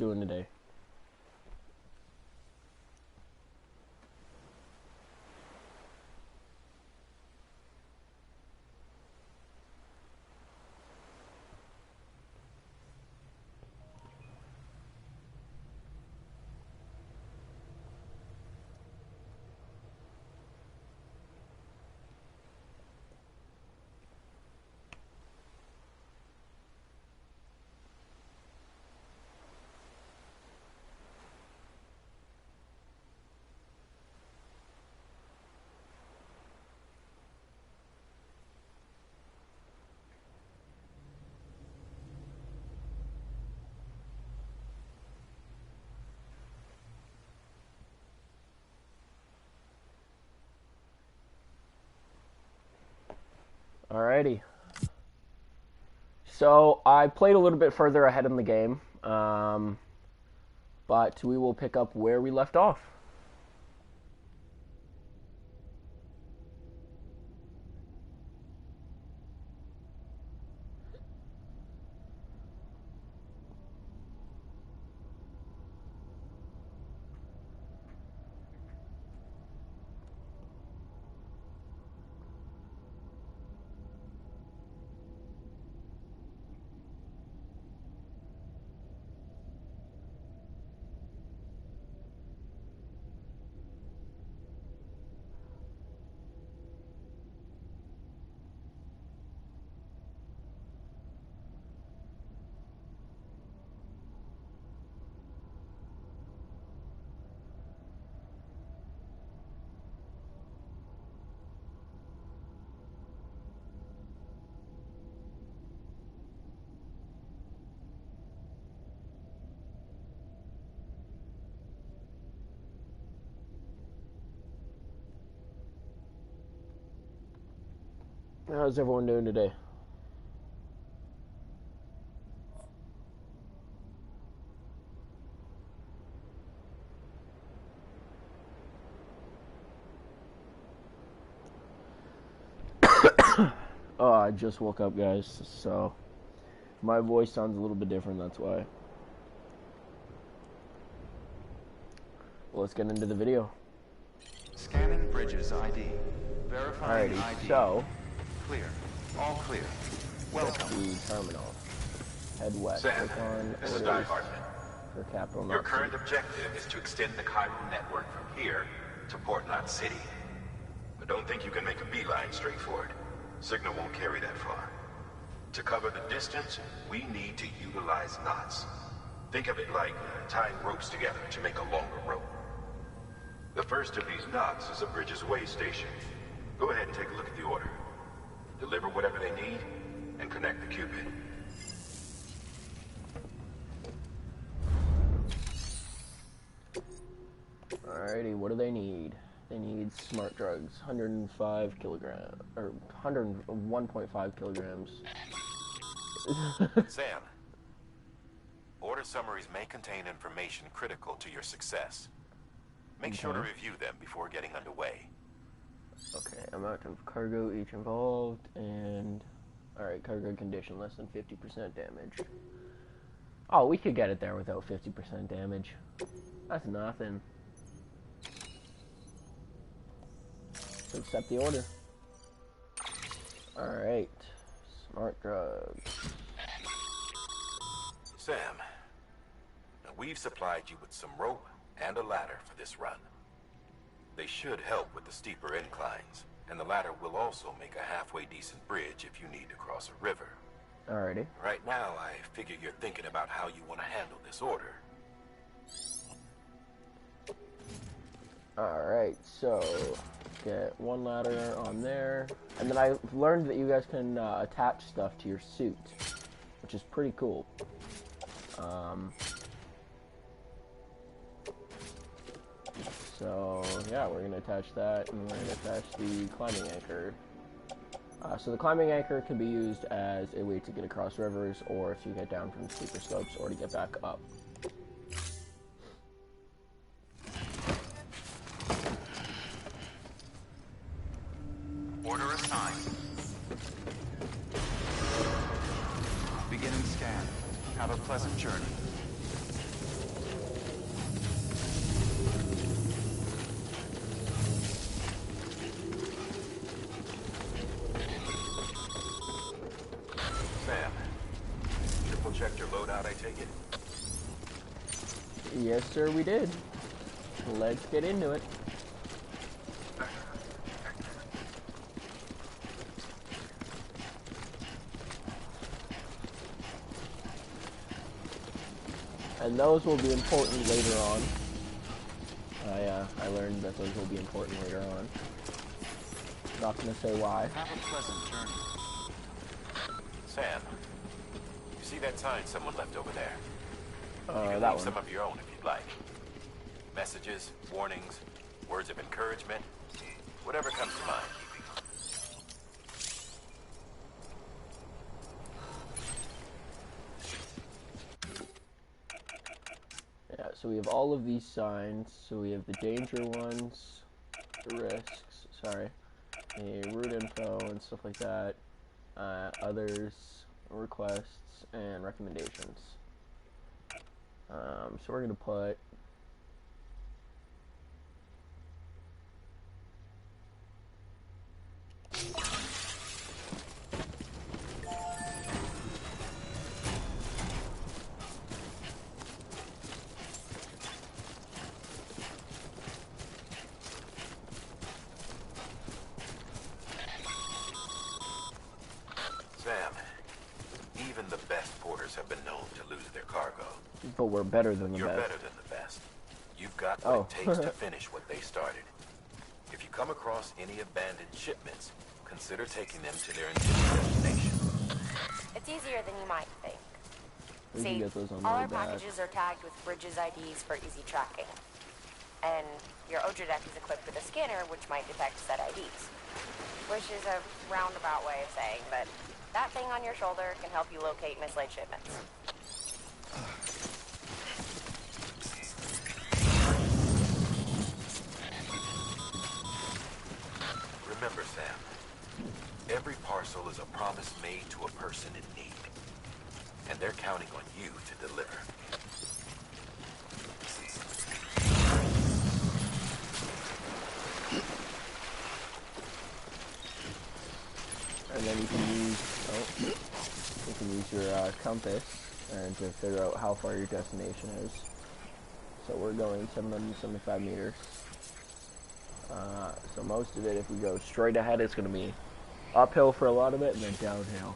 doing today? Alrighty. So I played a little bit further ahead in the game, but we will pick up where we left off. How's everyone doing today? Oh, I just woke up, guys, so my voice sounds a little bit different, that's why. Well, let's get into the video. Scanning bridges ID. Verifying Alrighty, ID. so Clear. All clear. Welcome. the terminal. Head west. Sam, Click on this is orders Hartman. for capital. Your current objective is to extend the Cairo network from here to Port Knot City. But don't think you can make a beeline straight for it. Signal won't carry that far. To cover the distance, we need to utilize knots. Think of it like tying ropes together to make a longer rope. The first of these knots is a bridge's way station. Go ahead and take a look at the order. Deliver whatever they need, and connect the Cupid. Alrighty, what do they need? They need smart drugs, 105 kilograms, or 101.5 kilograms. Sam, order summaries may contain information critical to your success. Make sure to review them before getting underway. Okay, amount of cargo each involved, and alright, cargo condition less than 50% damage. Oh, we could get it there without 50% damage. That's nothing. Accept the order. Alright, smart drugs. Sam, we've supplied you with some rope and a ladder for this run. They should help with the steeper inclines, and the ladder will also make a halfway decent bridge if you need to cross a river. Alrighty. Right now, I figure you're thinking about how you want to handle this order. Alright, so get one ladder on there, and then I learned that you guys can attach stuff to your suit, which is pretty cool. So yeah, we're gonna attach that, and we're gonna attach the climbing anchor. So the climbing anchor can be used as a way to get across rivers, or if you get down from steeper slopes, or to get back up. Order assigned. Beginning scan. Have a pleasant journey. Yes, sir, we did. Let's get into it. And those will be important later on. I learned that those will be important later on. Not gonna say why. Have a pleasant journey. Sam, you see that sign someone left over there? You can That leave one. some of your own if you'd like. Messages, warnings, words of encouragement, whatever comes to mind. Yeah, so we have all of these signs. So we have the danger ones, the risks, sorry, the route info and stuff like that, others, requests, and recommendations. So we're going to put Sam, even the best porters have been known to lose their cargo. but we're better than the You're best. better than the best. You've got what Oh. it takes to finish what they started. If you come across any abandoned shipments, consider taking them to their intended destination. It's easier than you might think. We can See, get those on all the way our back. packages are tagged with Bridges IDs for easy tracking. And your Odra deck is equipped with a scanner which might detect said IDs. Which is a roundabout way of saying that that thing on your shoulder can help you locate mislaid shipments. Remember, Sam, every parcel is a promise made to a person in need. And they're counting on you to deliver. And then you can use your compass and to figure out how far your destination is. So we're going 775 meters. So most of it, if we go straight ahead, it's going to be uphill for a lot of it and then downhill.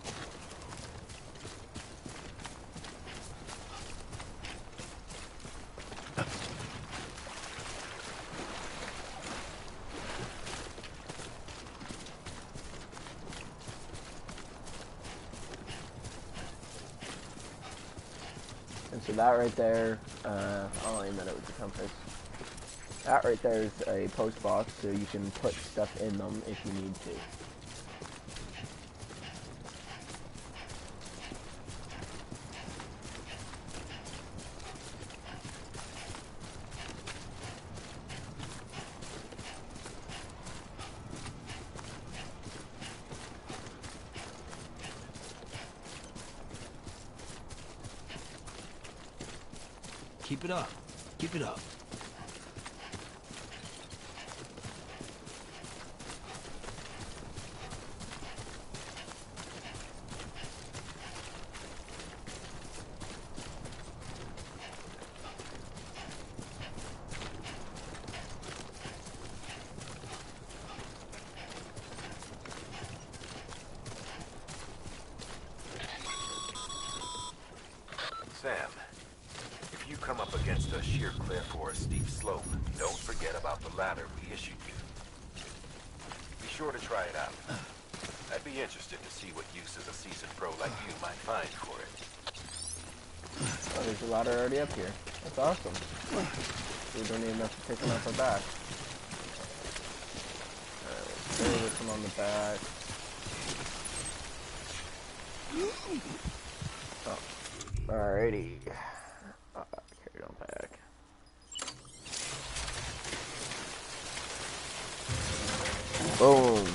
And so that right there, I'll aim at it with the compass. That right there is a post box, so you can put stuff in them if you need to. Keep it up. Keep it up. Sam, if you come up against a sheer cliff or a steep slope, don't forget about the ladder we issued you. Be sure to try it out. I'd be interested to see what uses a seasoned pro like you might find for it. Oh, there's a ladder already up here. That's awesome. We don't even have to pick one up our back. Alright, let's throw this one on the back. Oh. Alrighty. Carry it on back. Boom.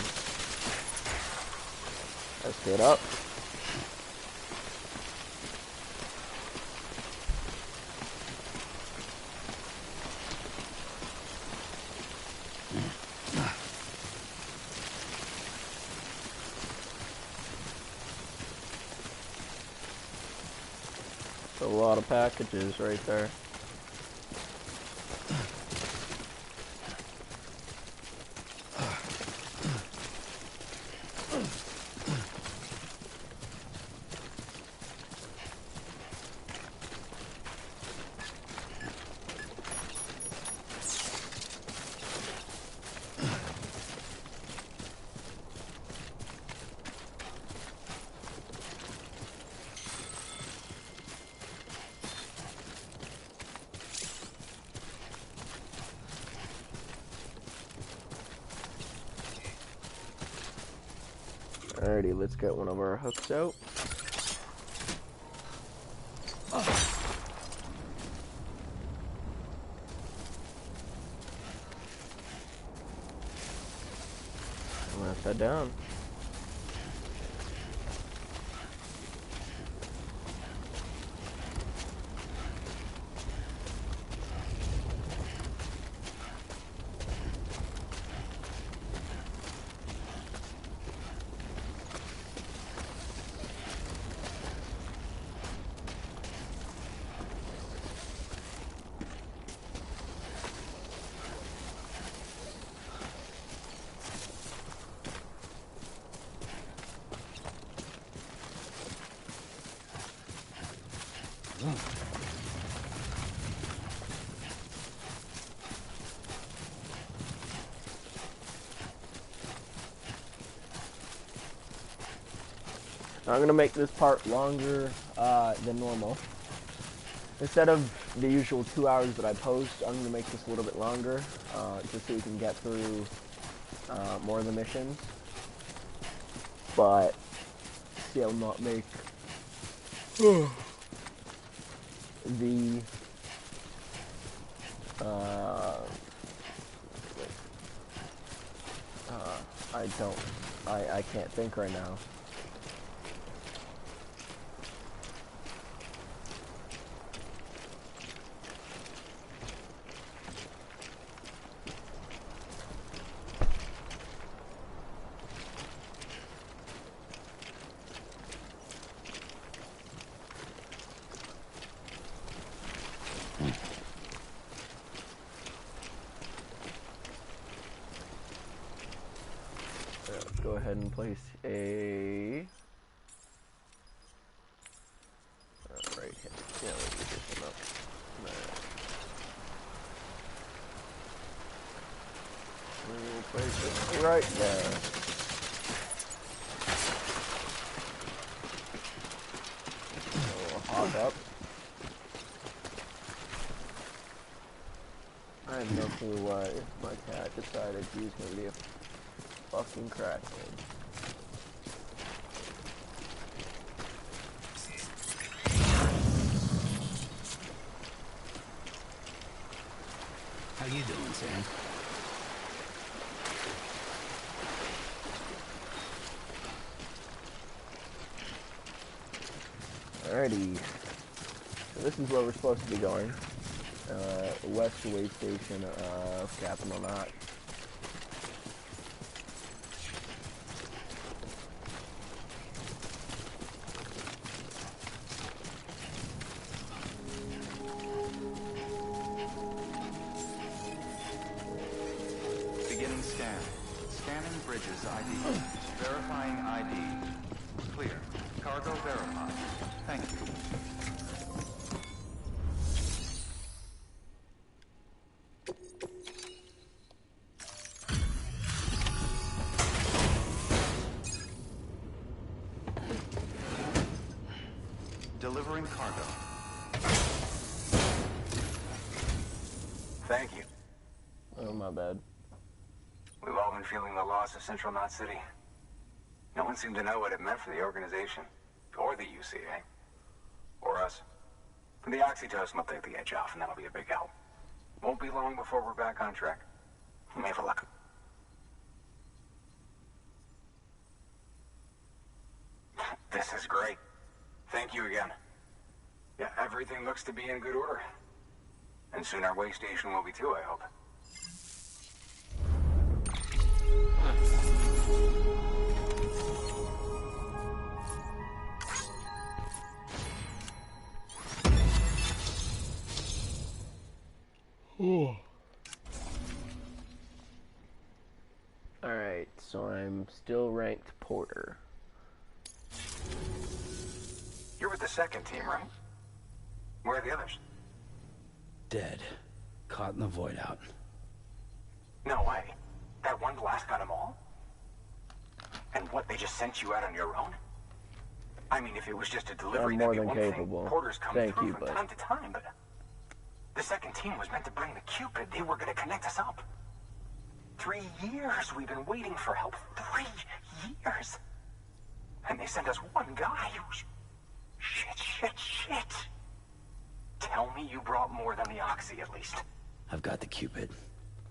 Let's get up. A lot of packages right there. Alrighty, let's get one of our hooks out. I'm gonna set down. Now I'm going to make this part longer than normal. Instead of the usual 2 hours that I post, I'm going to make this a little bit longer, just so we can get through more of the missions. But still not make the I can't think right now. Let's go ahead and place a right here. Yeah, let's get this one up. We'll place it right there. We'll hog up. I have no clue why my cat decided he was going to be a fucking crackhead. How you doing, Sam? Alrighty. So this is where we're supposed to be going. West way station of Capital Knot. Beginning scan. Scanning bridges ID. Verifying ID. Clear. Cargo verified. Thank you. Delivering cargo. Thank you. Oh, my bad. We've all been feeling the loss of Central Knot City. No one seemed to know what it meant for the organization, or the UCA, or us. The oxytocin will take the edge off, and that'll be a big help. Won't be long before we're back on track. We may have a luck. This is great. Thank you again. Yeah, everything looks to be in good order. And soon our way station will be too, I hope. Alright, so I'm still ranked Porter. You're with the second team, right? Where are the others? Dead. Caught in the void out. No way. That one blast got them all? And what, they just sent you out on your own? I mean, if it was just a delivery, I'm that'd more be than one capable. thing. Porters come Thank through you, from but time to time, but the second team was meant to bring the Cupid. They were going to connect us up. 3 years we've been waiting for help. 3 years. And they sent us one guy. Shit. Tell me you brought more than the Oxy, at least. I've got the Cupid.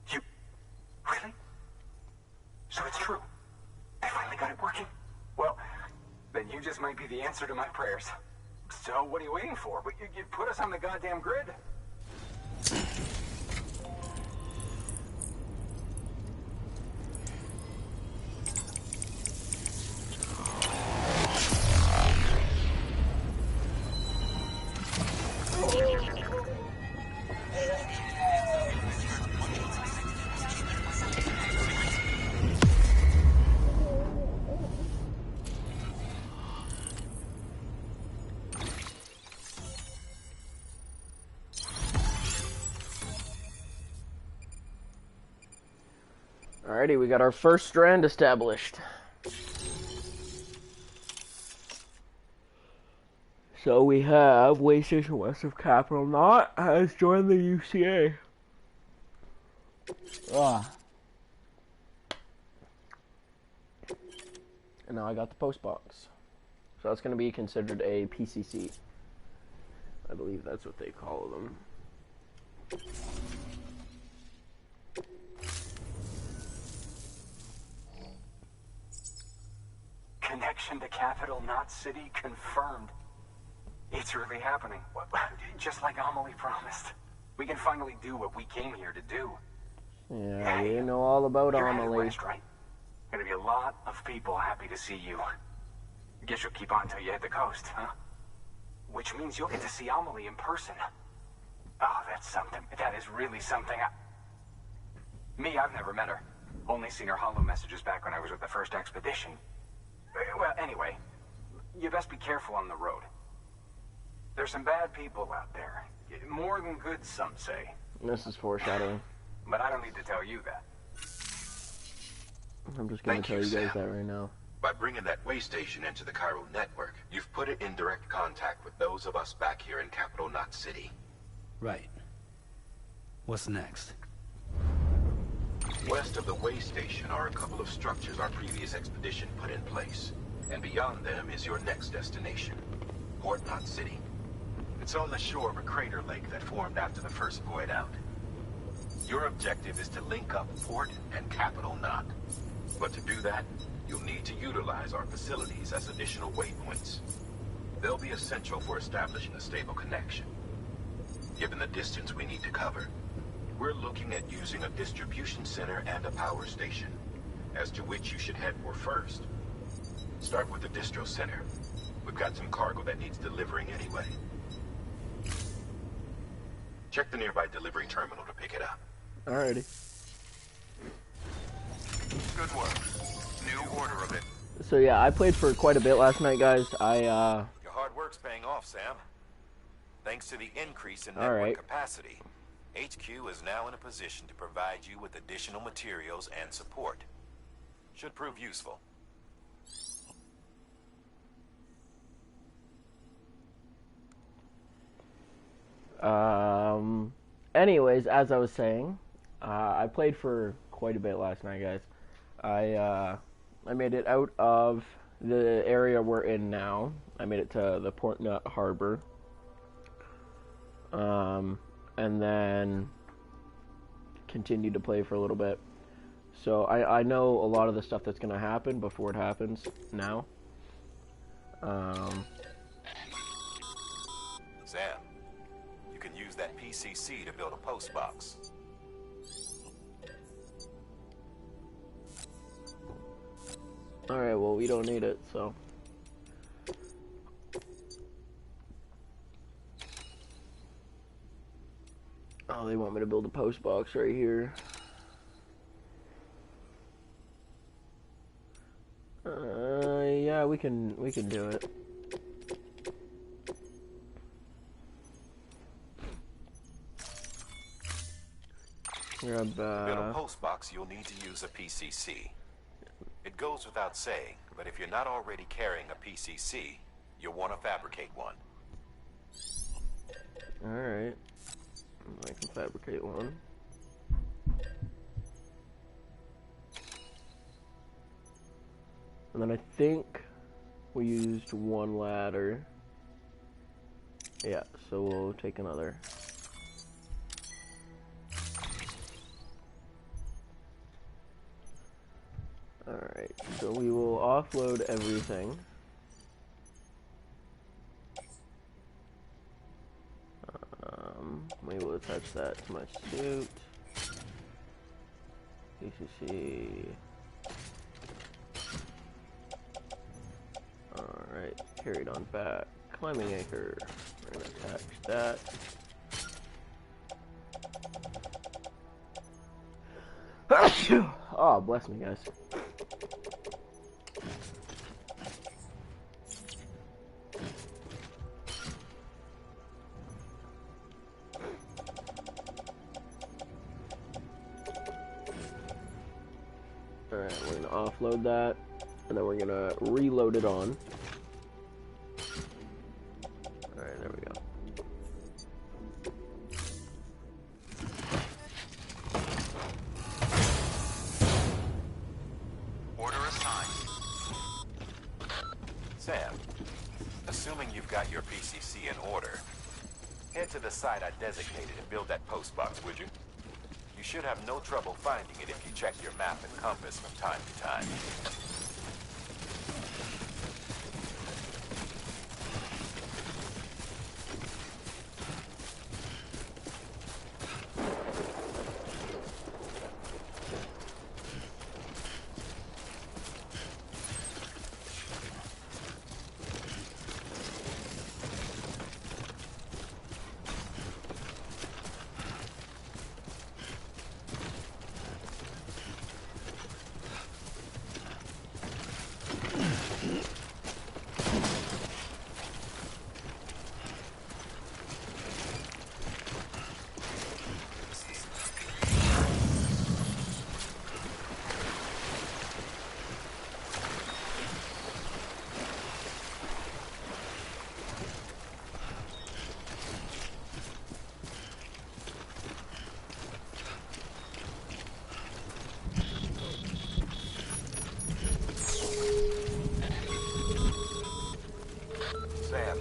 You... Really? So it's true. They finally got it working? Well, then you just might be the answer to my prayers. So what are you waiting for? You put us on the goddamn grid. Alrighty, we got our first strand established. So we have Way Station west of Capital Knot has joined the UCA. And now I got the post box. So that's going to be considered a PCC. I believe that's what they call them. Connection to Capital Knot City confirmed. It's really happening. Just like Amelie promised. We can finally do what we came here to do. Yeah, you know all about You're Amelie. headed west, right? Gonna be a lot of people happy to see you. Guess you'll keep on till you hit the coast, huh? Which means you'll get to see Amelie in person. Oh, that's something. That is really something. I've never met her. Only seen her holo messages back when I was with the first expedition. Well, anyway, you best be careful on the road. There's some bad people out there. More than good, some say. This is foreshadowing. But I don't need to tell you that. I'm just going to tell you guys that right now. By bringing that way station into the Cairo network, you've put it in direct contact with those of us back here in Capital Knot City. Right. What's next? West of the way station are a couple of structures our previous expedition put in place. And beyond them is your next destination, Port Knot City. It's on the shore of a crater lake that formed after the first void out. Your objective is to link up Port and Capital Knot. But to do that, you'll need to utilize our facilities as additional waypoints. They'll be essential for establishing a stable connection. Given the distance we need to cover, we're looking at using a distribution center and a power station, as to which you should head for first. Start with the distro center. We've got some cargo that needs delivering anyway. Check the nearby delivery terminal to pick it up. Alrighty. Good work. New order of it. So yeah, I played for quite a bit last night, guys. Your hard work's paying off, Sam. Thanks to the increase in network capacity, HQ is now in a position to provide you with additional materials and support. Should prove useful. Anyways, as I was saying, I played for quite a bit last night, guys. I made it out of the area we're in now. I made it to the Port Knot Harbor. And then continued to play for a little bit. So I know a lot of the stuff that's going to happen before it happens now. Sam, you can use that PCC to build a post box. Alright, well, we don't need it, so. Oh, they want me to build a post box right here. Yeah, we can do it. Grab, To build a post box, you'll need to use a PCC. It goes without saying, but if you're not already carrying a PCC, you'll want to fabricate one. Alright. I can fabricate one. And then I think We used one ladder. Yeah, so we'll take another. Alright, so we will offload everything. We will attach that to my suit. PCC. Alright, carried on back. Climbing anchor. We're gonna attach that. Oh, bless me, guys. Alright, we're gonna offload that, and then we're gonna reload it on. Alright, there we go. Order assigned. Sam, assuming you've got your PCC in order, head to the site I designated and build that post box, would you? You should have no trouble finding it if you check your map and compass from time to time. Sam,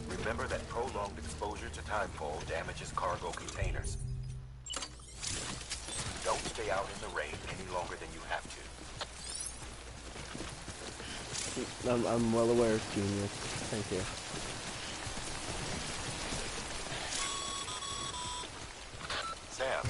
remember that prolonged exposure to timefall damages cargo containers. Don't stay out in the rain any longer than you have to. I'm well aware, genius. Thank you. Sam.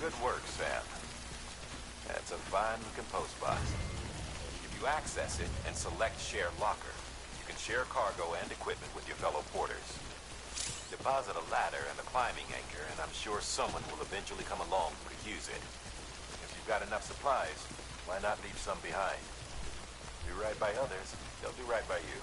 Good work, Sam. That's a fine-looking post box. If you access it and select Share Locker, you can share cargo and equipment with your fellow porters. Deposit a ladder and a climbing anchor, and I'm sure someone will eventually come along who could use it. If you've got enough supplies, why not leave some behind? Do right by others, they'll do right by you.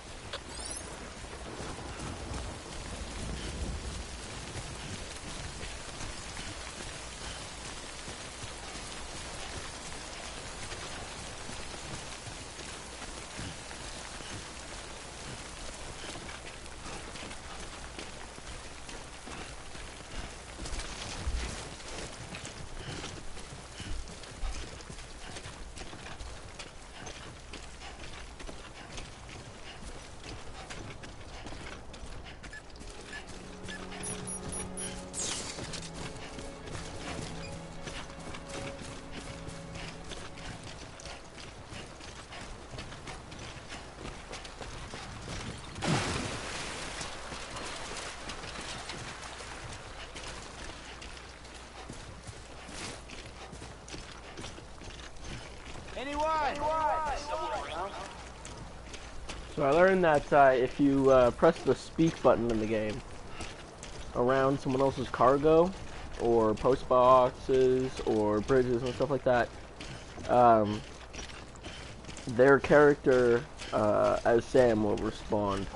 So I learned that if you press the speak button in the game around someone else's cargo, or post boxes, or bridges and stuff like that, their character, as Sam, will respond.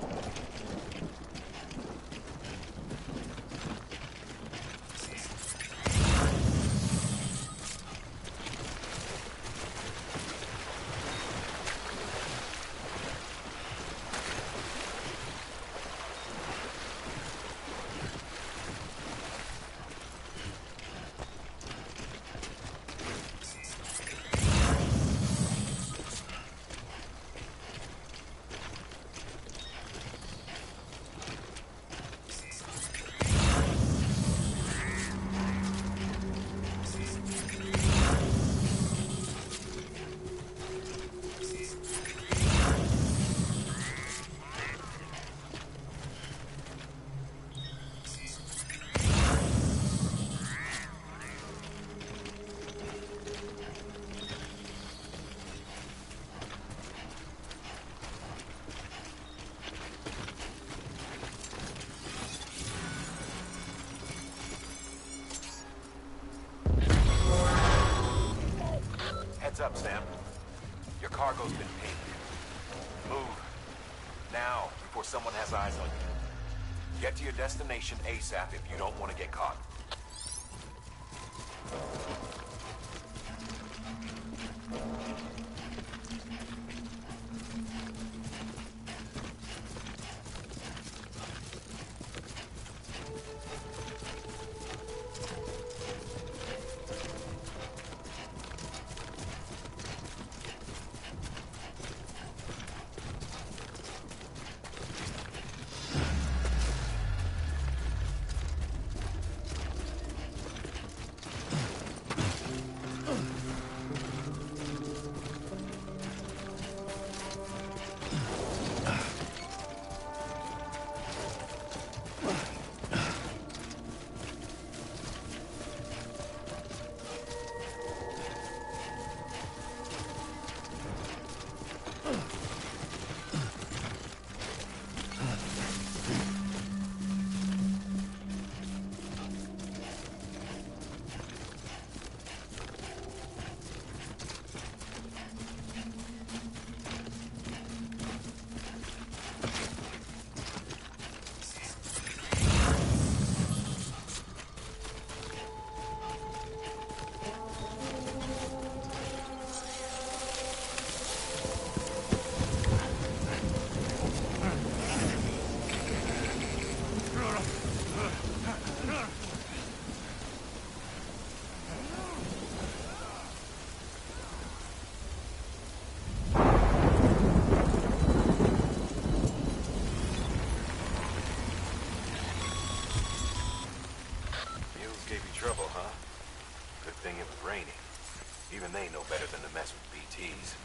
Heads up, Sam. Your cargo's been pinged. Move. Now, before someone has eyes on you. Get to your destination ASAP if you don't want to get caught. Trouble, huh? Good thing it was raining. Even they know better than to mess with BTs.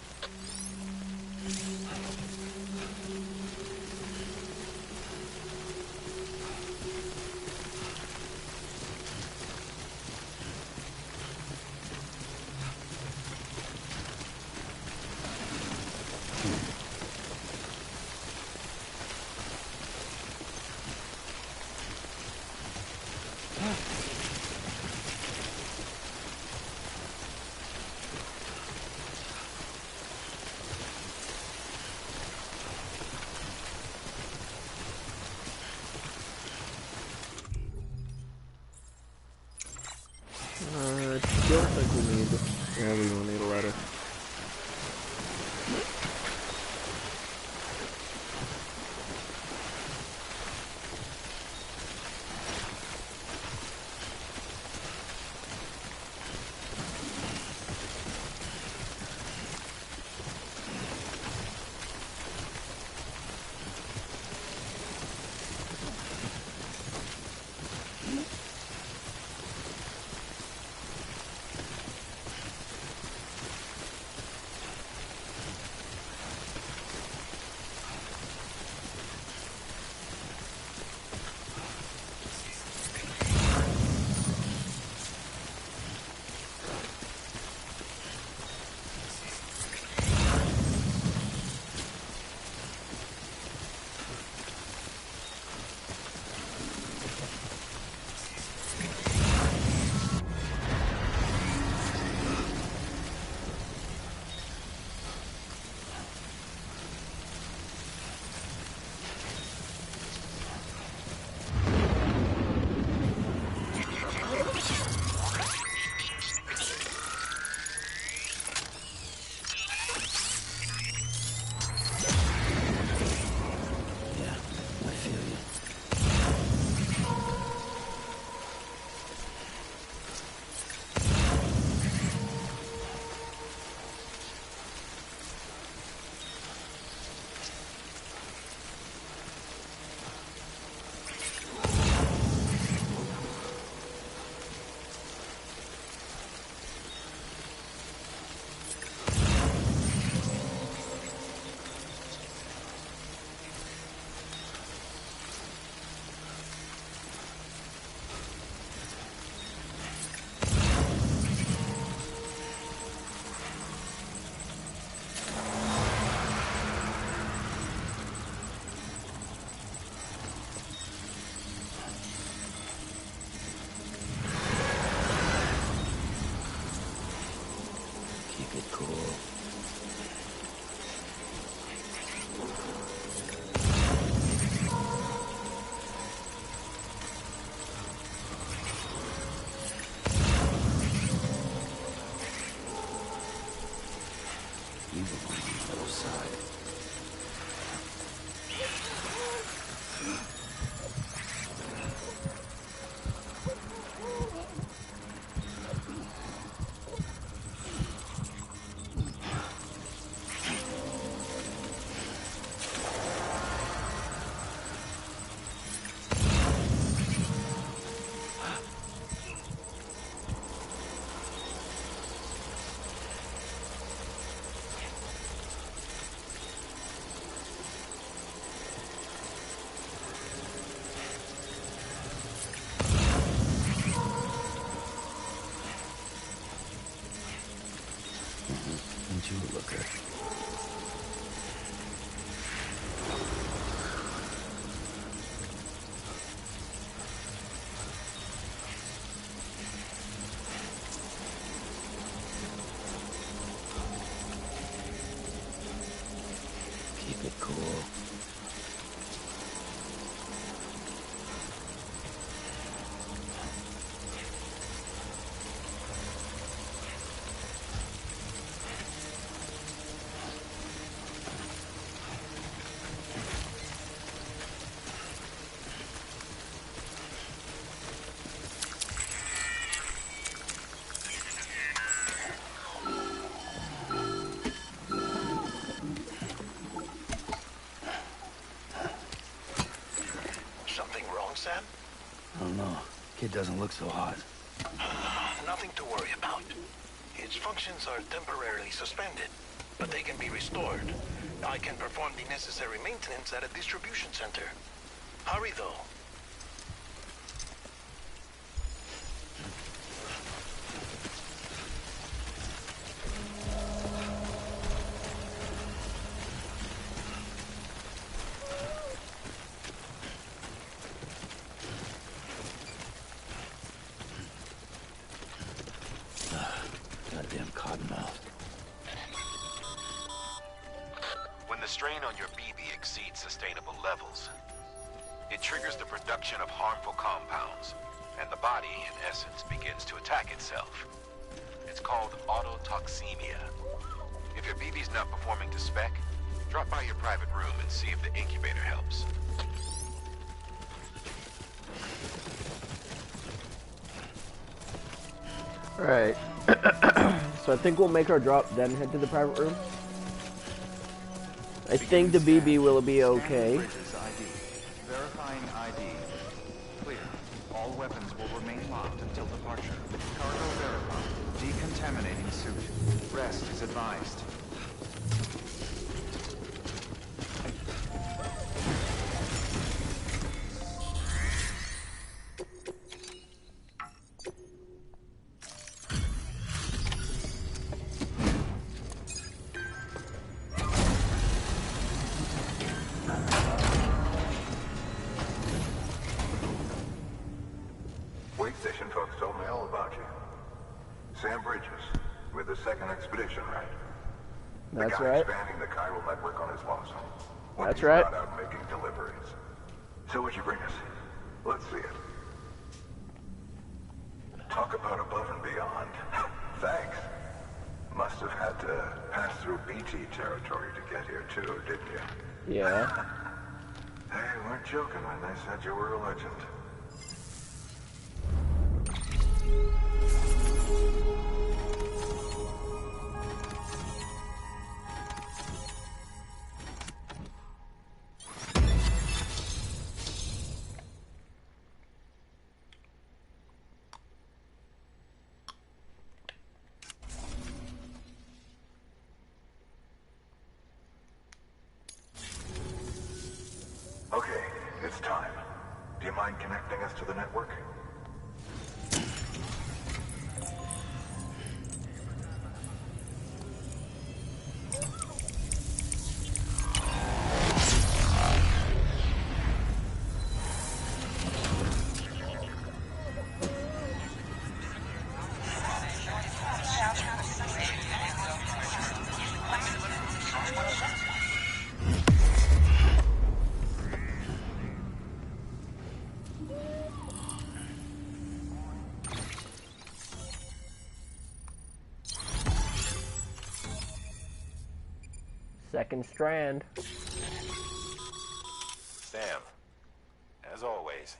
Don't think we need. Yeah, we don't need a ladder. cool. You belong on the other side. Ain't you a looker? Keep it cool. Something wrong, Sam? I don't know. Kid doesn't look so hot. Nothing to worry about. His functions are temporarily suspended, but they can be restored. I can perform the necessary maintenance at a distribution center. Hurry, though. Goddamn cottonmouth. When the strain on your BB exceeds sustainable levels, it triggers the production of harmful compounds, and the body, in essence, begins to attack itself. It's called autotoxemia. If your BB's not performing to spec, drop by your private room and see if the incubator helps. Alright. So I think we'll make our drop, then head to the private room. I think the BB will be okay. Verifying ID. Clear. All weapons will remain locked until departure. Cargo verified. Decontaminating suit. Rest is advised. Wait station folks told me all about you. Sam Bridges, with the second expedition, right? That's the guy right. expanding the chiral network on his lonesome. When That's he's right. not out making deliveries. So what'd you bring us? Let's see it. Talk about above and beyond. Thanks. Must have had to pass through BT territory to get here too, didn't you? Yeah. They weren't joking when they said you were a legend. Okay, it's time. Do you mind connecting us to the network? Second strand. Sam, as always,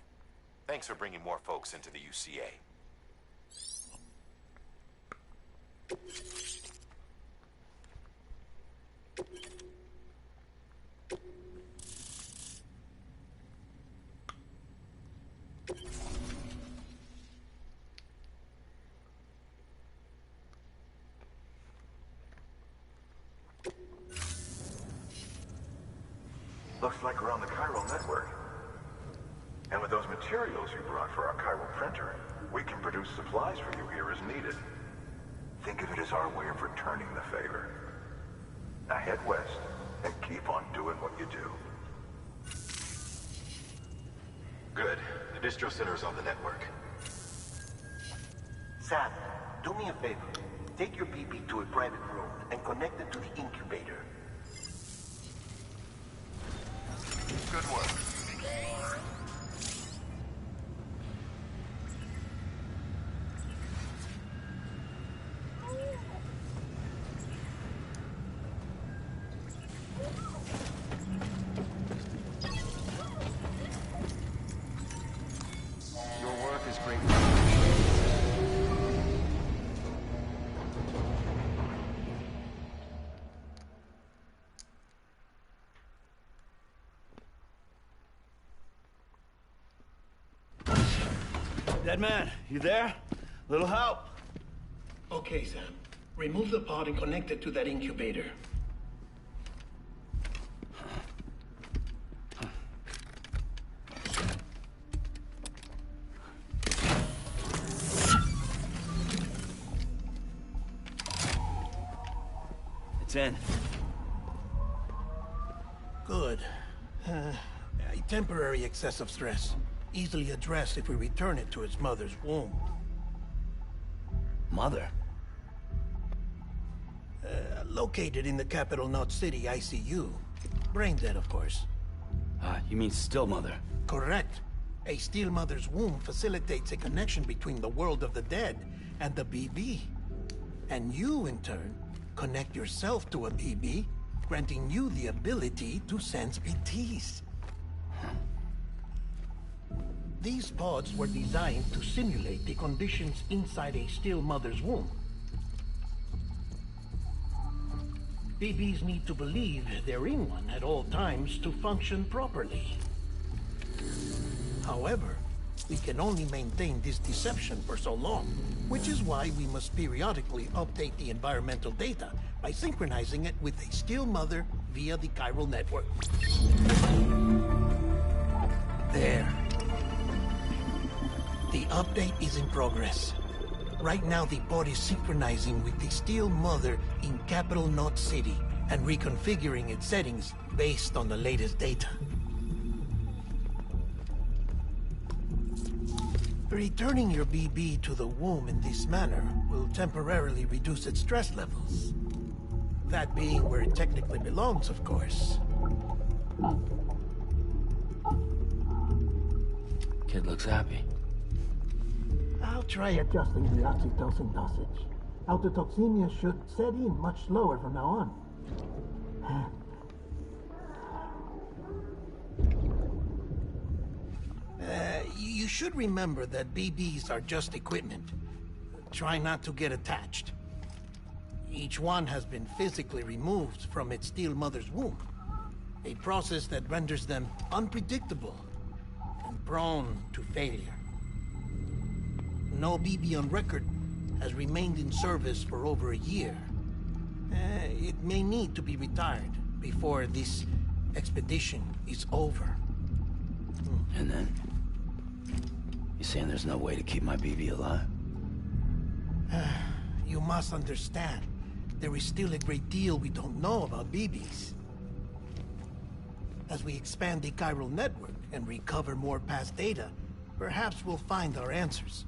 thanks for bringing more folks into the UCA. Looks like we're on the chiral network. And with those materials you brought for our chiral printer, we can produce supplies for you here as needed. Think of it as our way of returning the favor. Now head west and keep on doing what you do. Good. The distro center's on the network. Sam, do me a favor. Take your BB to a private room and connect it to the incubator. Good work. Your work is great. Dead man, you there? Little help? Okay, Sam. Remove the pod and connect it to that incubator. It's in. Good. A temporary excessive stress. Easily addressed if we return it to its mother's womb. Mother? Located in the capital Knot City ICU. Brain dead, of course. You mean still mother? Correct. A still mother's womb facilitates a connection between the world of the dead and the BB. And you, in turn, connect yourself to a BB, granting you the ability to sense BTs. These pods were designed to simulate the conditions inside a still mother's womb. BBs need to believe they're in one at all times to function properly. However, we can only maintain this deception for so long, which is why we must periodically update the environmental data by synchronizing it with a still mother via the chiral network. There. The update is in progress. Right now, the pod is synchronizing with the still mother in capital Knot City and reconfiguring its settings based on the latest data. Returning your BB to the womb in this manner will temporarily reduce its stress levels. That being where it technically belongs, of course. Kid looks happy. I'll try adjusting the oxytocin dosage. Autotoxemia should set in much slower from now on. You should remember that BBs are just equipment. Try not to get attached. Each one has been physically removed from its still mother's womb. A process that renders them unpredictable and prone to failure. No BB on record has remained in service for over a year. It may need to be retired before this expedition is over. And then? You saying there's no way to keep my BB alive? You must understand, there is still a great deal we don't know about BBs. As we expand the chiral network and recover more past data, perhaps we'll find our answers.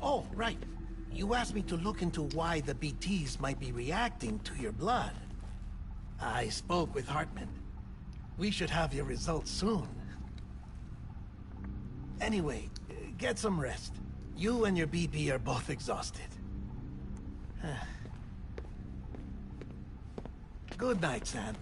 Oh, right. You asked me to look into why the BTs might be reacting to your blood. I spoke with Hartman. We should have your results soon. Anyway, get some rest. You and your BP are both exhausted. Good night, Sam.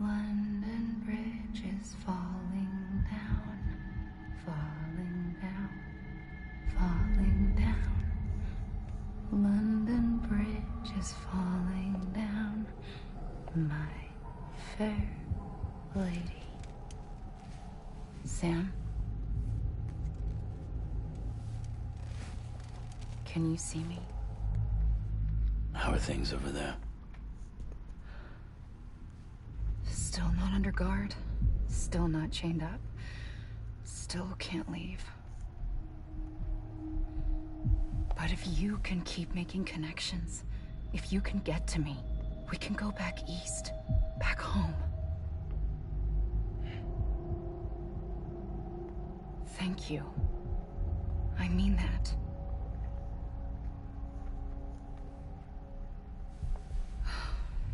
London Bridge is falling down, falling down, falling down. London Bridge is falling down, my fair lady. Sam? Can you see me? How are things over there? Still not under guard, still not chained up, still can't leave. But if you can keep making connections, if you can get to me, we can go back east, back home. Thank you. I mean that.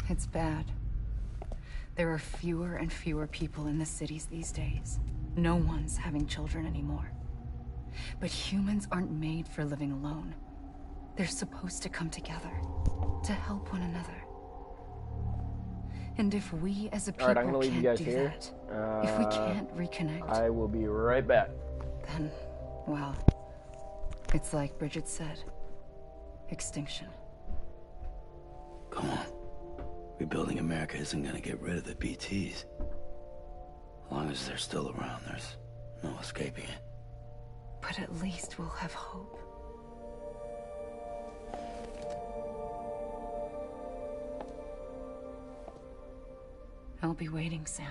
It's bad. There are fewer and fewer people in the cities these days. No one's having children anymore. But humans aren't made for living alone. They're supposed to come together, to help one another. And if we as a people Alright, I'm gonna leave you can't guys do here. that, if we can't reconnect, I will be right back. then, well, it's like Bridget said, extinction. Come on. Rebuilding America isn't gonna get rid of the BTs. As long as they're still around, there's no escaping it. But at least we'll have hope. I'll be waiting, Sam.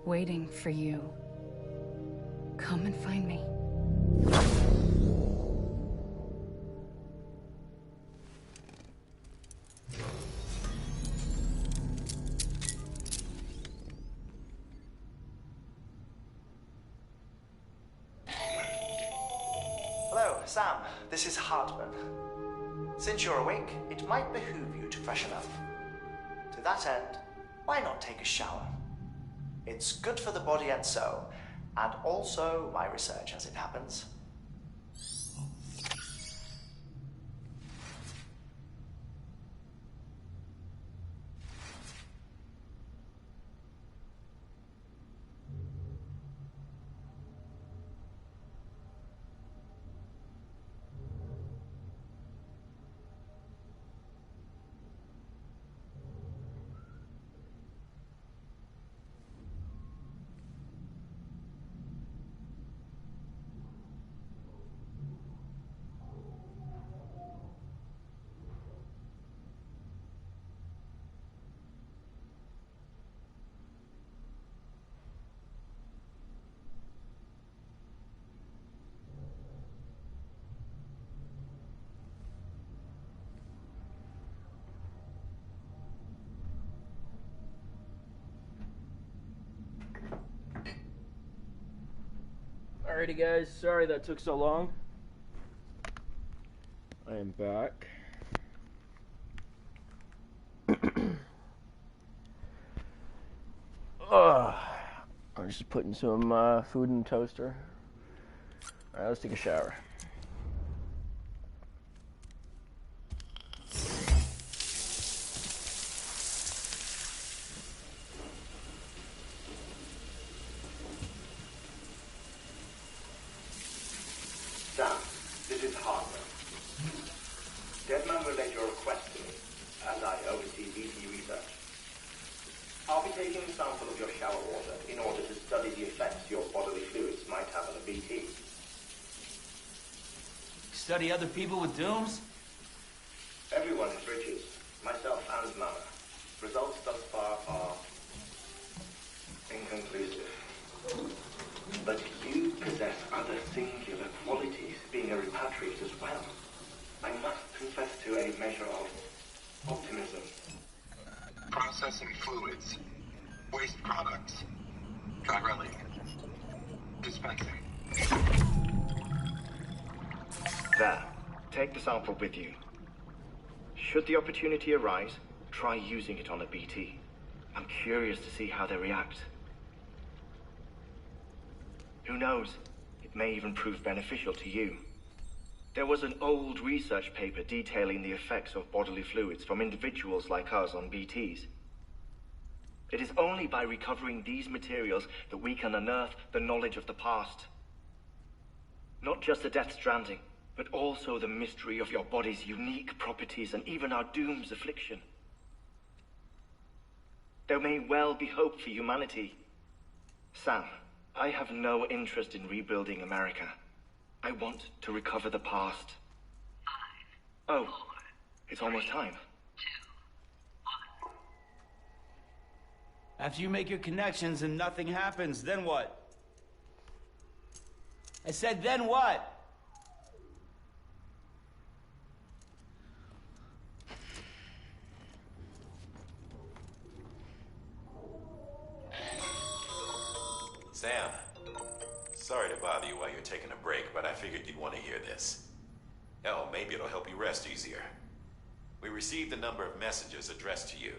Waiting for you. Come and find me. Hello, Sam. This is Hartman. Since you're awake, it might behoove you to freshen up. To that end, why not take a shower? It's good for the body and soul, and also my research as it happens. Alrighty guys, sorry that took so long. I am back. I'm just putting some food in the toaster. Alright, let's take a shower. Sam, this is Hartman. Deadman relayed your request to me, as I oversee BT research. I'll be taking a sample of your shower water in order to study the effects your bodily fluids might have on a BT. Study other people with dooms? Everyone enriches, myself and Mama. Results thus far to a measure of optimism. Processing fluids. Waste products. Dry dispensing. There. Take the sample with you. Should the opportunity arise, try using it on a BT. I'm curious to see how they react. Who knows? It may even prove beneficial to you. There was an old research paper detailing the effects of bodily fluids from individuals like us on BTs. It is only by recovering these materials that we can unearth the knowledge of the past. Not just the Death Stranding, but also the mystery of your body's unique properties and even our doom's affliction. There may well be hope for humanity. Sam, I have no interest in rebuilding America. I want to recover the past. 5, oh, 4, it's almost time. 2, 1. After you make your connections and nothing happens, then what? I said, then what? Sam, sorry to bother you while you're taking a break, but I figured you'd want to hear this. Hell, maybe it'll help you rest easier. We received a number of messages addressed to you.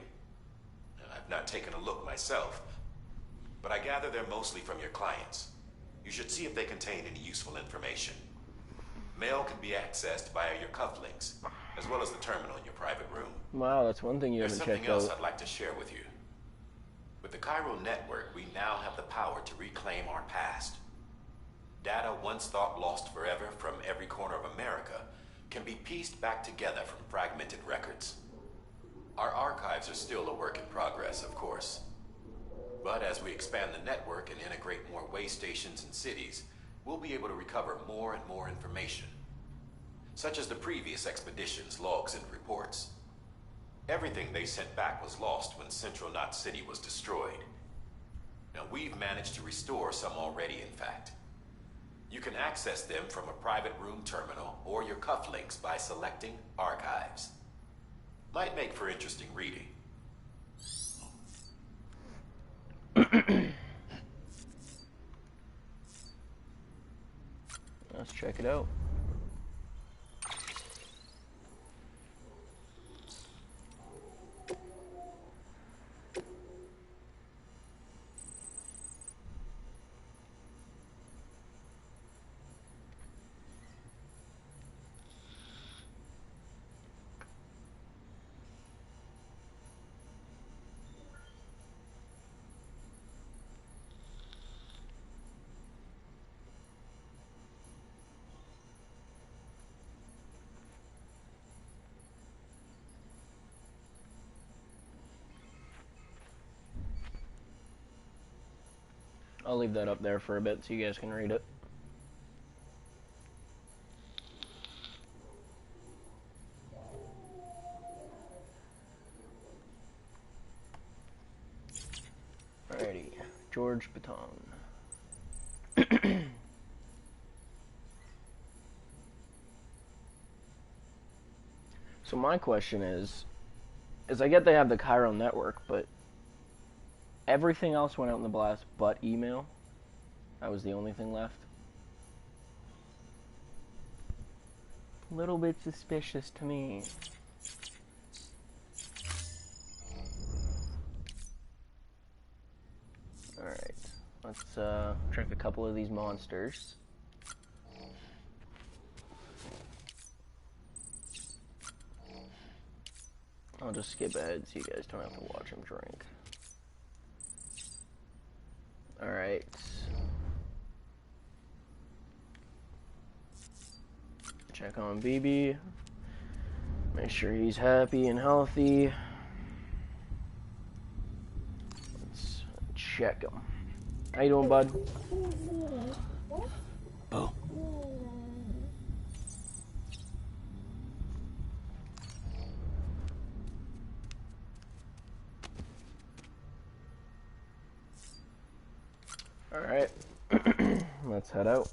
I've not taken a look myself, but I gather they're mostly from your clients. You should see if they contain any useful information. Mail can be accessed via your cufflinks, as well as the terminal in your private room. Wow, that's one thing you haven't checked out. There's something else I'd like to share with you. With the Cairo network, we now have the power to reclaim our past. Data once thought lost forever from every corner of America can be pieced back together from fragmented records. Our archives are still a work in progress, of course. But as we expand the network and integrate more way stations and cities, we'll be able to recover more and more information, such as the previous expedition's logs and reports. Everything they sent back was lost when Central Knot City was destroyed. Now, we've managed to restore some already, in fact. You can access them from a private room terminal or your cufflinks by selecting Archives. Might make for interesting reading. Let's check it out. I'll leave that up there for a bit so you guys can read it. Alrighty, George Baton. So my question is I get they have the Cairo network, but everything else went out in the blast but email. That was the only thing left. A little bit suspicious to me. Alright, let's check a couple of these monsters. I'll just skip ahead so you guys don't have to watch them drink. Alright. Check on BB. Make sure he's happy and healthy. Let's check him. How you doing, bud? Bo. Alright. Let's head out.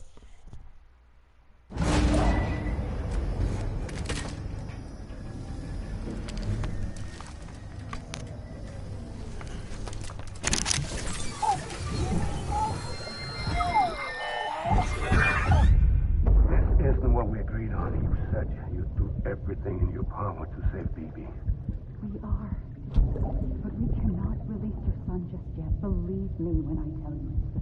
me when I tell you it's the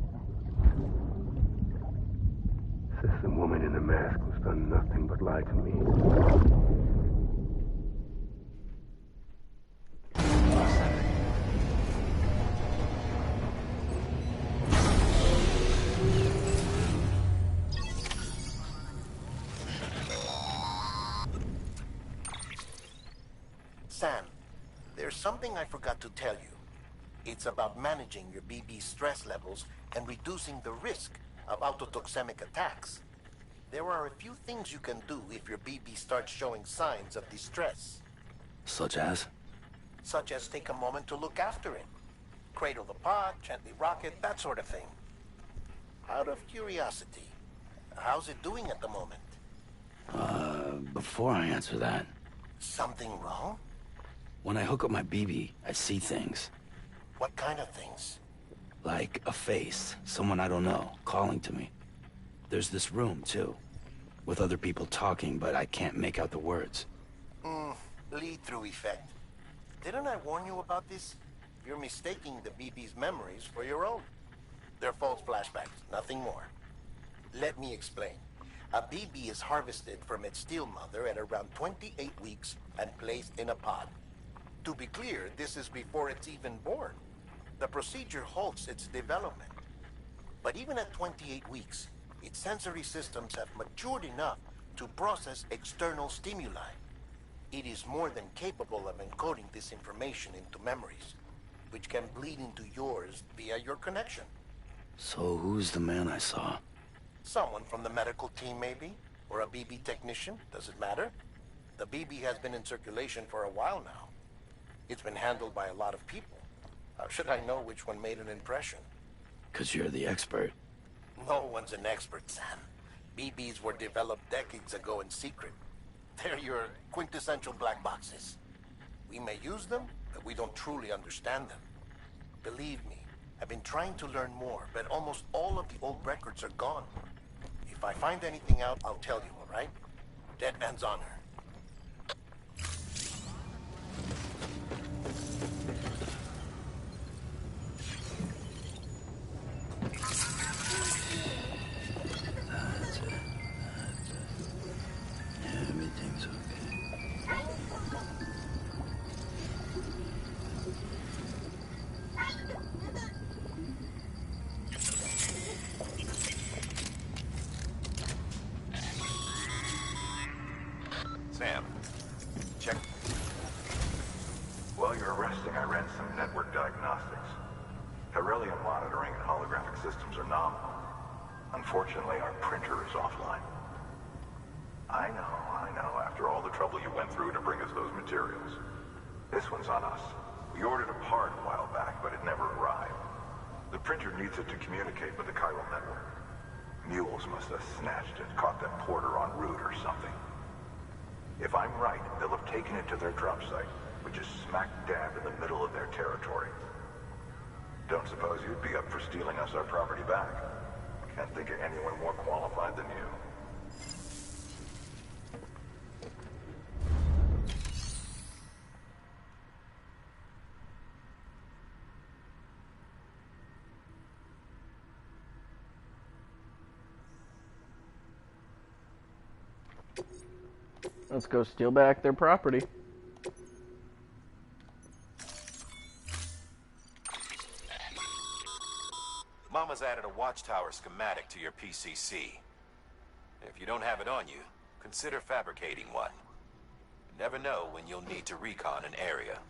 best. Says the woman in the mask who's done nothing but lie to me. Sam, there's something I forgot to tell you. It's about managing your BB stress levels and reducing the risk of autotoxemic attacks. There are a few things you can do if your BB starts showing signs of distress. Such as? Such as take a moment to look after it. Cradle the pod, gently rock it, that sort of thing. Out of curiosity, how's it doing at the moment? Before I answer that, Something wrong? when I hook up my BB, I see things. What kind of things? Like a face, someone I don't know, calling to me. There's this room, too, with other people talking, but I can't make out the words. Lead-through effect. Didn't I warn you about this? You're mistaking the BB's memories for your own. They're false flashbacks, nothing more. Let me explain. A BB is harvested from its steel mother at around 28 weeks and placed in a pod. To be clear, this is before it's even born. The procedure halts its development. But even at 28 weeks, its sensory systems have matured enough to process external stimuli. It is more than capable of encoding this information into memories, which can bleed into yours via your connection. So who's the man I saw? Someone from the medical team, maybe? Or a BB technician? Does it matter? The BB has been in circulation for a while now. It's been handled by a lot of people. How should I know which one made an impression? 'Cause you're the expert. No one's an expert, Sam. BBs were developed decades ago in secret. They're your quintessential black boxes. We may use them, but we don't truly understand them. Believe me, I've been trying to learn more, but almost all of the old records are gone. If I find anything out, I'll tell you, all right? Dead man's honor. That's it. Everything's okay. Sam, check. While you're resting, I ran some network diagnostics. Beryllium monitoring and holographic systems are nominal. Unfortunately, our printer is offline. I know. After all the trouble you went through to bring us those materials. This one's on us. We ordered a part a while back, but it never arrived. The printer needs it to communicate with the chiral network. Mules must have snatched it, caught that porter en route or something. If I'm right, they'll have taken it to their drop site, which is smack dab in the middle of their territory. Don't suppose you'd be up for stealing us our property back? Can't think of anyone more qualified than you. Let's go steal back their property. Mama's added a watchtower schematic to your PCC. If you don't have it on you, consider fabricating one. You never know when you'll need to recon an area.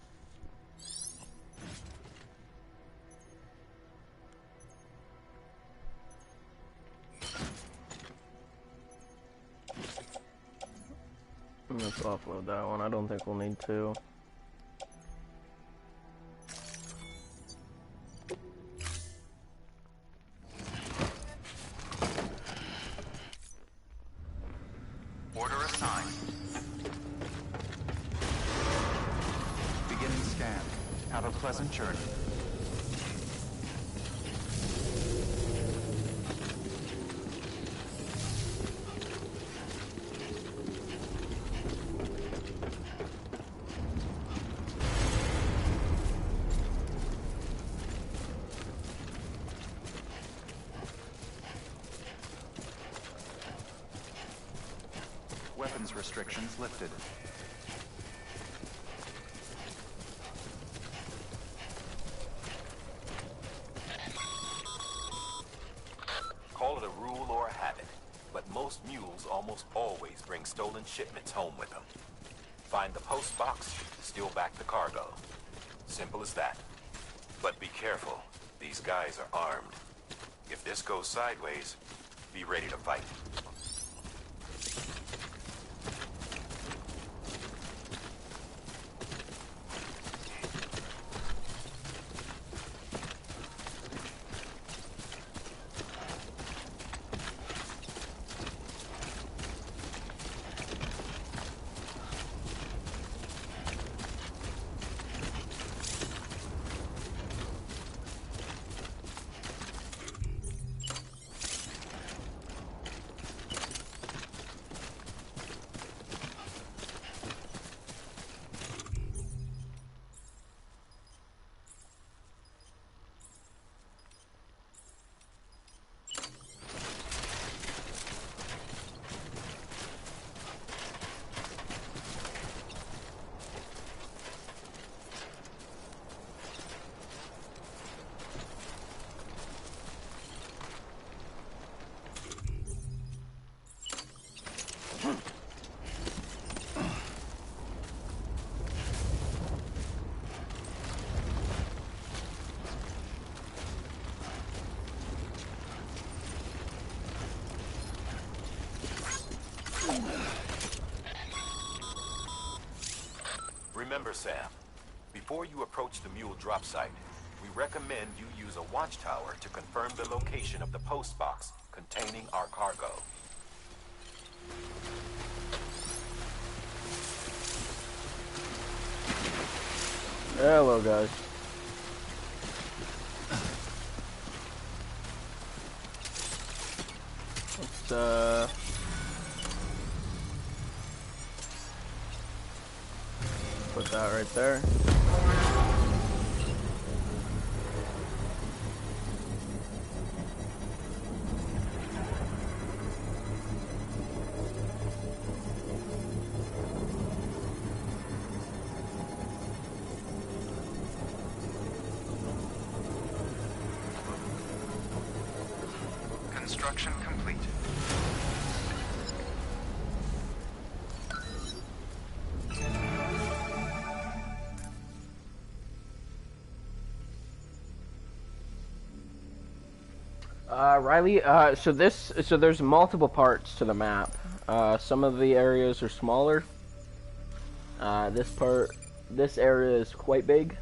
Let's offload that one. I don't think we'll need to. Order assigned. Beginning scan. Have a pleasant journey. weapons restrictions lifted. Call it a rule or a habit, but most mules almost always bring stolen shipments home with them. Find the post box, steal back the cargo. Simple as that. But be careful. These guys are armed. If this goes sideways, be ready to fight. Remember, Sam, before you approach the mule drop site, we recommend you use a watchtower to confirm the location of the post box containing our cargo. Hello, guys. Let's, put that right there. Construction complete. Riley, so there's multiple parts to the map. Some of the areas are smaller. This area is quite big.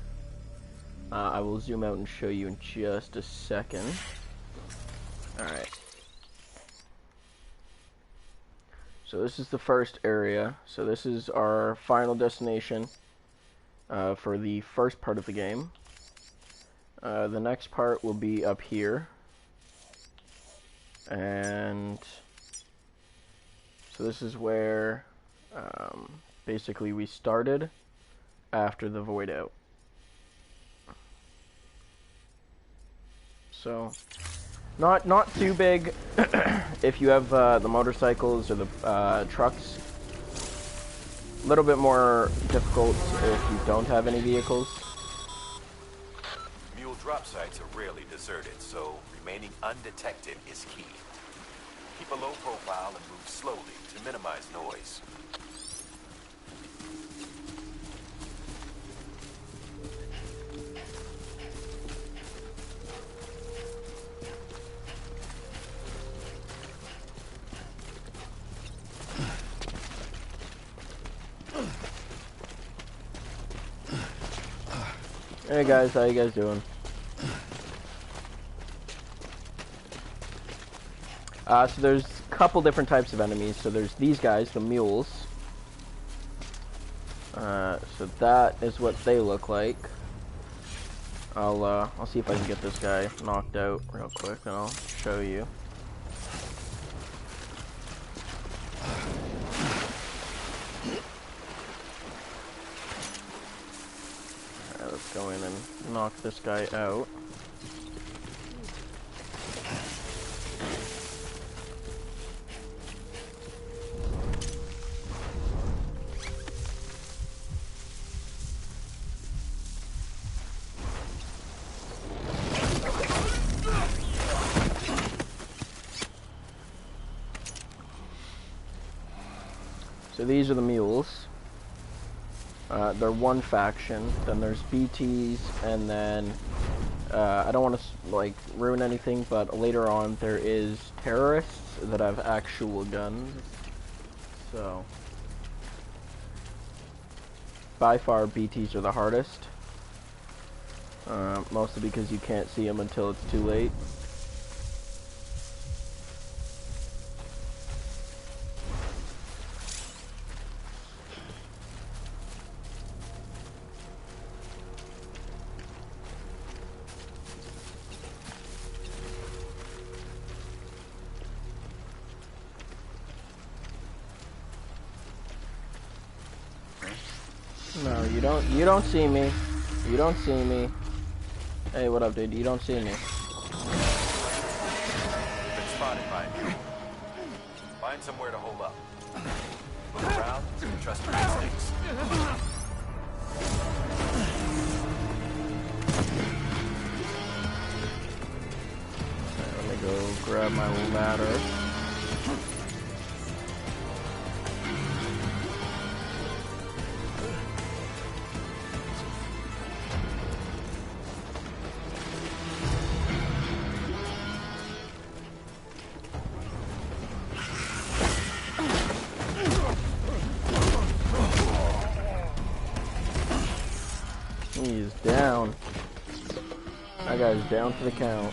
I will zoom out and show you in just a second. Alright. So this is the first area. So this is our final destination for the first part of the game. The next part will be up here. And so this is where basically we started after the void out. So not too big if you have the motorcycles or the trucks. A little bit more difficult if you don't have any vehicles. Mule drop sites are rarely deserted, so remaining undetected is key. Keep a low profile and move slowly to minimize noise. Hey guys, how you guys doing? So there's a couple different types of enemies. So there's these guys, the mules. So that is what they look like. I'll see if I can get this guy knocked out real quick, and I'll show you. Alright, let's go in and knock this guy out. these are the mules. They're one faction. Then there's BTs, and then I don't want to like ruin anything, but later on there is terrorists that have actual guns. So by far BTs are the hardest, mostly because you can't see them until it's too late. No, you don't see me. You don't see me. Hey, what up, dude? You don't see me. Been spotted by you. Find somewhere to hold up. Look around and trust your instincts. Let me go grab my ladder. He's down. That guy's down for the count.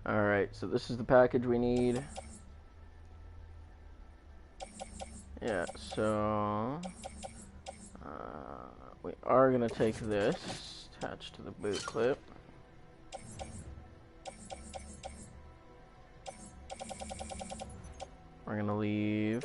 Alright, so this is the package we need. Yeah, so we are gonna take this, attached to the boot clip. We're gonna leave.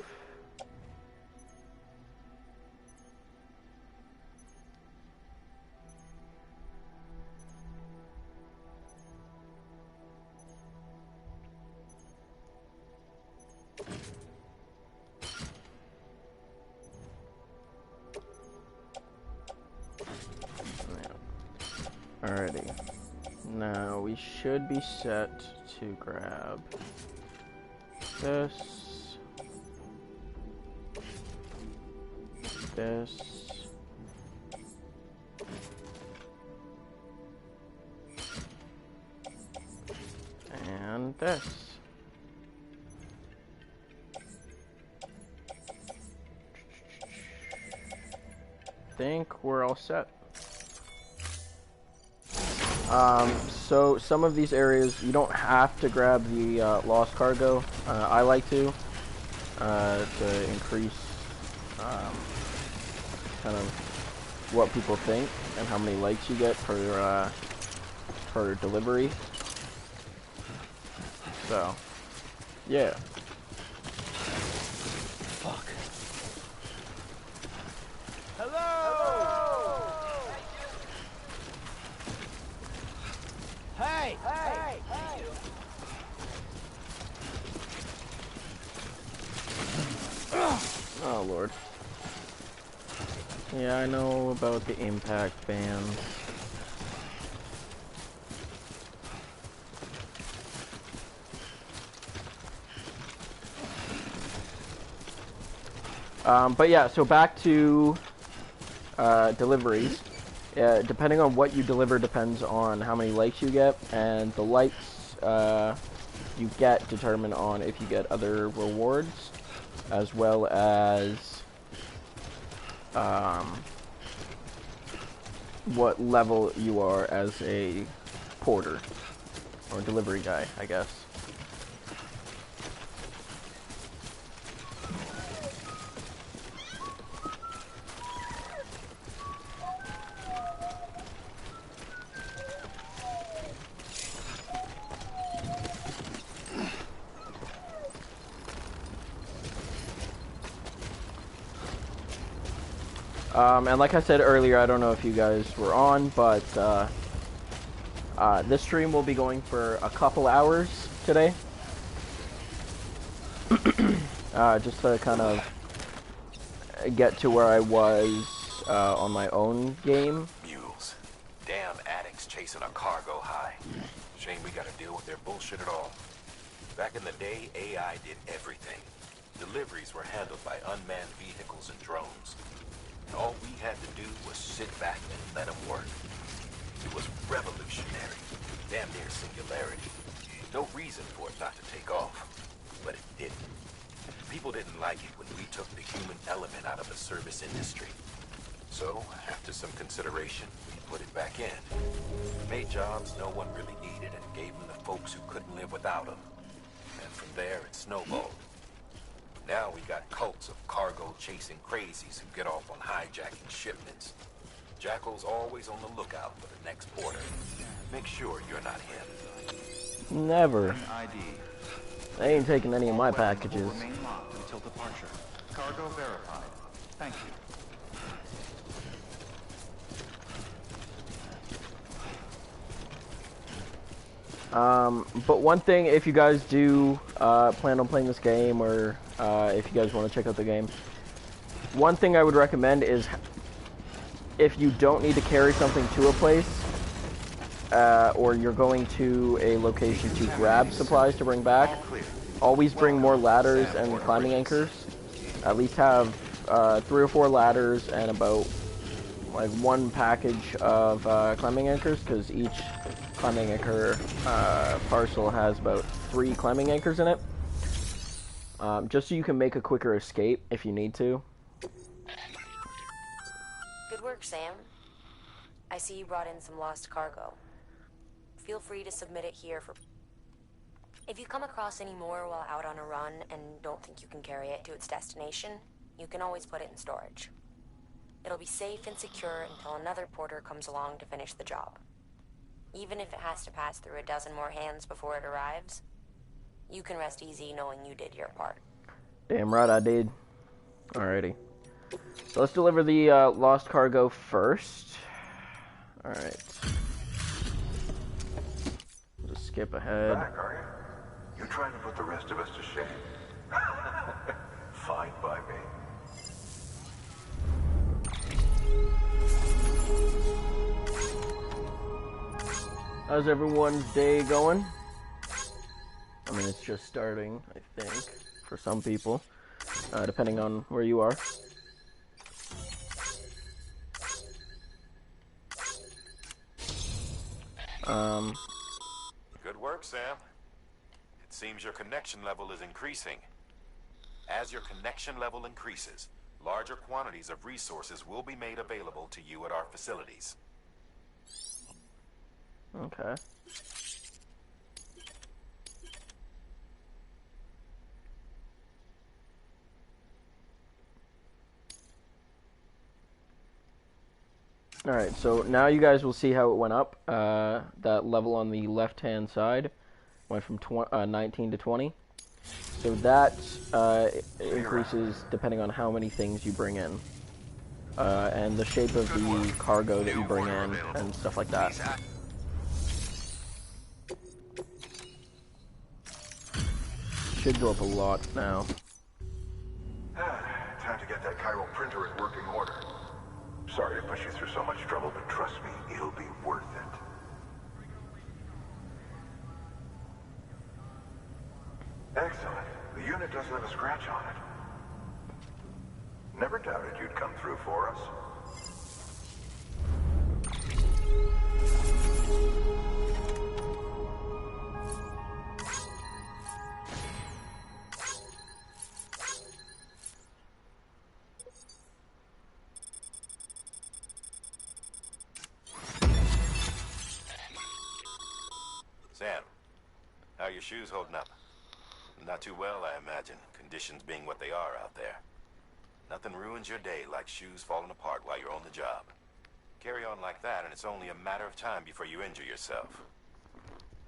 Alrighty. Now we should be set to grab this. This. And this. Think we're all set. So some of these areas you don't have to grab the lost cargo. I like to increase kind of what people think and how many likes you get per delivery. So, yeah. Fuck. Hello! Hey! Hey! Hey! Oh, Lord. Yeah, I know about the impact bans. But yeah, so back to deliveries. Depending on what you deliver depends on how many likes you get, and the likes you get determine on if you get other rewards, as well as what level you are as a porter or delivery guy, I guess. And like I said earlier, I don't know if you guys were on, but this stream will be going for a couple hours today. Just to kind of get to where I was on my own game. Mules. Damn addicts chasing a cargo high. Shame shame we gotta deal with their bullshit at all. Back in the day, AI did everything. Deliveries were handled by unmanned vehicles and drones. All we had to do was sit back and let them work. It was revolutionary, damn near singularity. No reason for it not to take off, but it didn't. People didn't like it when we took the human element out of the service industry. So, after some consideration, we put it back in. Made jobs no one really needed and gave them to folks who couldn't live without them. And from there, it snowballed. Now we got cults of cargo-chasing crazies who get off on hijacking shipments. Jackal's always on the lookout for the next porter. Make sure you're not him. Never. ID. They ain't taking any of my packages. Will remain locked until departure. Cargo verified. Thank you. But one thing, if you guys do plan on playing this game, or if you guys want to check out the game, one thing I would recommend is, if you don't need to carry something to a place, or you're going to a location to grab supplies to bring back, always bring more ladders and climbing anchors. At least have 3 or 4 ladders and about like 1 package of climbing anchors, because each climbing anchor parcel has about 3 climbing anchors in it. Just so you can make a quicker escape if you need to. Good work, Sam. I see you brought in some lost cargo. Feel free to submit it here for... If you come across any more while out on a run and don't think you can carry it to its destination, you can always put it in storage. It'll be safe and secure until another porter comes along to finish the job. Even if it has to pass through a dozen more hands before it arrives, you can rest easy knowing you did your part. Damn right I did. Alrighty. So let's deliver the lost cargo first. Alright. Just skip ahead. Back, are you? You trying to put the rest of us to shame? Fine by me. How's everyone's day going? I mean, it's just starting, I think, for some people, depending on where you are. Good work, Sam. It seems your connection level is increasing. As your connection level increases, larger quantities of resources will be made available to you at our facilities. Okay. Alright, so now you guys will see how it went up. That level on the left-hand side went from 19 to 20. So that increases depending on how many things you bring in. And the shape of the cargo that you bring in and stuff like that. Should go up a lot now. Time to get that chiral printer in working order. Sorry to push you through so much trouble, but trust me, it'll be worth it. Excellent. The unit doesn't have a scratch on it. Never doubted you'd come through for us. Sam, how are your shoes holding up? Not too well, I imagine, conditions being what they are out there. Nothing ruins your day like shoes falling apart while you're on the job. Carry on like that, and it's only a matter of time before you injure yourself.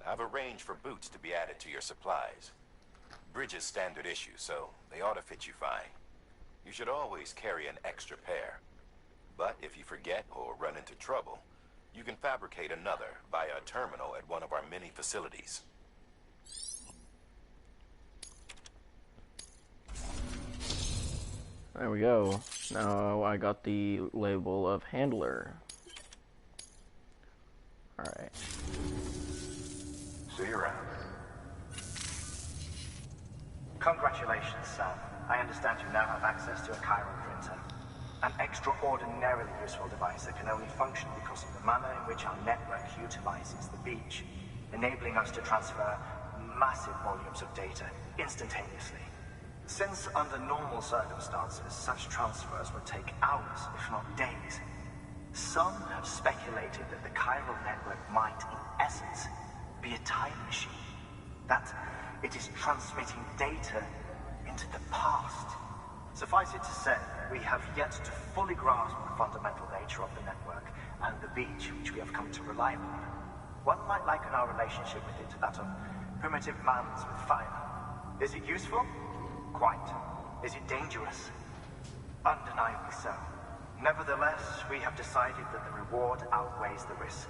I've arranged for boots to be added to your supplies. Bridges standard issue, so they ought to fit you fine. You should always carry an extra pair. But if you forget or run into trouble, you can fabricate another via a terminal at one of our many facilities. There we go. Now I got the label of handler. Alright. See you around. Congratulations, Sam. I understand you now have access to a chiral printer. An extraordinarily useful device that can only function because of the manner in which our network utilizes the beach, enabling us to transfer massive volumes of data instantaneously. Since under normal circumstances, such transfers would take hours, if not days, some have speculated that the chiral network might, in essence, be a time machine. That it is transmitting data into the past. Suffice it to say, we have yet to fully grasp the fundamental nature of the network and the beach which we have come to rely on. One might liken our relationship with it to that of primitive mans with fire. Is it useful? Quite. Is it dangerous? Undeniably so. Nevertheless, we have decided that the reward outweighs the risk.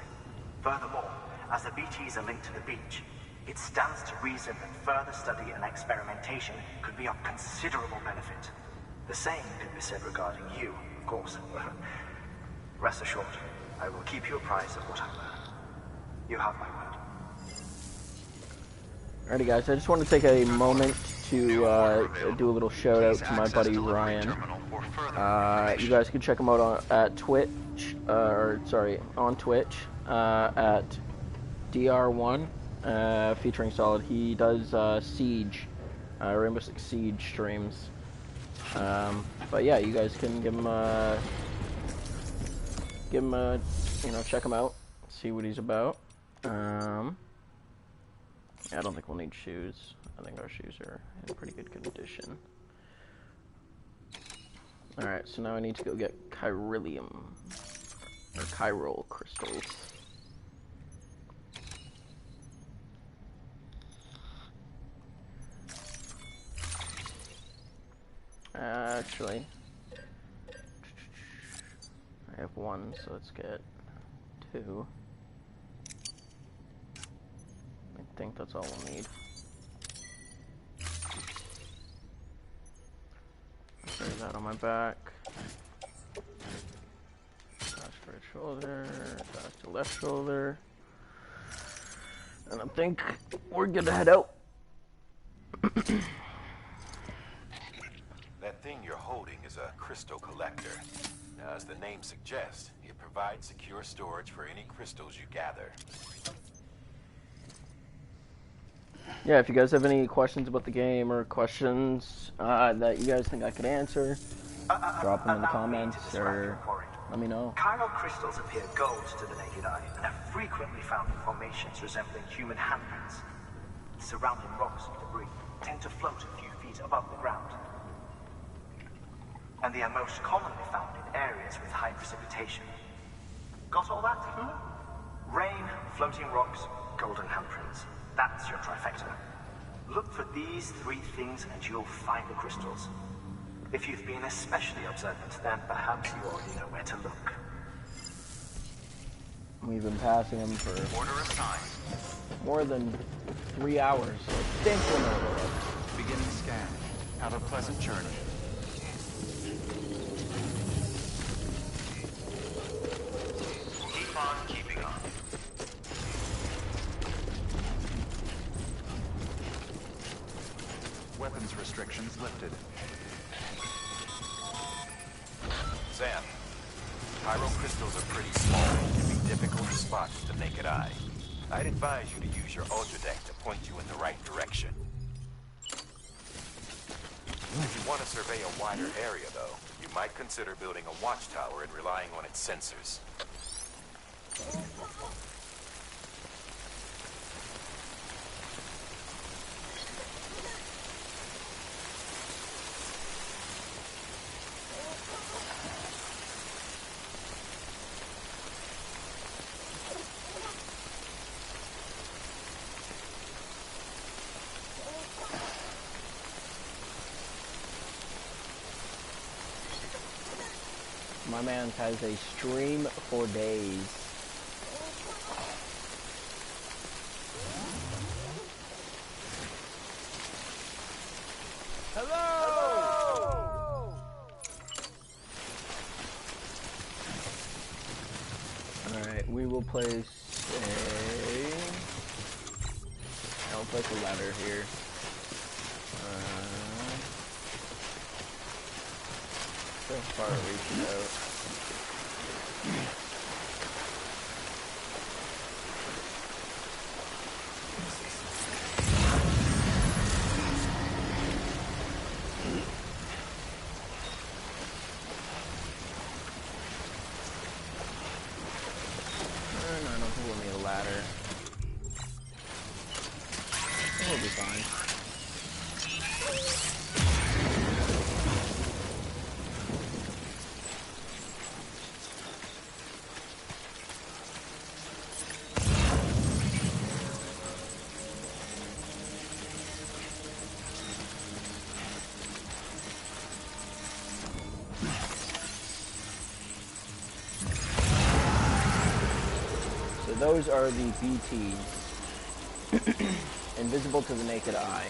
Furthermore, as the BTs are linked to the beach, it stands to reason that further study and experimentation could be of considerable benefit. The same could be said regarding you, of course. Rest assured, I will keep you apprised of what I learn. You have my word. Alrighty guys, I just want to take a moment to do a little shout out to my buddy Ryan. You guys can check him out on Twitch, on Twitch at DR1 featuring Solid. He does Siege, Rainbow Six Siege streams. But yeah, you guys can give him a, check him out, see what he's about. I don't think we'll need shoes. I think our shoes are in pretty good condition. Alright, so now I need to go get Chiralium, or chiral crystals. Actually, I have one, so let's get two. I think that's all we'll need. Carry that on my back. Dash to right shoulder, dash to left shoulder. And I think we're good to head out. That thing you're holding is a crystal collector. Now, as the name suggests, it provides secure storage for any crystals you gather. Yeah, if you guys have any questions about the game or questions that you guys think I could answer, drop them in the comments or let me know. Chiral crystals appear gold to the naked eye and are frequently found in formations resembling human handprints. Surrounding rocks and debris tend to float a few feet above the ground. And they are most commonly found in areas with high precipitation. Got all that? Rain, floating rocks, golden handprints. That's your trifecta. Look for these three things and you'll find the crystals. If you've been especially observant, then perhaps you already know where to look. We've been passing them for more than 3 hours, so I think we'll know where it is. Beginning scan. Have a pleasant journey. Keep on keeping on. Weapons restrictions lifted. Sam, chiral crystals are pretty small and can be difficult to spot with the naked eye. I'd advise you to use your Ultra Deck to point you in the right direction. If you want to survey a wider area, though, you might consider building a watchtower and relying on its sensors. My man has a stream for days. Hello! Alright, we will place place a ladder here. So far reaching out. And I don't think we'll need a ladder. We'll be fine. Those are the BTs, invisible to the naked eye.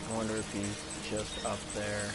I wonder if he's just up there.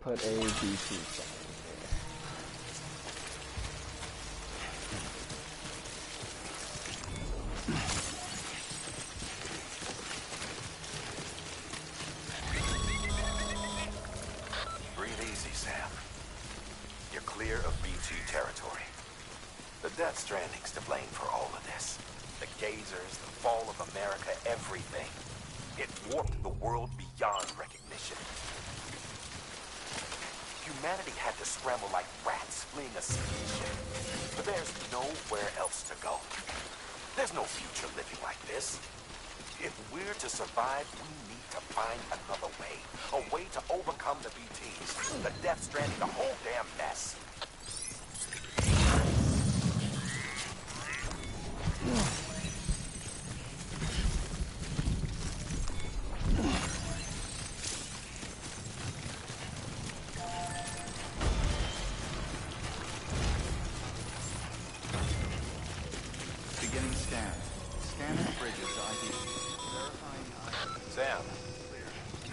put a BT sign here. Breathe easy, Sam. You're clear of BT territory. The Death Stranding's to blame for all of this. The gazers, the fall of America, everything. It warped the world beyond recognition. Humanity had to scramble like rats fleeing a sinking ship. But there's nowhere else to go. There's no future living like this. If we're to survive, we need to find another way. A way to overcome the BTs, the Death Stranding, the whole damn mess. Beginning scan. Scanning bridges ID. Verifying ID. Sam,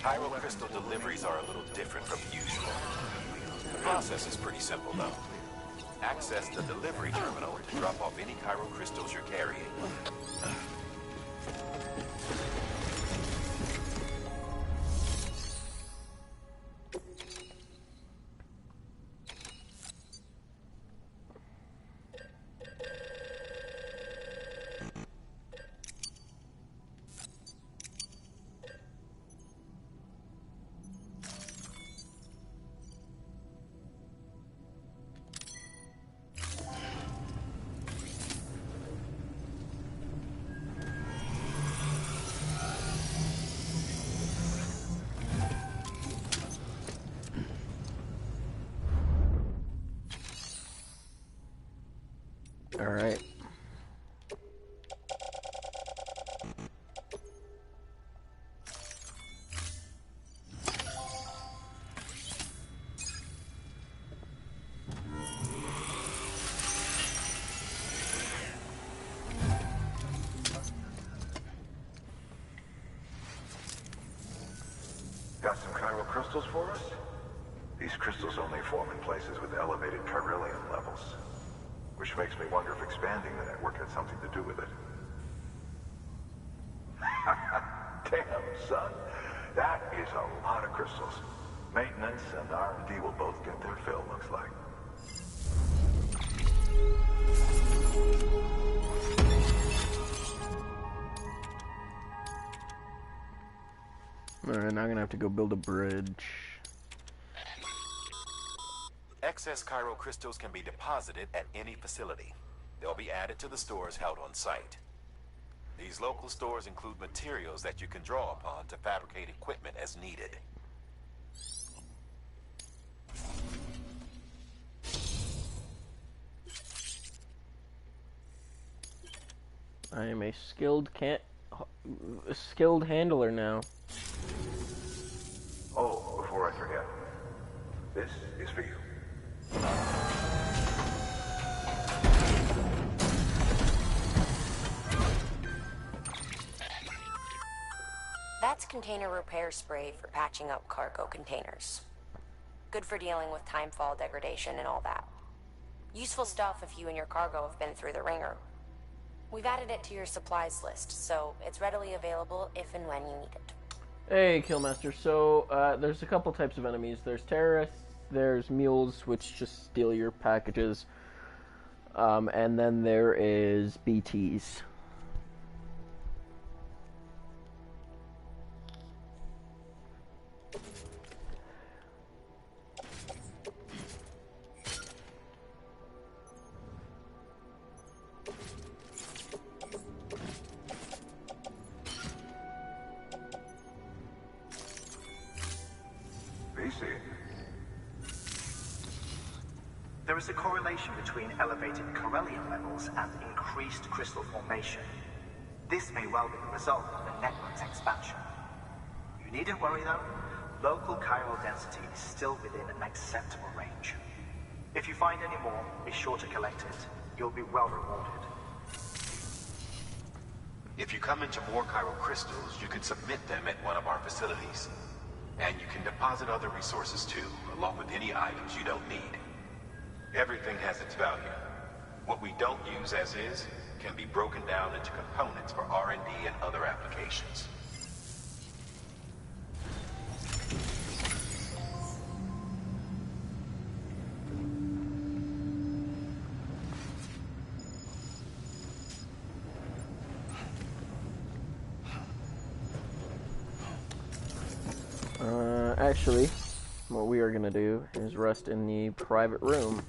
Cairo crystal deliveries are a little different from usual. The process is pretty simple, though. Access the delivery terminal to drop off any Cairo crystals you're carrying. All right. Got some chiral crystals for us? These crystals only form in places with elevated chiralium levels. Which makes me wonder if expanding the network had something to do with it. Damn, son. That is a lot of crystals. Maintenance and R&D will both get their fill, looks like. Alright, now I'm gonna have to go build a bridge. Excess Cairo crystals can be deposited at any facility. They'll be added to the stores held on site. These local stores include materials that you can draw upon to fabricate equipment as needed. I am a skilled handler now. Oh, before I forget. This is for you. That's container repair spray for patching up cargo containers. Good for dealing with timefall degradation and all that. Useful stuff if you and your cargo have been through the ringer. We've added it to your supplies list, so it's readily available if and when you need it. Hey, Killmaster. So, there's a couple types of enemies. There's terrorists, there's mules, which just steal your packages, and then there is BTs. There is a correlation between elevated chiralium levels and increased crystal formation. This may well be the result of the network's expansion. You needn't worry though. Local chiral density is still within an acceptable range. If you find any more, be sure to collect it. You'll be well rewarded. If you come into more chiral crystals, you can submit them at one of our facilities. And you can deposit other resources too, along with any items you don't need. Everything has its value. What we don't use as is can be broken down into components for R&D and other applications. Actually, what we are gonna do is rest in the private room.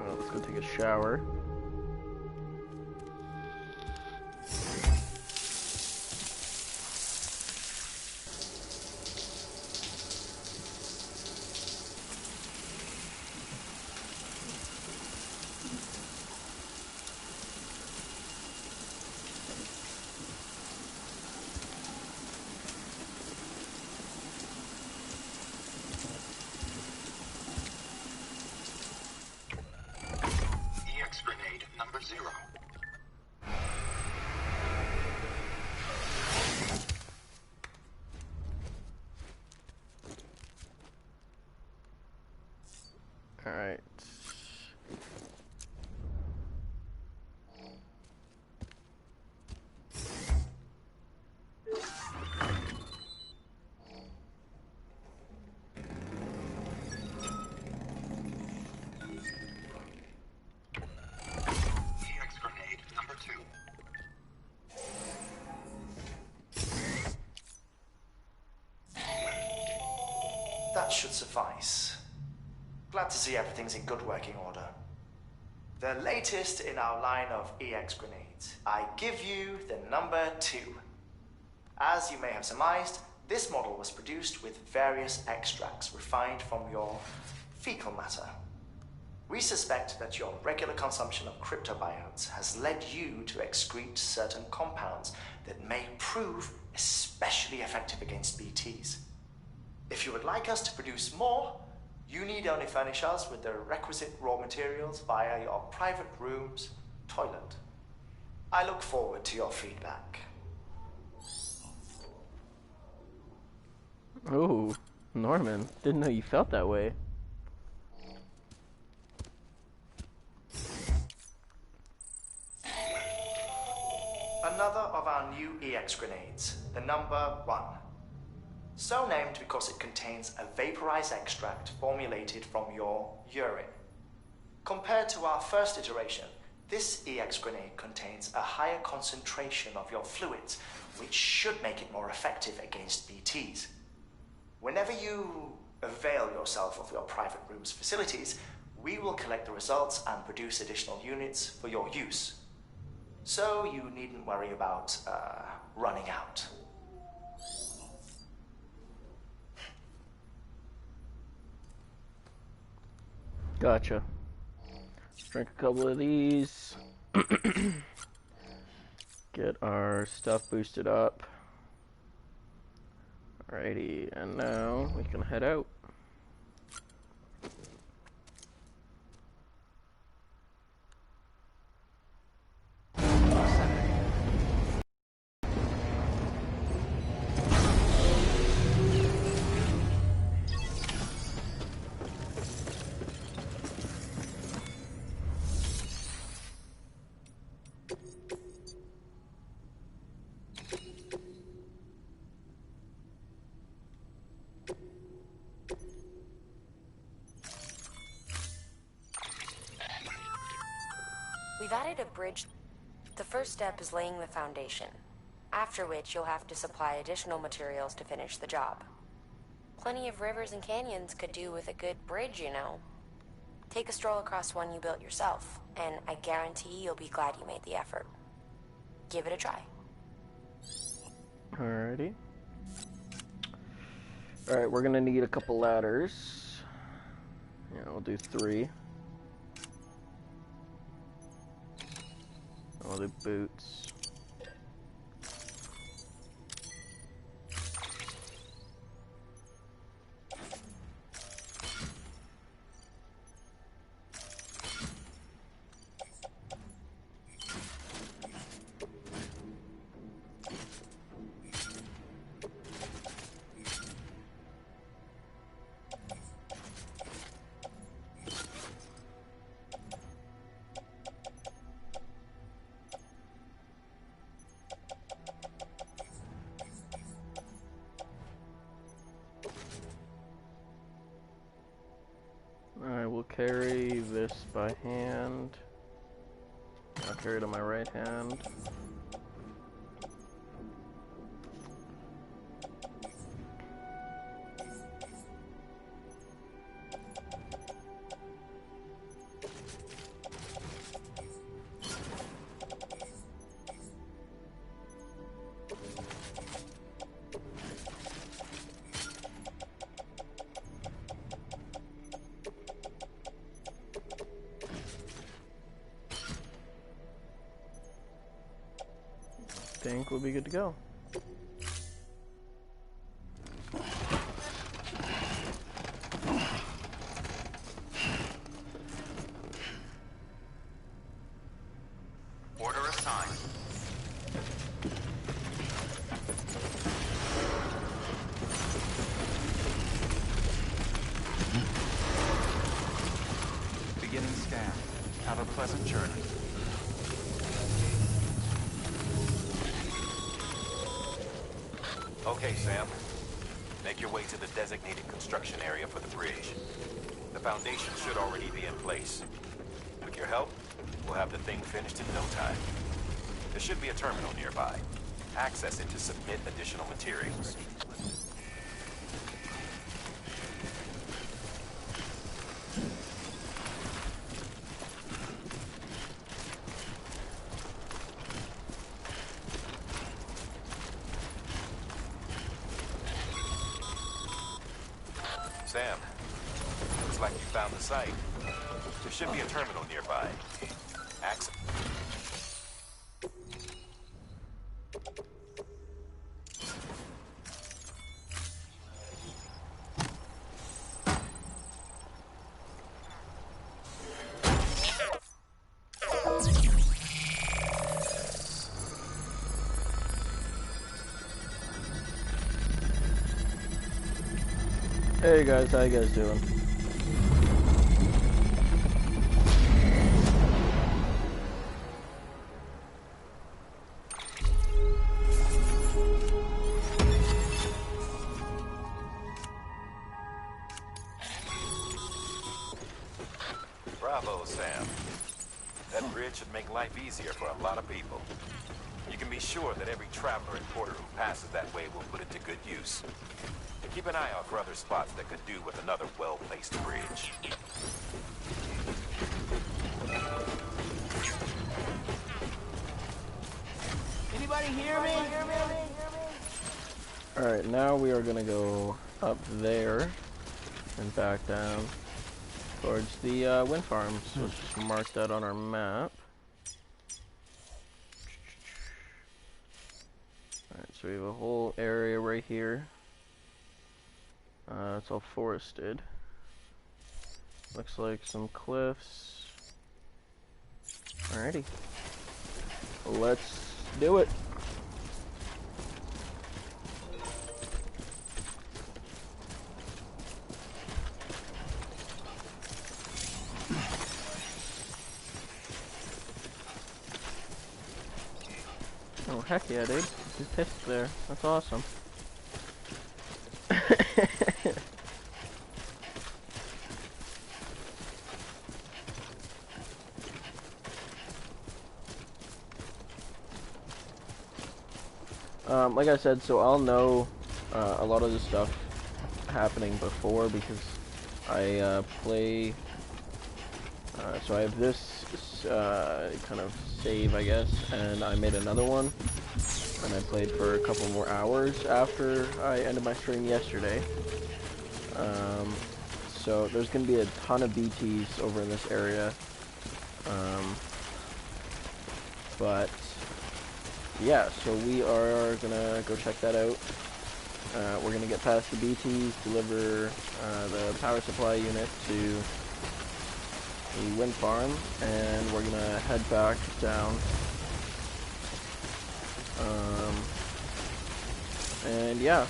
Let's go take a shower. EX grenade number 0. All right. EX grenade number 2. That should suffice. Glad to see everything's in good working order. The latest in our line of EX grenades. I give you the number 2. As you may have surmised, this model was produced with various extracts refined from your fecal matter. We suspect that your regular consumption of cryptobiotes has led you to excrete certain compounds that may prove especially effective against BTs. If you would like us to produce more, you need only furnish us with the requisite raw materials via your private room's toilet. I look forward to your feedback. Oh, Norman, didn't know you felt that way. Another of our new EX grenades, the number 1. So named because it contains a vaporized extract formulated from your urine. Compared to our first iteration, this EX grenade contains a higher concentration of your fluids, which should make it more effective against BTs. Whenever you avail yourself of your private room's facilities, we will collect the results and produce additional units for your use. So you needn't worry about running out. Gotcha. Let's drink a couple of these. Get our stuff boosted up. Alrighty, and now we can head out. We've added a bridge. The first step is laying the foundation, after which you'll have to supply additional materials to finish the job. Plenty of rivers and canyons could do with a good bridge, you know. Take a stroll across one you built yourself, and I guarantee you'll be glad you made the effort. Give it a try. Alrighty. Alright, we're gonna need a couple ladders. Yeah, we'll do 3. I'll do boots. I will carry this by hand. I'll carry it on my right hand. I think we'll be good to go. Order assigned. Beginning scan. Have a pleasant journey. Okay, Sam. Make your way to the designated construction area for the bridge. The foundation should already be in place. With your help, we'll have the thing finished in no time. There should be a terminal nearby. Access it to submit additional materials. Sam, looks like you found the site. There should be a terminal nearby. Access. Hey guys, how you guys doing? Bravo, Sam. That bridge should make life easier for a lot of people. You can be sure that every traveler and porter who passes that way will put it to good use. Keep an eye out for other spots that could do with another well-placed bridge. Anybody hear me? Alright, now we are gonna go up there and back down towards the wind farms. So let's just mark that on our map. Alright, so we have a whole area right here. It's all forested. Looks like some cliffs. Alrighty. Let's do it. Oh, heck yeah, dude. You pissed there. That's awesome. Like I said, so I'll know a lot of the stuff happening before because I play. So I have this kind of save, I guess, and I made another one and I played for a couple more hours after I ended my stream yesterday. So there's going to be a ton of BTs over in this area. But yeah, so we are going to go check that out. We're going to get past the BTs, deliver the power supply unit to the wind farm, and we're going to head back down. And yeah.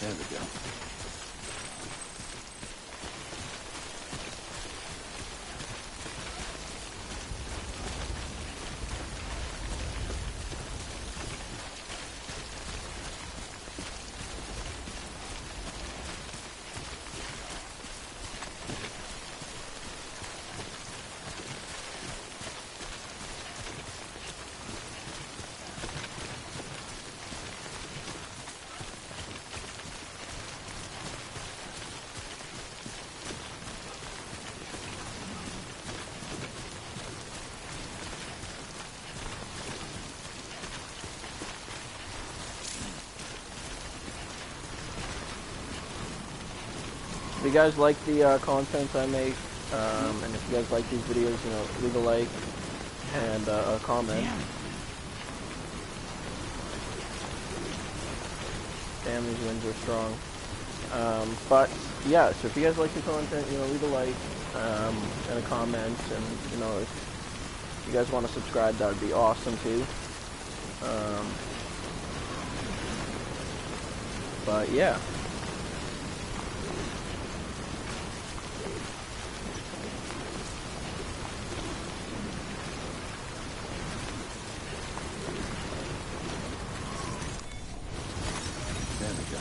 There we go. If you guys like the content I make, and if you guys like these videos, you know, leave a like and a comment. Damn, these winds are strong. But yeah, so if you guys like the content, you know, leave a like and a comment, and you know, if you guys want to subscribe, that would be awesome too. But yeah. There we go.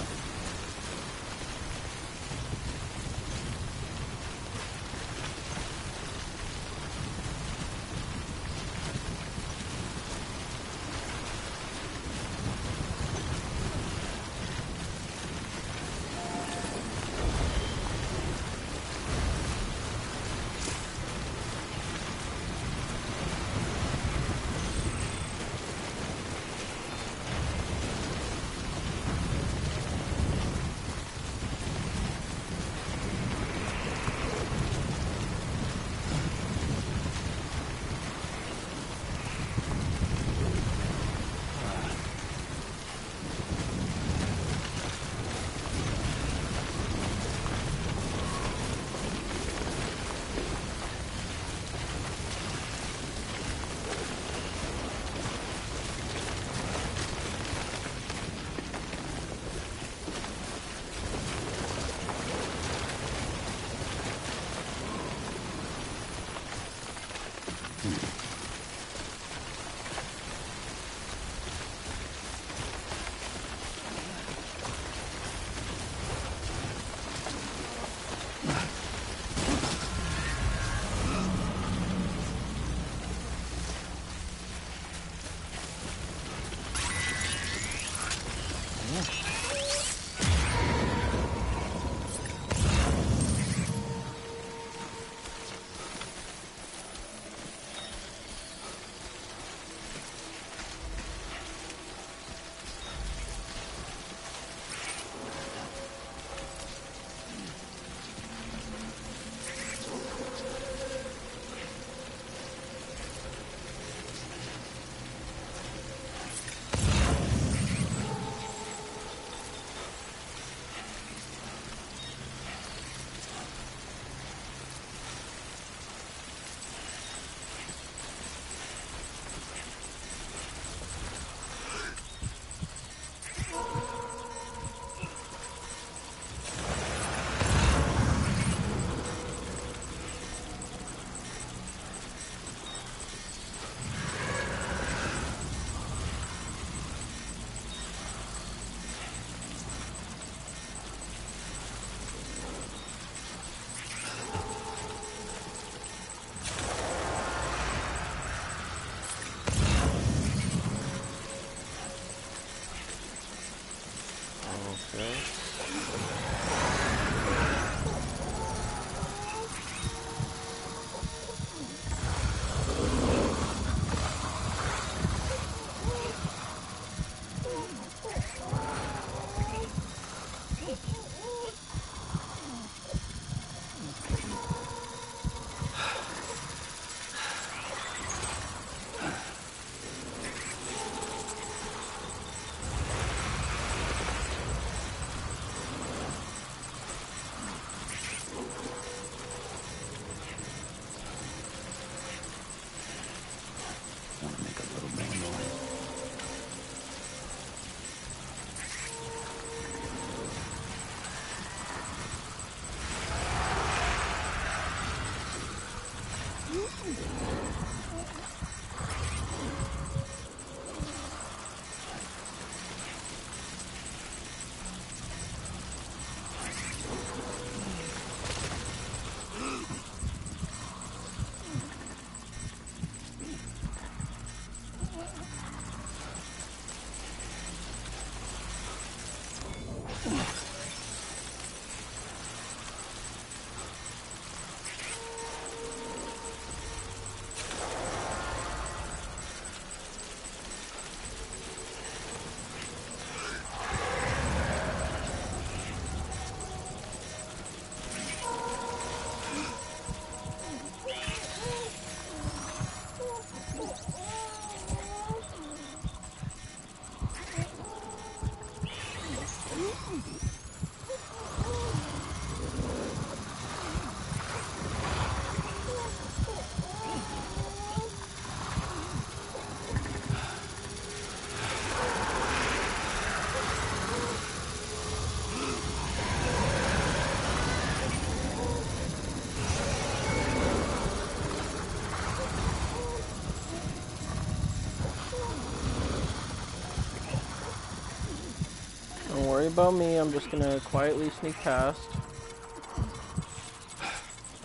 Don't worry about me, I'm just gonna quietly sneak past.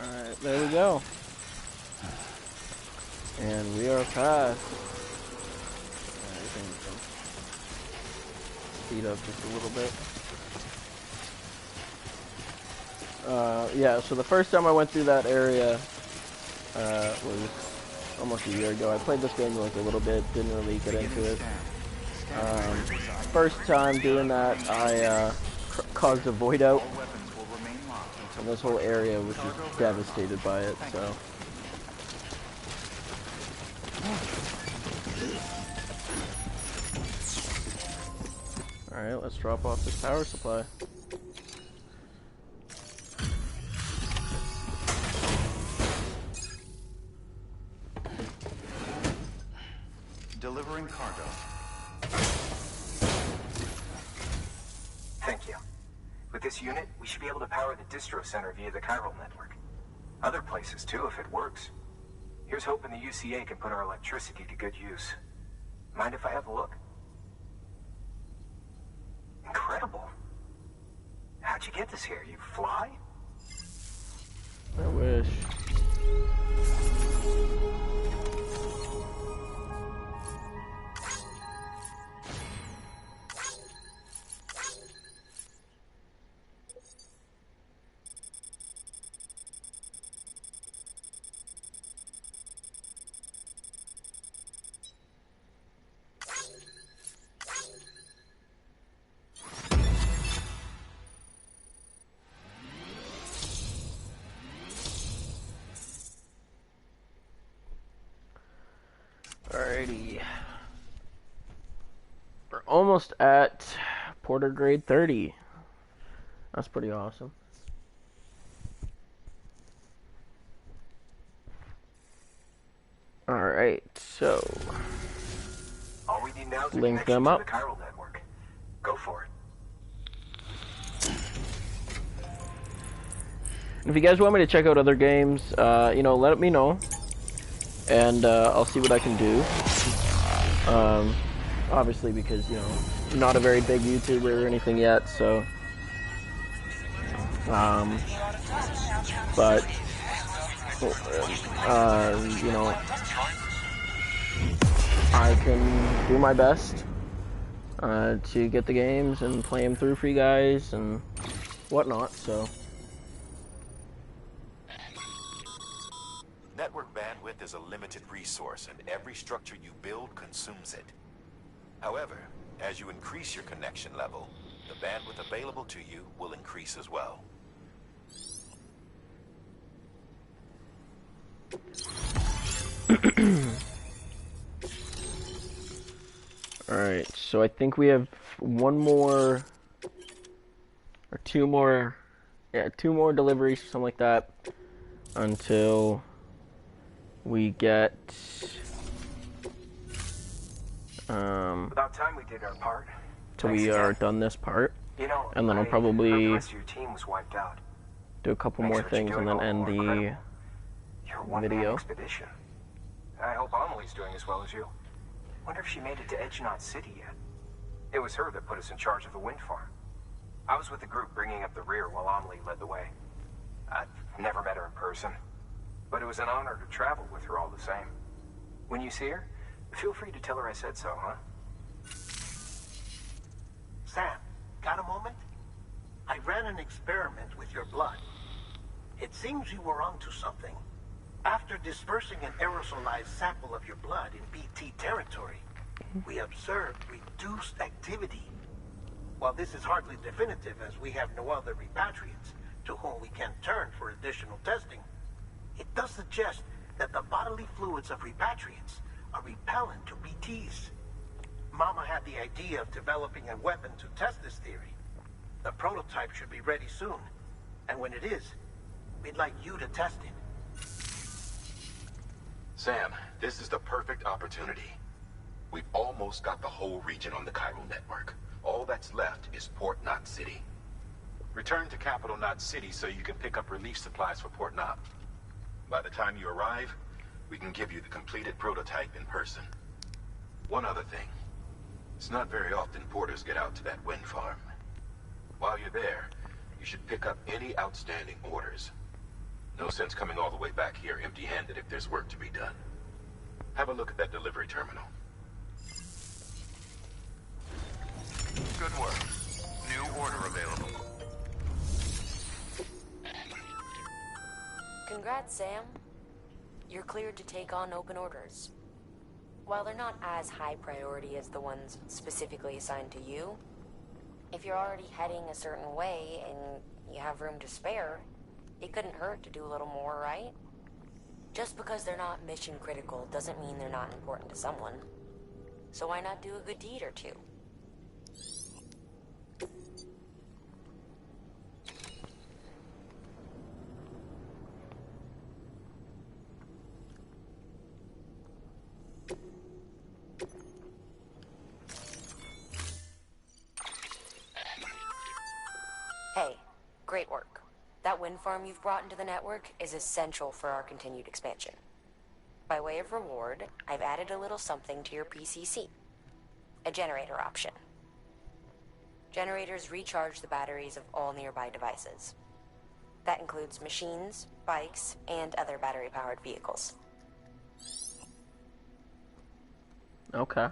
Alright, there we go. And we are past. Alright, I think we can speed up just a little bit. Yeah, so the first time I went through that area was almost a year ago. I played this game like a little bit, didn't really get into it. First time doing that, I caused a void out, and this whole area was just devastated by it, so. Alright, let's drop off this power supply. Delivering cargo. Thank you. With this unit, we should be able to power the distro center via the chiral network. Other places too, if it works. Here's hoping the UCA can put our electricity to good use. Mind if I have a look? Incredible. How'd you get this here? You fly? I wish. Alrighty. We're almost at Porter grade 30. That's pretty awesome. Alright, so all we need now is link them up. the chiral network. Go for it. If you guys want me to check out other games, let me know. And I'll see what I can do. Obviously because, I'm not a very big YouTuber or anything yet, so but I can do my best to get the games and play them through for you guys and whatnot, so. Network bandwidth is a limited resource, and every structure you build consumes it. However, as you increase your connection level, the bandwidth available to you will increase as well. Alright, so I think we have two more deliveries or something like that until we get About time we did our part. till we are done this part, and then I'll the probably rest of your team was wiped out. do a couple more things and then end the Your one-man video. expedition. I hope Amelie's doing as well as you. Wonder if she made it to Edgenot City yet. It was her that put us in charge of the wind farm. I was with the group bringing up the rear while Amelie led the way. I've never met her in person, but it was an honor to travel with her all the same. When you see her, feel free to tell her I said so, huh? Sam, got a moment? I ran an experiment with your blood. It seems you were onto something. After dispersing an aerosolized sample of your blood in BT territory, we observed reduced activity. While this is hardly definitive, as we have no other repatriates to whom we can turn for additional testing, it does suggest that the bodily fluids of repatriates are repellent to BTs. Mama had the idea of developing a weapon to test this theory. The prototype should be ready soon, and when it is, we'd like you to test it. Sam, this is the perfect opportunity. We've almost got the whole region on the chiral network. All that's left is Port Knot City. Return to Capital Knot City so you can pick up relief supplies for Port Knot. By the time you arrive, we can give you the completed prototype in person. One other thing. It's not very often porters get out to that wind farm. While you're there, you should pick up any outstanding orders. No sense coming all the way back here empty-handed if there's work to be done. Have a look at that delivery terminal. Good work. New order available. Congrats, Sam. You're cleared to take on open orders. While they're not as high priority as the ones specifically assigned to you, if you're already heading a certain way and you have room to spare, it couldn't hurt to do a little more, right? Just because they're not mission critical doesn't mean they're not important to someone. So why not do a good deed or two? Hey, great work. That wind farm you've brought into the network is essential for our continued expansion. By way of reward, I've added a little something to your PCC. A generator option. Generators recharge the batteries of all nearby devices. That includes machines, bikes, and other battery-powered vehicles. Okay.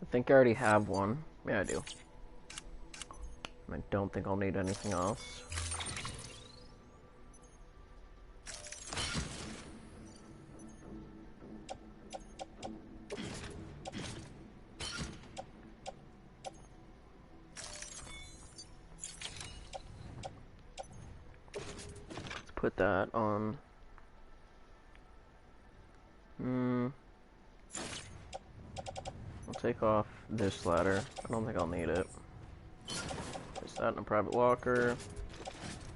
I think I already have one. Yeah, I do. I don't think I'll need anything else. Let's put that on. I'll take off this ladder. I don't think I'll need it. Place that in a private locker.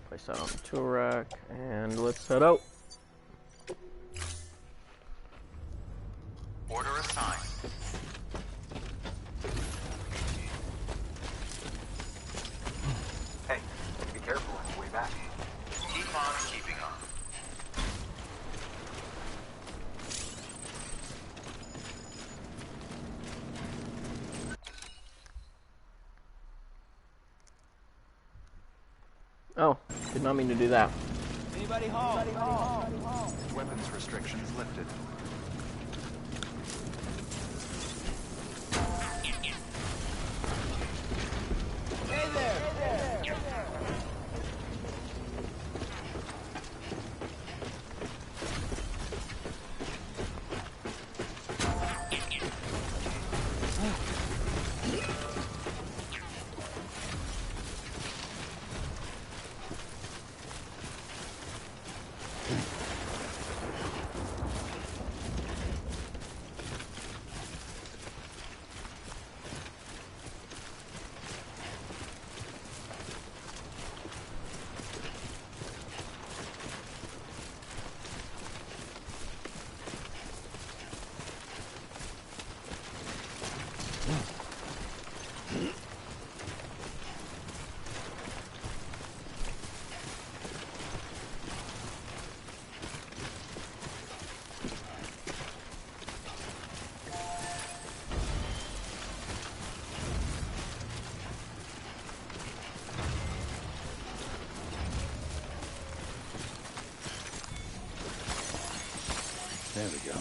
Place that on the tool rack. And let's head out. Order assigned. Hey, be careful on your way back. Keep on keeping on. Oh, did not mean to do that. Anybody home? Anybody home? Weapons restrictions lifted. Hey there! Hey there! There we go.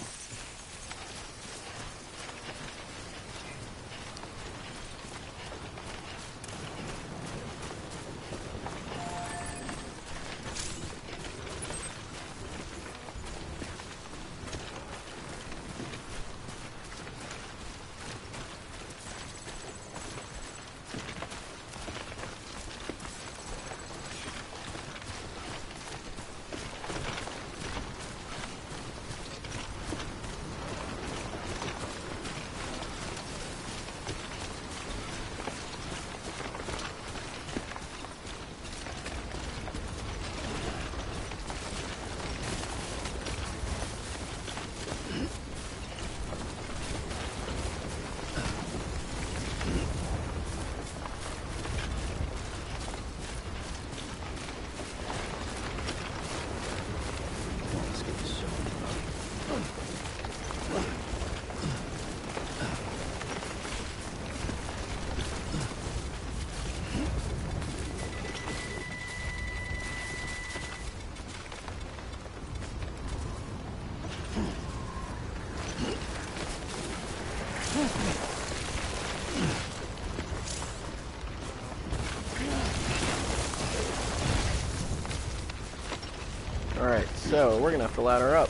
Alright, so we're gonna have to ladder up.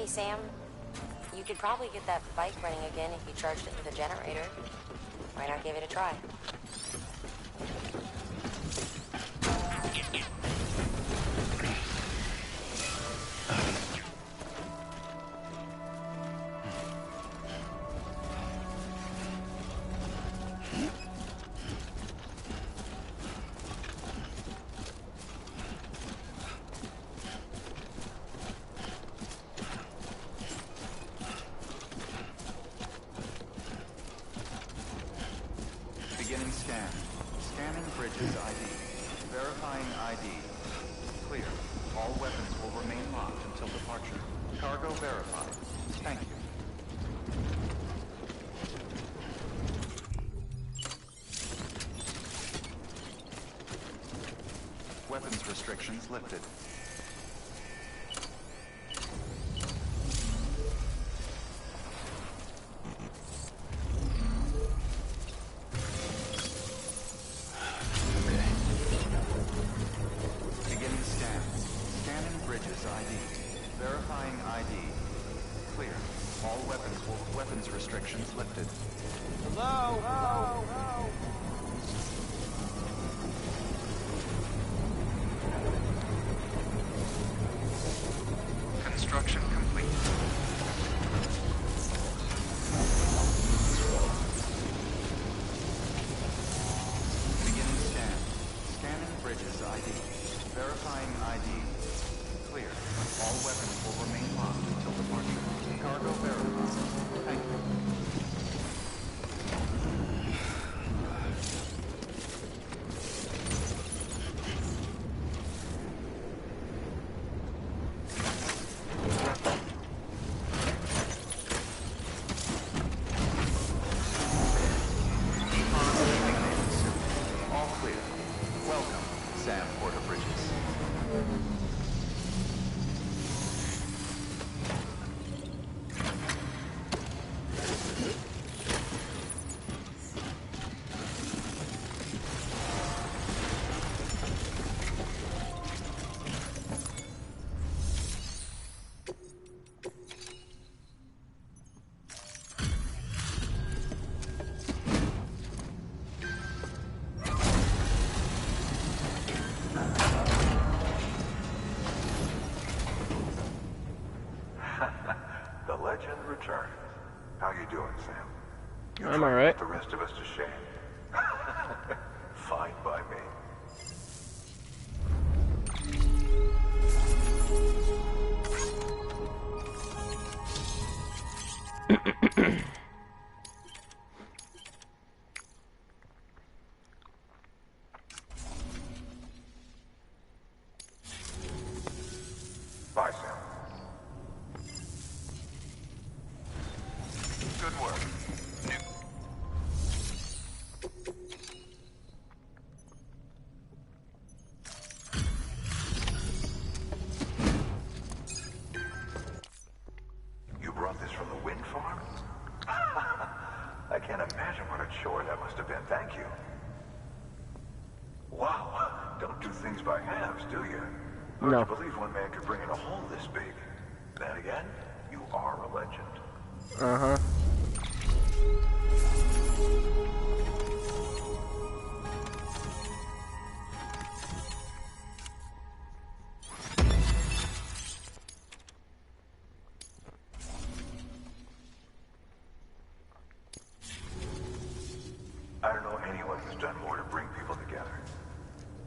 Sam, you could probably get that bike running again if you charged it with a generator. Why not give it a try? Beginning scan. Scanning bridges ID. Verifying ID. Clear. All weapons will remain locked until departure. Cargo verified. Thank you. Weapons restrictions lifted. Beginning scan. Scanning bridges ID. Verifying ID. Clear. All weapons restrictions lifted. Hello? Hello? Construction complete. Beginning scan. Scanning bridges ID. Verifying ID. Clear. All weapons will remain locked until departure. Cargo verified. Thank you. All clear. Welcome, Sam Porter Bridges. The legend returns. How you doing, Sam? I'm alright. The rest of us to shame. Fine by me. Bye, Sam. Good work. You brought this from the wind farm? I can't imagine what a chore that must have been. Thank you. Wow. Don't do things by halves, do you? Hard No. to believe one man could bring in a hole this big. Then again, you are a legend. Uh-huh. I don't know anyone who's done more to bring people together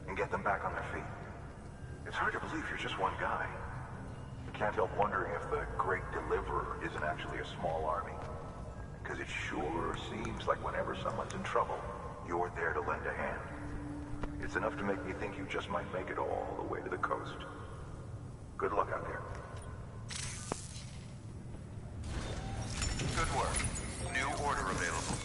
and get them back on their feet. It's hard to believe you're just one guy. I can't help wondering if the Great Deliverer isn't actually a small army. Because it sure seems like whenever someone's in trouble, you're there to lend a hand. It's enough to make me think you just might make it all the way to the coast. Good luck out there. Good work. New order available.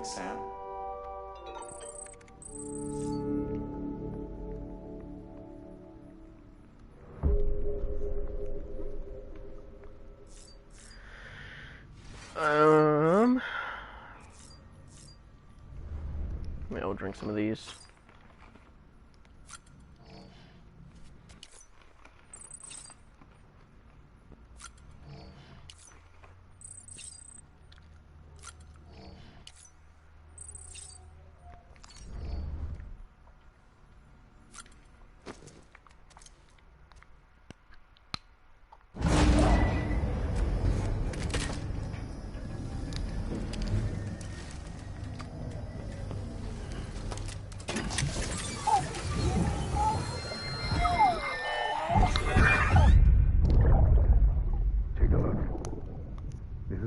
point, Sam. Maybe I'll drink some of these.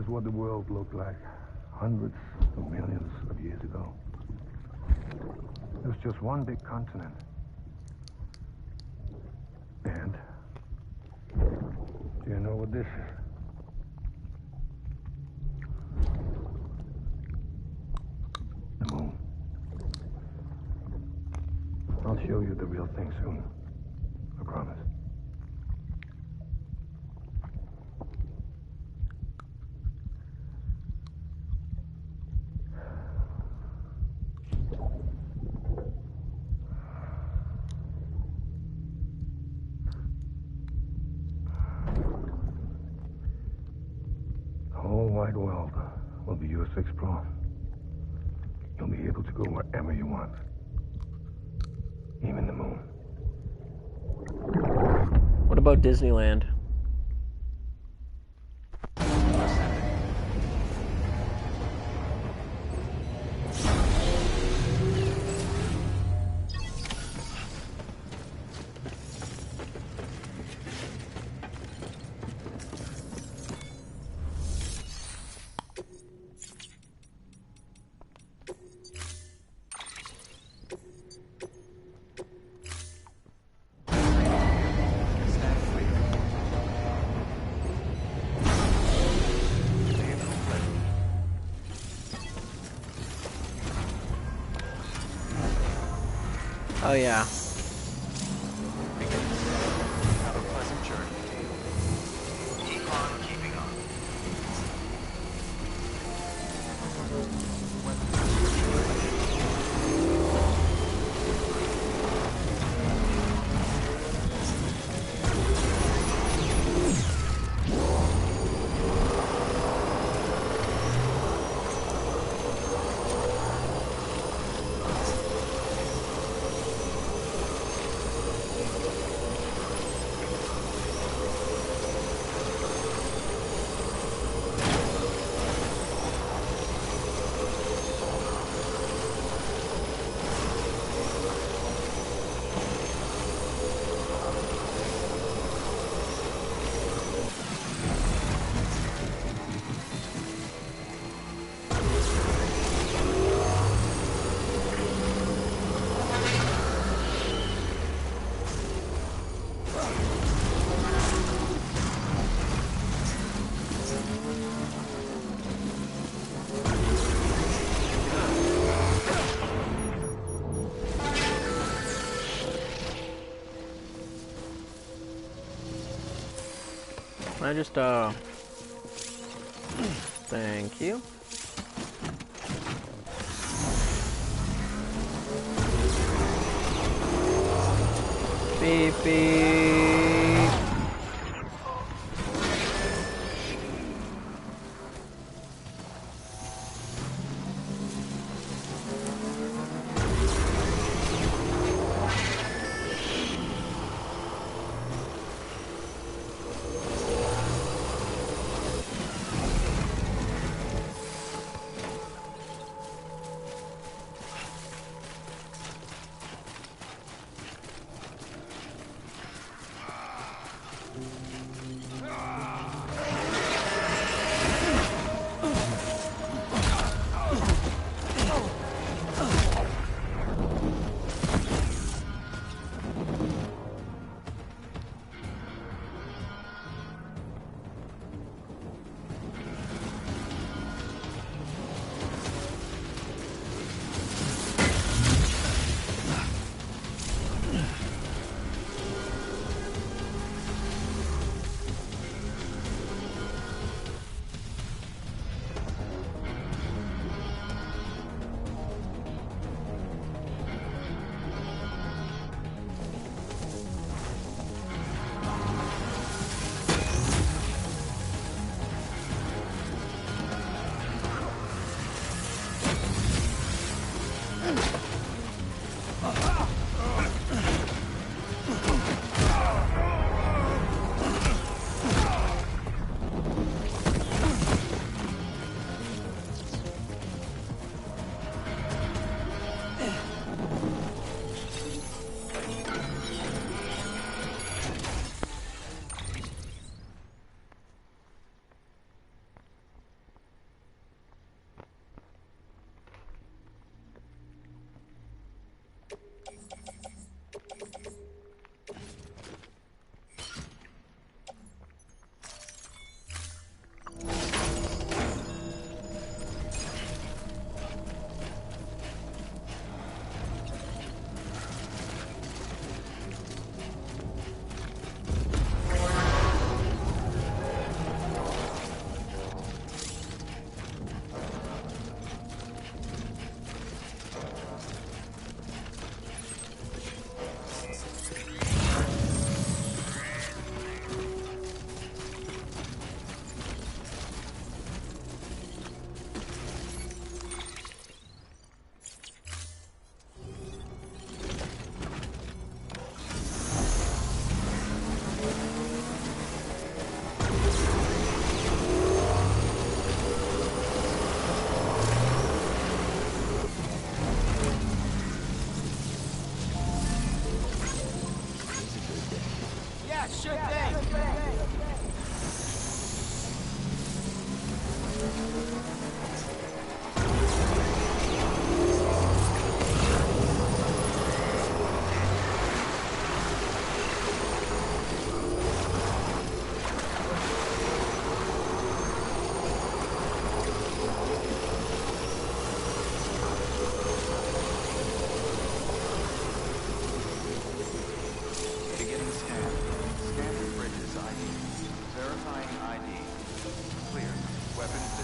What the world looked like hundreds of millions of years ago. It was just one big continent. And do you know what this is? The moon. I'll show you the real thing soon. I promise. The whole wide world will be yours to explore. You'll be able to go wherever you want. Even the moon. What about Disneyland? Oh yeah. Have a pleasant journey. Keep on keeping on. I just, thank you. Beep, beep.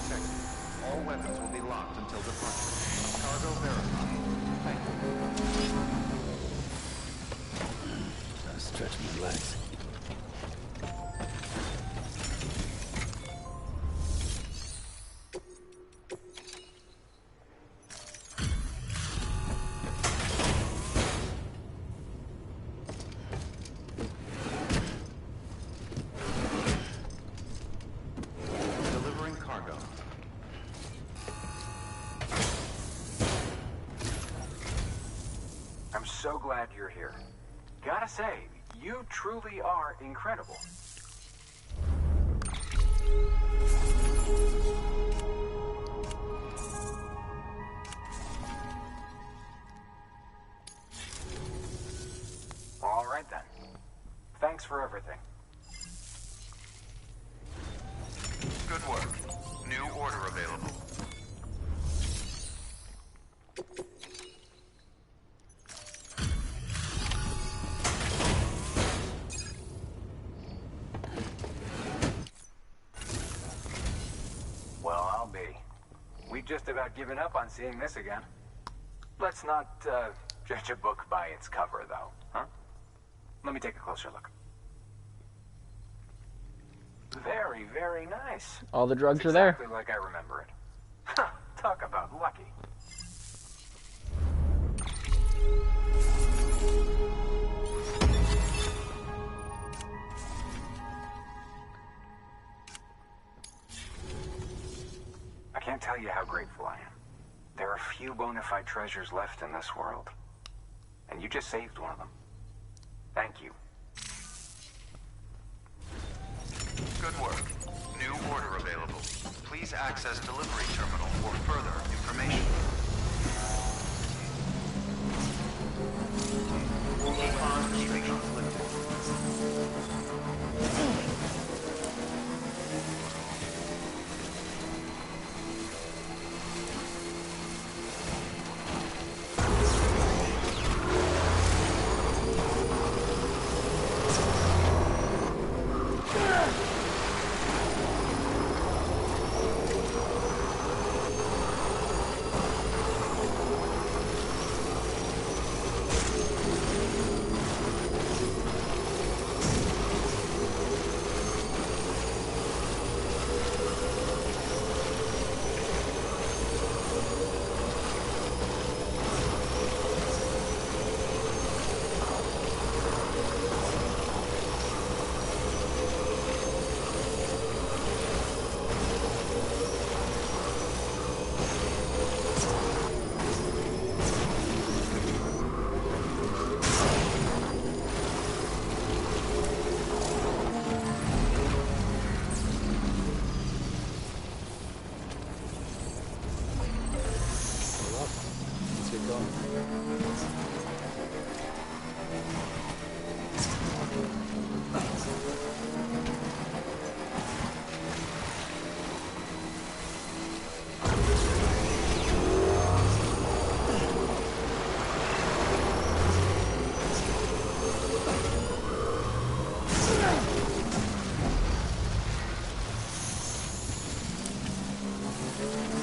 detected. All weapons will be locked until departure. Cargo verified. Thank you. Stretch my legs. Delivering cargo. I'm so glad you're here. Gotta say, you truly are incredible. All right then. Thanks for everything. Good work. New order available. Well, I'll be. We've just about given up on seeing this again. Let's not judge a book by its cover, though, huh? Let me take a closer look. Very, very nice. All the drugs It's are there. exactly like I remember it. Talk about lucky. I can't tell you how grateful I am. There are few bona fide treasures left in this world. And you just saved one of them. Thank you. Good work. New order available. Please access delivery terminal for further information. Keep on keeping us lifted.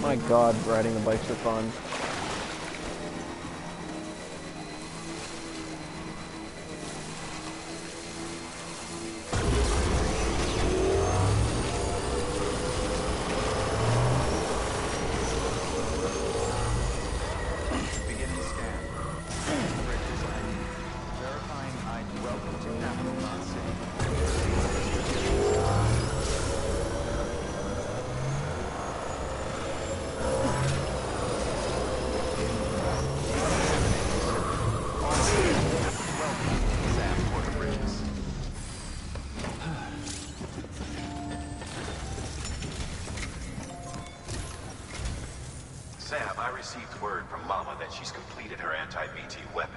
My god, riding the bikes are fun. Beginning scan. Bridges ID. Verifying ID. Welcome to Capital Knot City. Sam, I received word from Mama that she's completed her anti-BT weapon.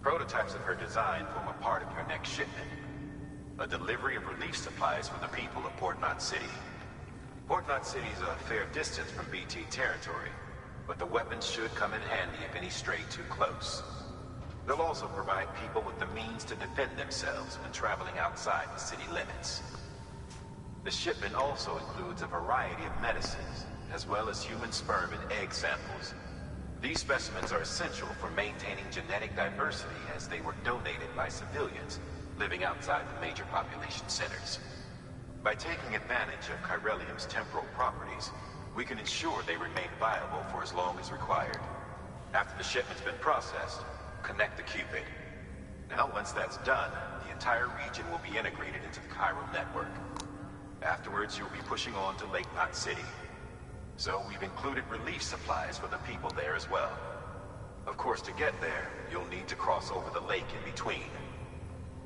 Prototypes of her design form a part of your next shipment. A delivery of relief supplies for the people of Port Knot City. Port Knot City is a fair distance from BT territory, but the weapons should come in handy if any stray too close. They'll also provide people with the means to defend themselves when traveling outside the city limits. The shipment also includes a variety of medicines, as well as human sperm and egg samples. These specimens are essential for maintaining genetic diversity as they were donated by civilians living outside the major population centers. By taking advantage of chiralium's temporal properties, we can ensure they remain viable for as long as required. After the shipment's been processed, connect the Cupid. Now, once that's done, the entire region will be integrated into the Cairo network. Afterwards, you'll be pushing on to Lake Knot City. So we've included relief supplies for the people there as well. Of course, to get there, you'll need to cross over the lake in between.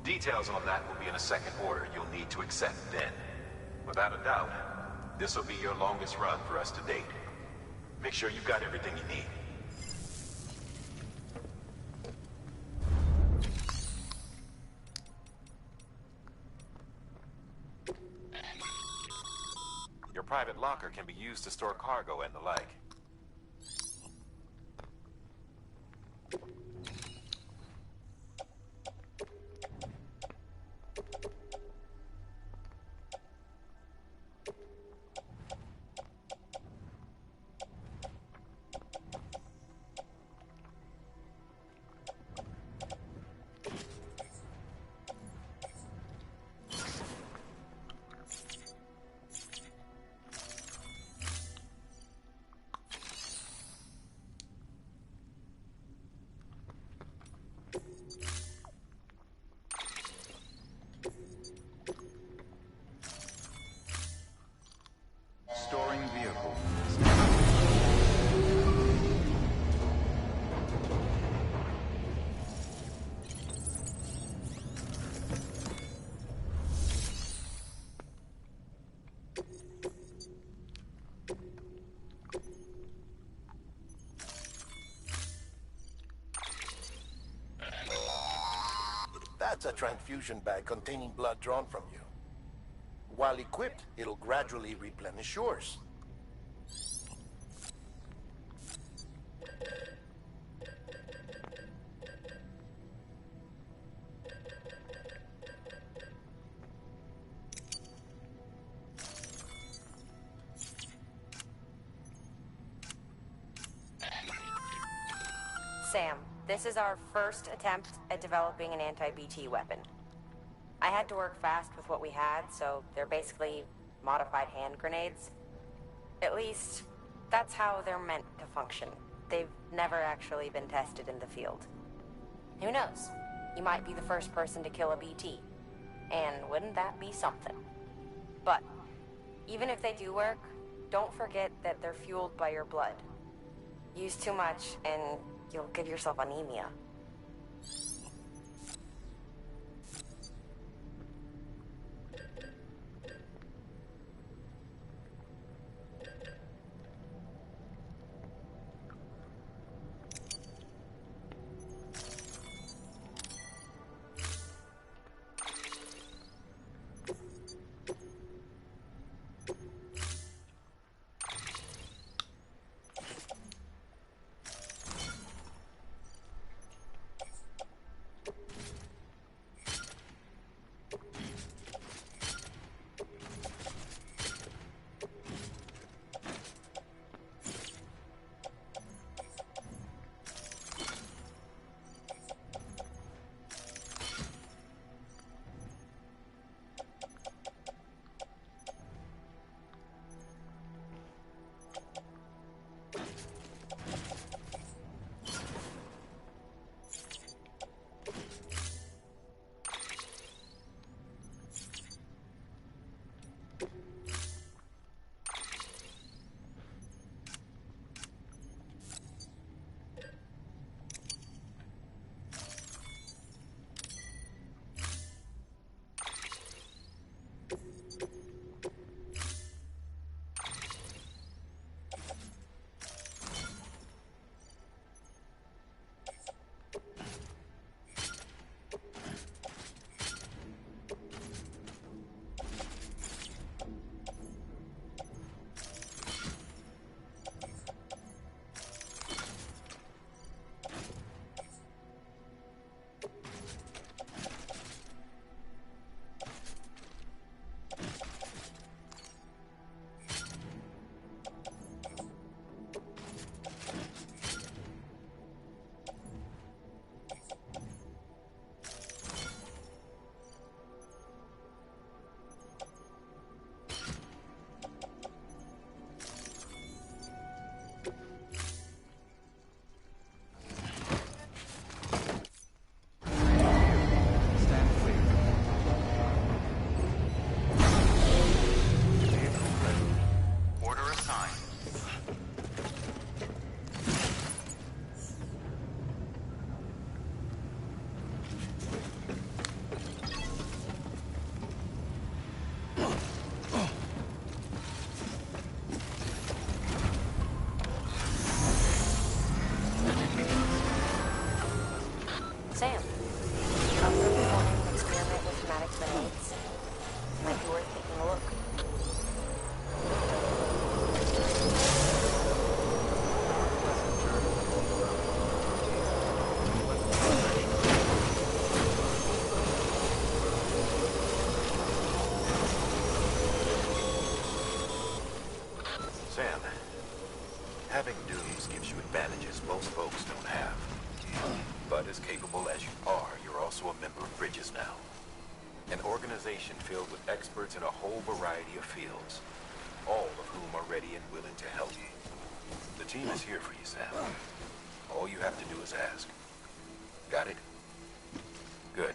Details on that will be in a second order you'll need to accept then. Without a doubt, this will be your longest run for us to date. Make sure you've got everything you need. Your private locker can be used to store cargo and the like. Storing vehicle. That's a transfusion bag containing blood drawn from you. While equipped, it'll gradually replenish yours. Sam, this is our first attempt at developing an anti-BT weapon. I had to work fast with what we had, so they're basically modified hand grenades. At least, that's how they're meant to function. They've never actually been tested in the field. Who knows? You might be the first person to kill a BT. And wouldn't that be something? But, even if they do work, don't forget that they're fueled by your blood. Use too much, and you'll give yourself anemia. Having dues gives you advantages most folks don't have. But as capable as you are, you're also a member of Bridges now. An organization filled with experts in a whole variety of fields, all of whom are ready and willing to help. The team is here for you, Sam. All you have to do is ask. Got it? Good.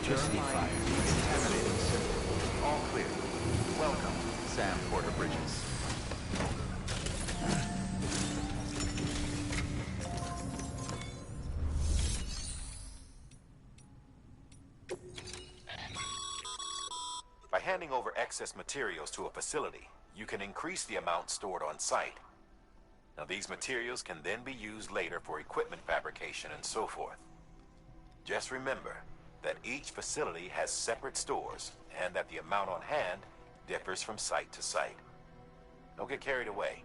electricity fire. Contaminated symbol. All clear. Welcome, Sam Porter Bridges. By handing over excess materials to a facility, you can increase the amount stored on site. Now, these materials can then be used later for equipment fabrication and so forth. Just remember that each facility has separate stores and that the amount on hand differs from site to site. Don't get carried away.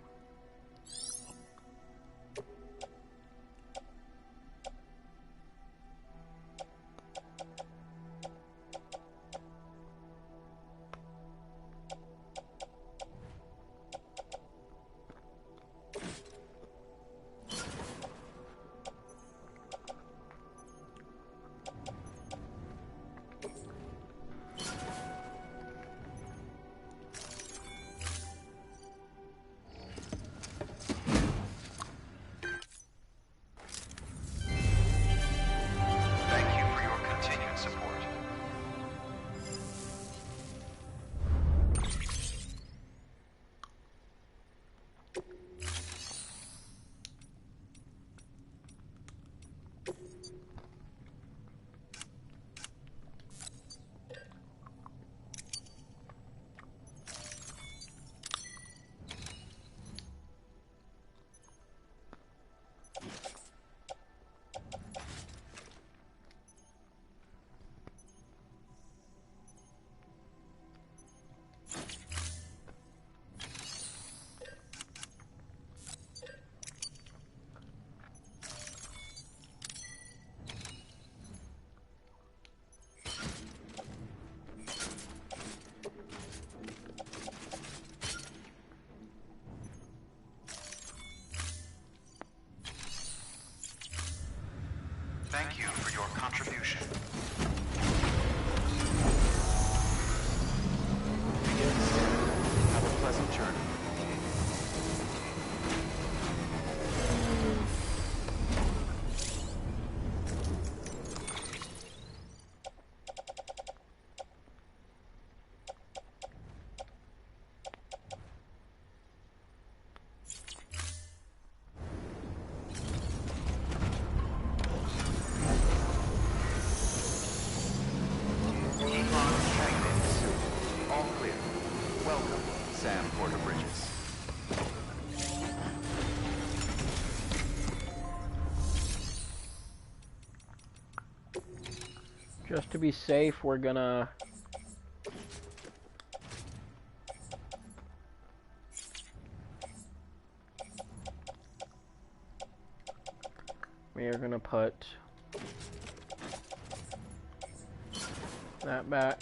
Thank you for your continued support. Thank you for your contribution. Have a pleasant journey. All clear. Welcome, Sam Porter Bridges. Just to be safe, we're gonna put that back.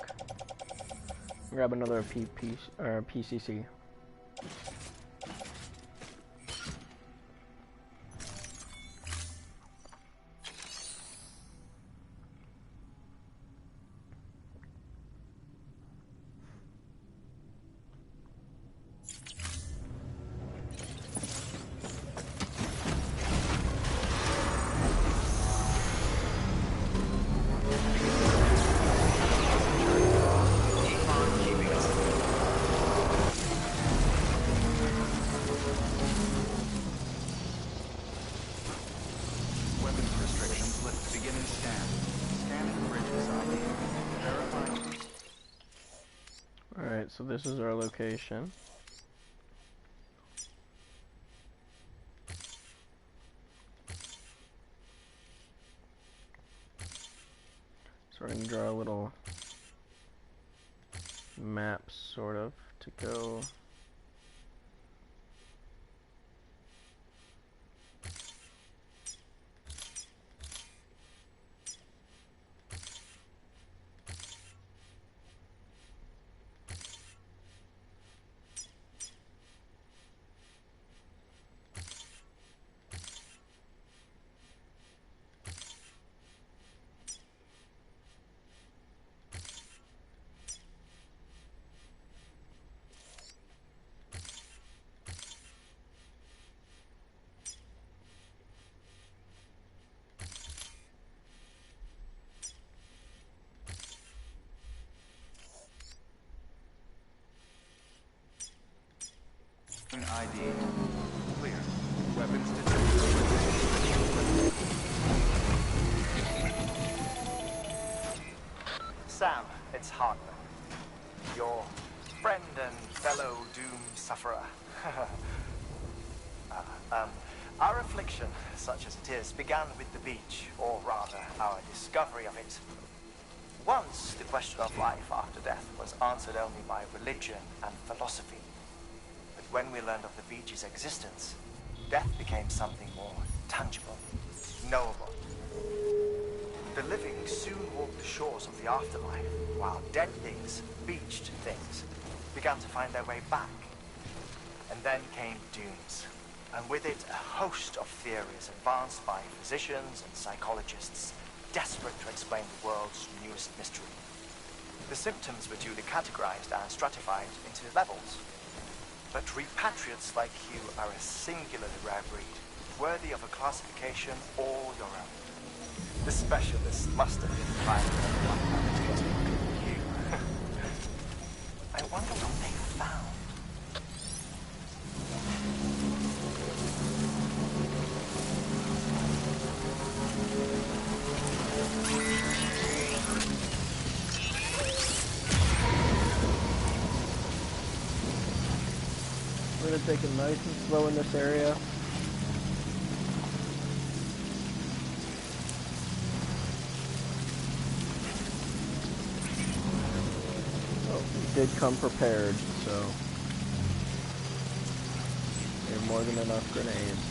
Grab another PCC. Weapons restrictions lift beginning scan. Scanning bridges ID. Verifying. Alright, so this is our location. So we're going to draw a little map, sort of, to go. Sam, it's Hartman. Your friend and fellow doom sufferer. Our affliction, such as it is, began with the beach, or rather, our discovery of it. Once, the question of life after death was answered only by religion and philosophy. But when we learned of the beach's existence, death became something more tangible, knowable. The living soon walked the shores of the afterlife, while dead things, beached things, began to find their way back. And then came Dunes, and with it a host of theories advanced by physicians and psychologists, desperate to explain the world's newest mystery. The symptoms were duly categorized and stratified into levels. But repatriates like you are a singularly rare breed, worthy of a classification all your own. The specialists must have been finding you. I wonder what they found. We're gonna take it nice and slow in this area. Oh, we did come prepared, so we have more than enough grenades.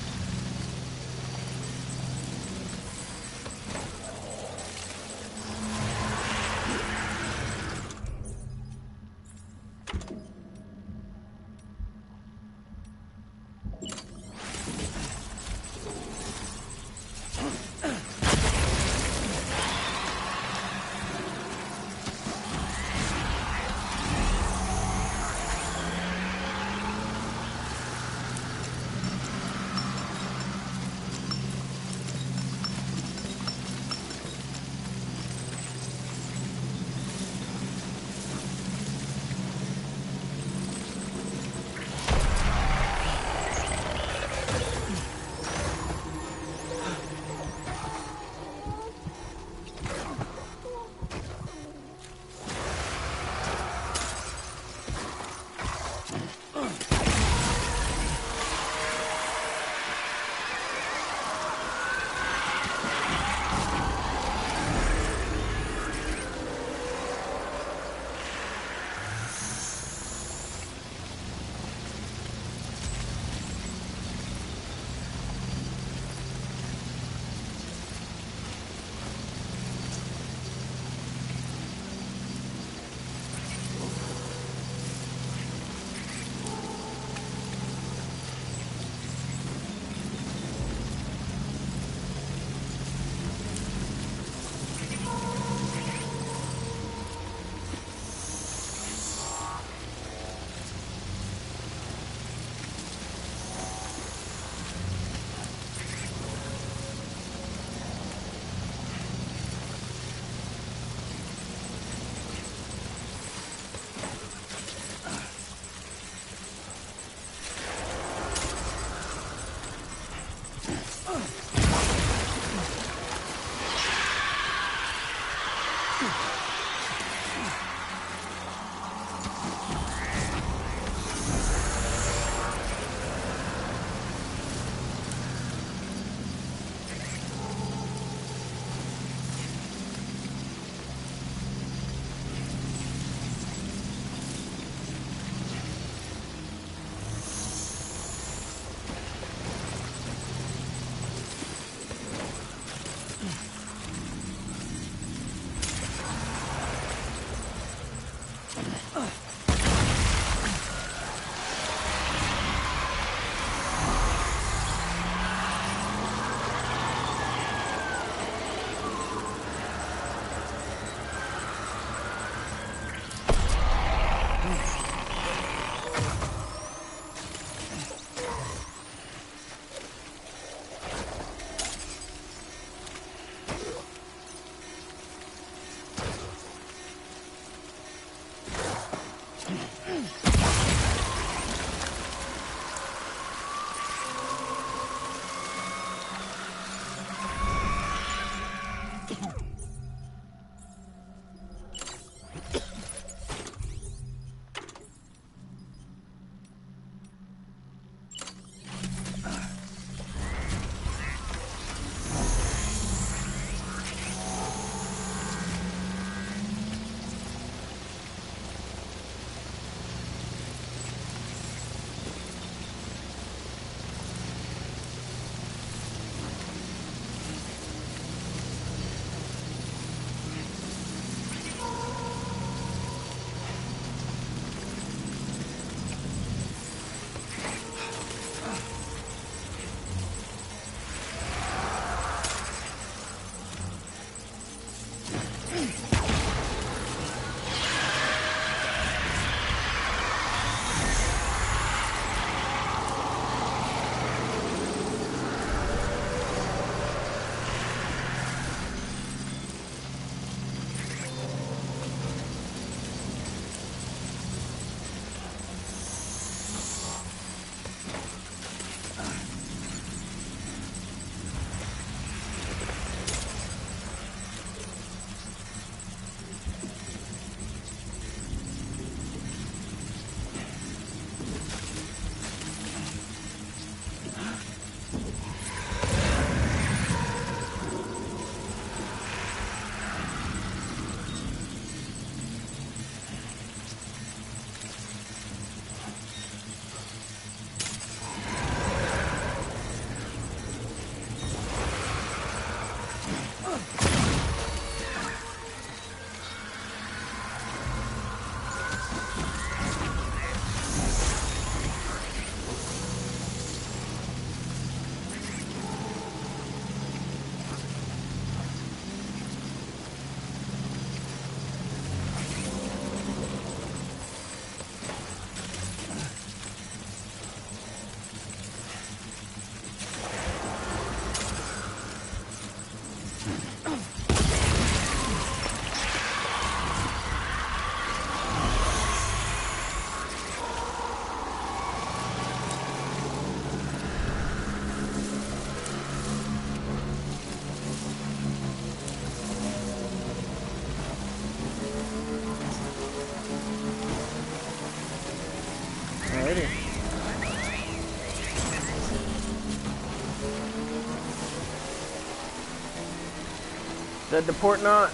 said to port not.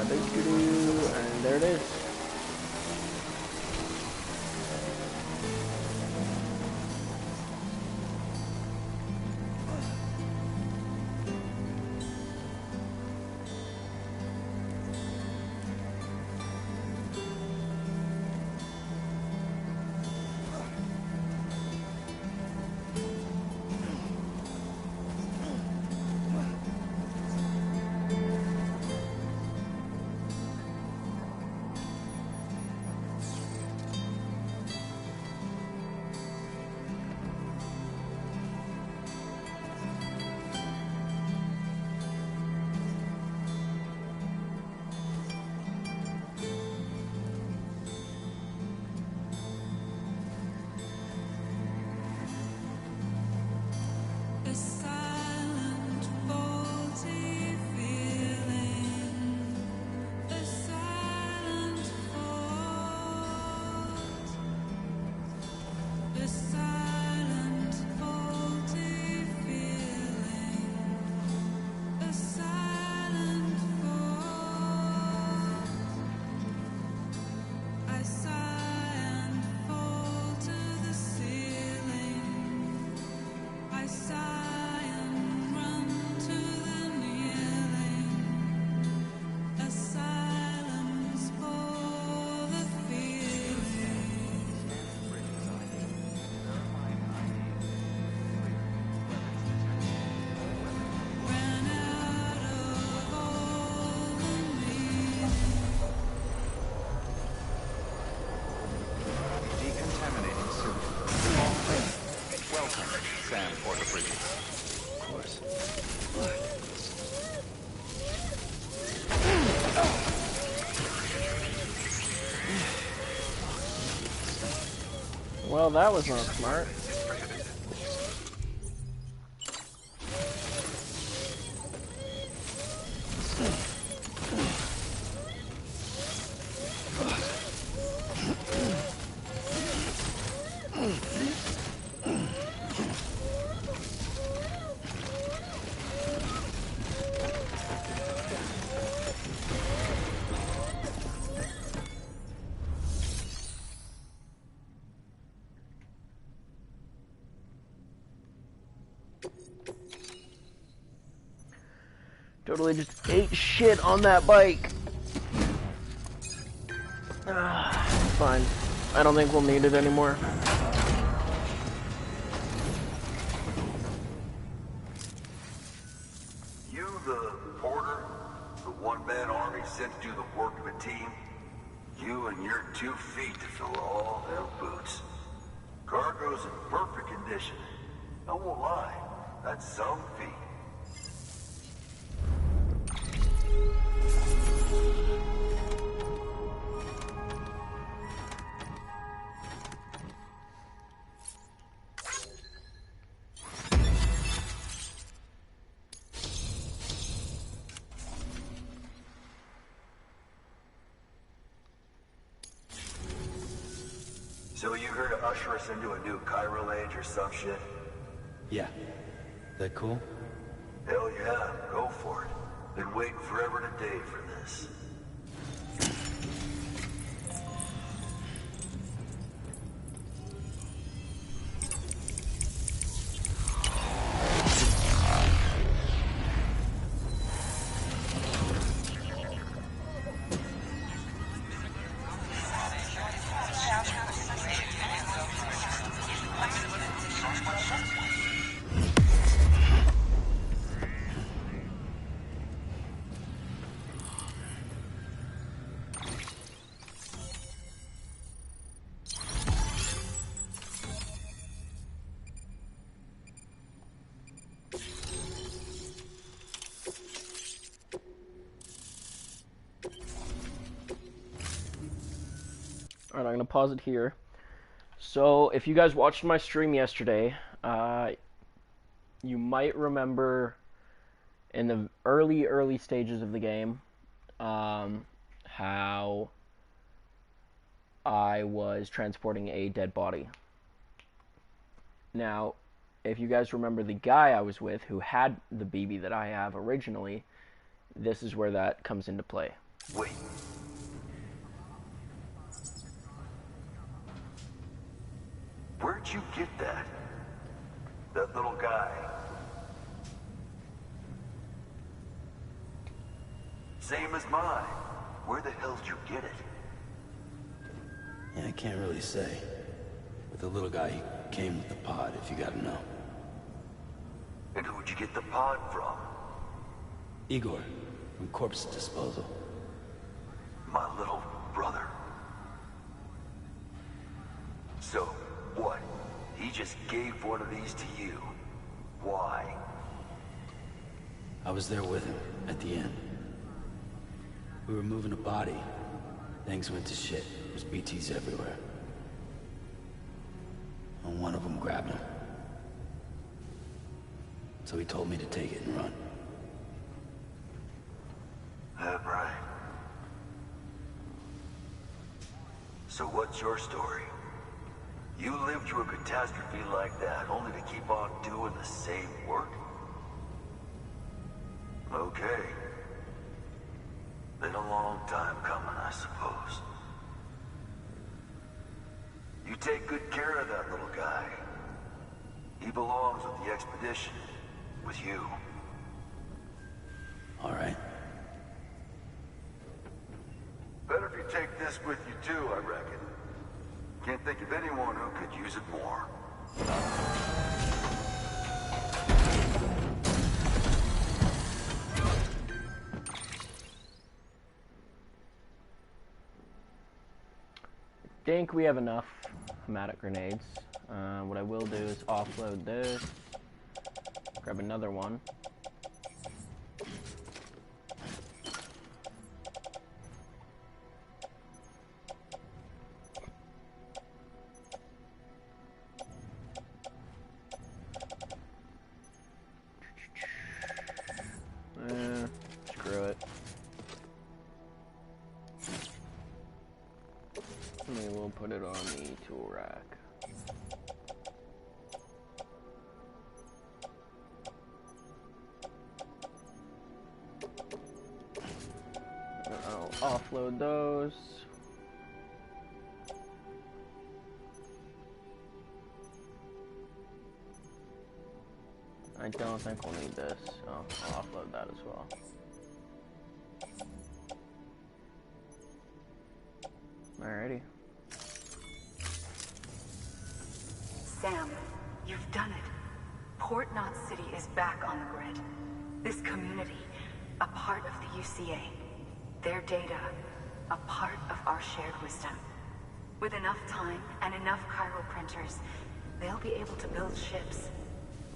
And there it is. Decontaminating suit. All clear. Welcome, Sam Porter Bridges. Of course. Well, that was not smart. Totally just ate shit on that bike. Fine. I don't think we'll need it anymore. You the porter? The one-man army sent to do the work of a team? You and your 2 feet to fill all them boots. Cargo's in perfect condition. I won't lie, that's some feat. So you here to usher us into a new chiral age or some shit? Yeah. That cool? Hell yeah, go for it. Been waiting forever today for this. Alright, I'm going to pause it here. So, if you guys watched my stream yesterday, you might remember in the early stages of the game, how I was transporting a dead body. Now, if you guys remember the guy I was with who had the BB that I have originally, this is where that comes into play. Wait. Where'd you get that? That little guy. Same as mine. Where the hell did you get it? Yeah, I can't really say. But the little guy, he came with the pod, if you gotta know. And who'd you get the pod from? Igor, from Corpse Disposal. My little brother. So, what? He just gave one of these to you. Why? I was there with him, at the end. We were moving a body. Things went to shit. There was BTs everywhere. And one of them grabbed him. So he told me to take it and run. That right. So what's your story? You lived through a catastrophe like that, only to keep on doing the same work? Okay. Been a long time coming, I suppose. You take good care of that little guy. He belongs with the expedition. With you. All right. Better if you take this with you too, I reckon. Can't think of anyone who could use it more. I think we have enough hematic grenades. What I will do is offload this. Grab another one. Screw it. Maybe we'll put it on the tool rack. I'll offload those. I don't think we'll need this, so I'll offload that as well. Alrighty. Sam, you've done it. Port Knot City is back on the grid. This community, a part of the UCA. Their data, a part of our shared wisdom. With enough time and enough chiral printers, they'll be able to build ships.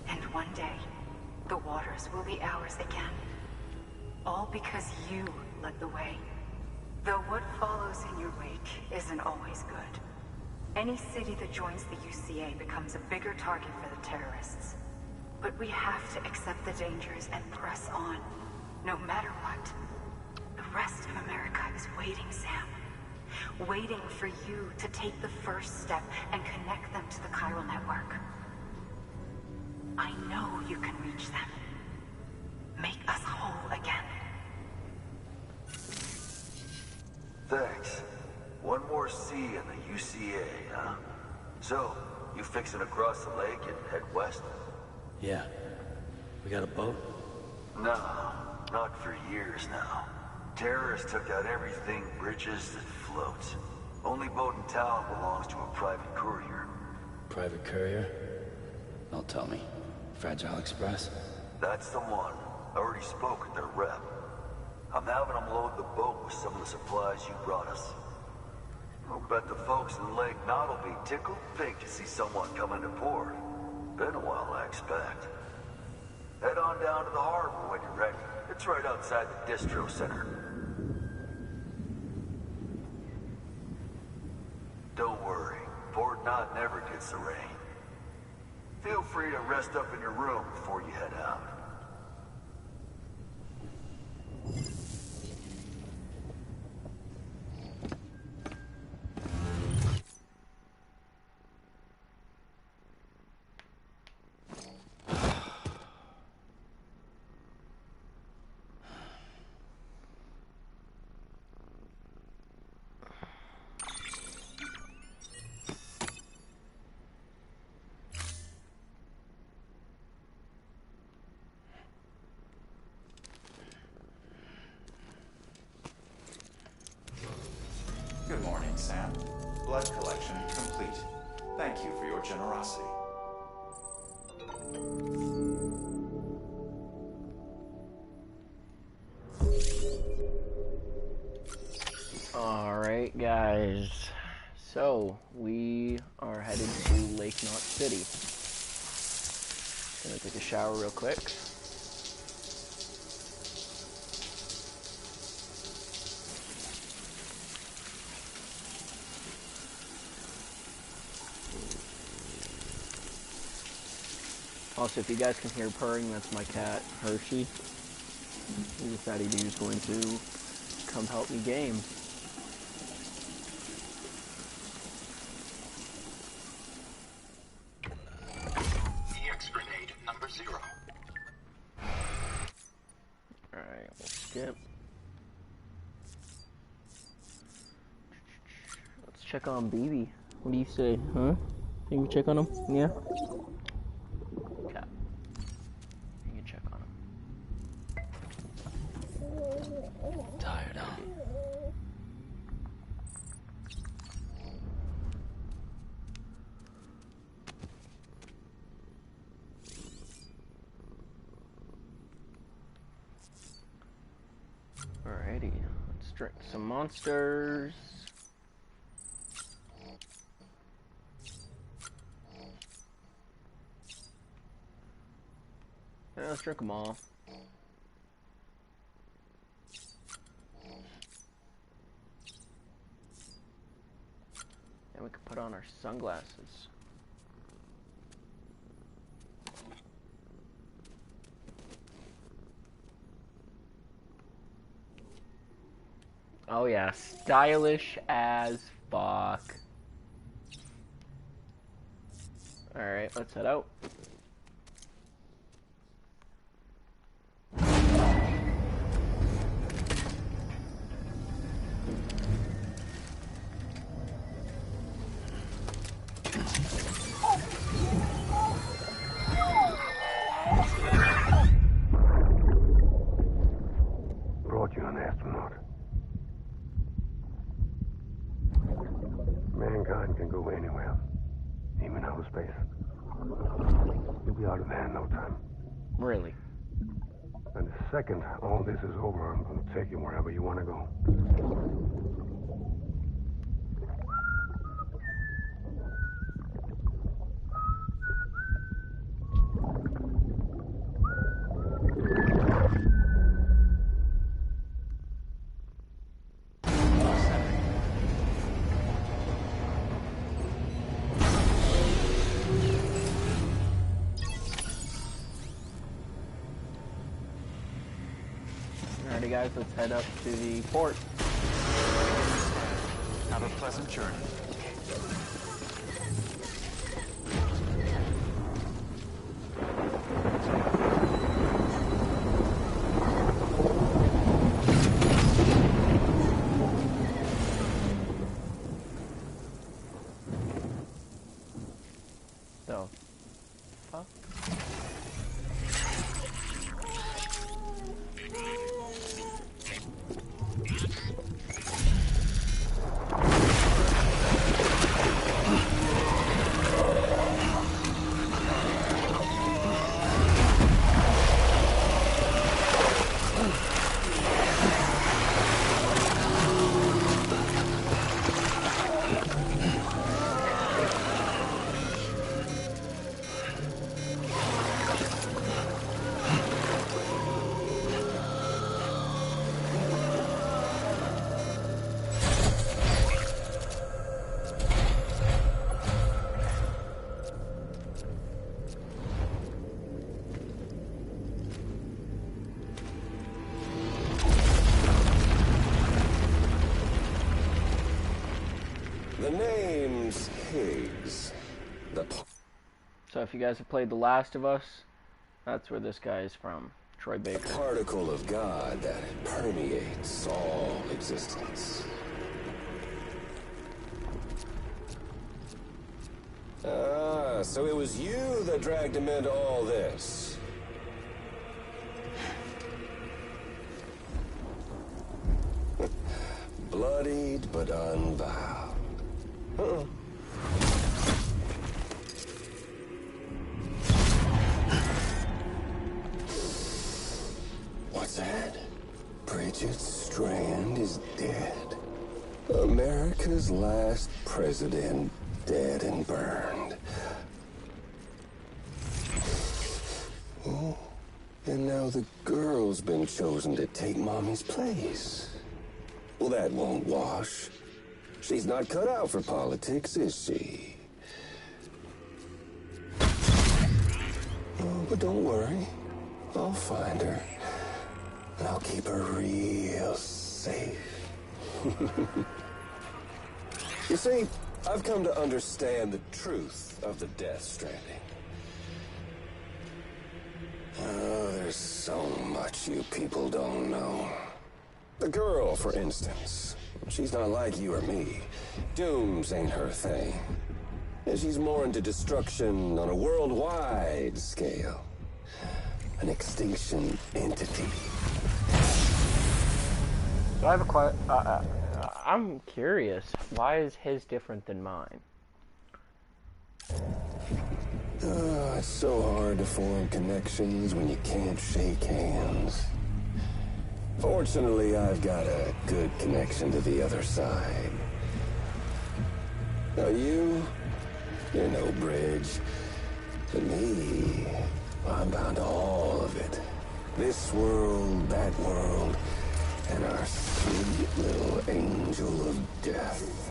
And one day, the waters will be ours again. All because you led the way. Though what follows in your wake isn't always good. Any city that joins the UCA becomes a bigger target for the terrorists. But we have to accept the dangers and press on, no matter what. The rest of America is waiting, Sam. Waiting for you to take the first step and connect them to the chiral network. I know you can reach them. Make us whole again. Thanks. One more C in the UCA, huh? So, you fixing to cross the lake and head west? Yeah. We got a boat? No, not for years now. Terrorists took out everything bridges that floats. Only boat in town belongs to a private courier. Private courier? Don't tell me. Fragile Express? That's the one. I already spoke with their rep. I'm having them load the boat with some of the supplies you brought us. I'll bet the folks in Lake Knot will be tickled pink to see someone come into port. Been a while, I expect. Head on down to the harbor when you're ready. It's right outside the distro center. Don't worry, Port Knot never gets the rain. Feel free to rest up in your room before you head out. Thanks, Sam. Blood collection complete. Thank you for your generosity. Alright, guys. So, we are headed to Lake Knot City. Gonna take a shower real quick. Also, if you guys can hear purring, that's my cat, Hershey. He decided he was going to come help me game. EX grenade number 0. Alright, we'll skip. Let's check on BB. What do you say, huh? Can we check on him? Yeah? Okay. You can check on him. Tired, huh? Alrighty, let's drink some monsters. Yeah, let's drink them all. And we can put on our sunglasses. Oh yeah, stylish as fuck. Alright, let's head out. Brought you an astronaut. Mankind can go anywhere, even outer space. You'll be out of there in no time. Really? And the second all this is over, I'm going to take you wherever you want to go. Alrighty guys, let's head up to the port. Have a pleasant journey. So, fuck. The name's Higgs. So if you guys have played The Last of Us, that's where this guy is from. Troy Baker. Particle of God that permeates all existence. Ah, so it was you that dragged him into all this. Bloodied but unbowed. Uh-uh. What's that? Bridget Strand is dead. America's last president dead and burned. Oh, and now the girl's been chosen to take Mommy's place. Well, that won't wash. She's not cut out for politics, is she? Oh, but don't worry. I'll find her. And I'll keep her real safe. You see, I've come to understand the truth of the Death Stranding. Oh, there's so much you people don't know. The girl, for instance. She's not like you or me. Dooms ain't her thing. And she's more into destruction on a worldwide scale. An extinction entity. So I have a I'm curious. Why is his different than mine? It's so hard to form connections when you can't shake hands. Fortunately, I've got a good connection to the other side. Now you're no bridge. To me, I'm bound to all of it. This world, that world, and our sweet little angel of death.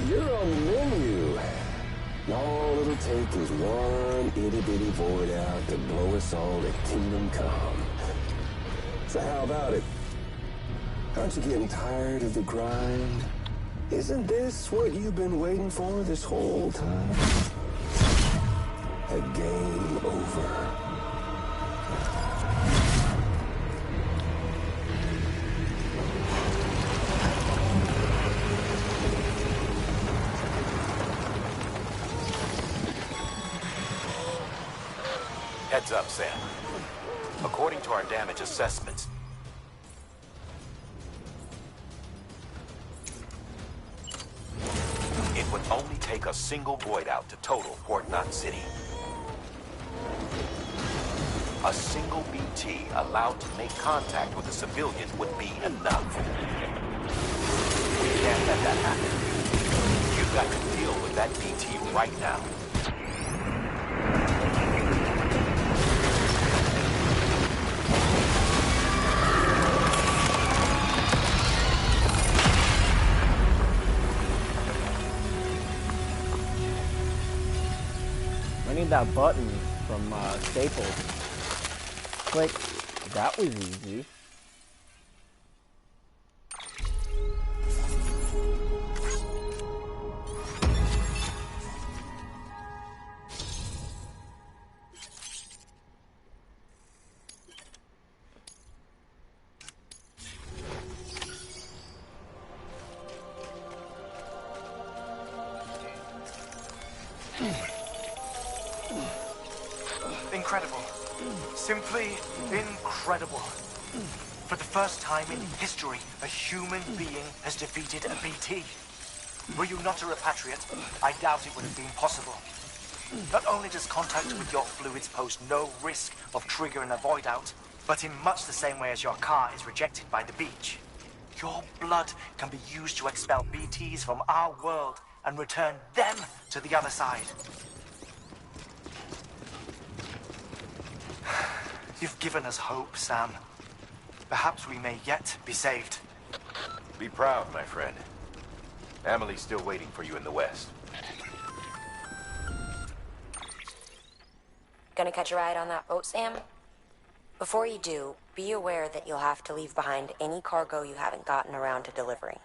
You're on the menu. All it'll take is one itty-bitty void out to blow us all to kingdom come. So how about it? Aren't you getting tired of the grind? Isn't this what you've been waiting for this whole time? A game over. Heads up, Sam. According to our damage assessments, it would only take a single void out to total Port Knot City. A single BT allowed to make contact with a civilian would be enough. We can't let that happen. You've got to deal with that BT right now. I need that button from Staples. Click. That was easy. Incredible. Simply incredible. For the first time in history, a human being has defeated a BT. Were you not a repatriate, I doubt it would have been possible. Not only does contact with your fluids pose no risk of triggering a void out, but in much the same way as your car is rejected by the beach, your blood can be used to expel BTs from our world and return them to the other side. You've given us hope, Sam. Perhaps we may yet be saved. Be proud, my friend. Amelie's still waiting for you in the west. Gonna catch a ride on that boat, Sam? Before you do, be aware that you'll have to leave behind any cargo you haven't gotten around to delivering.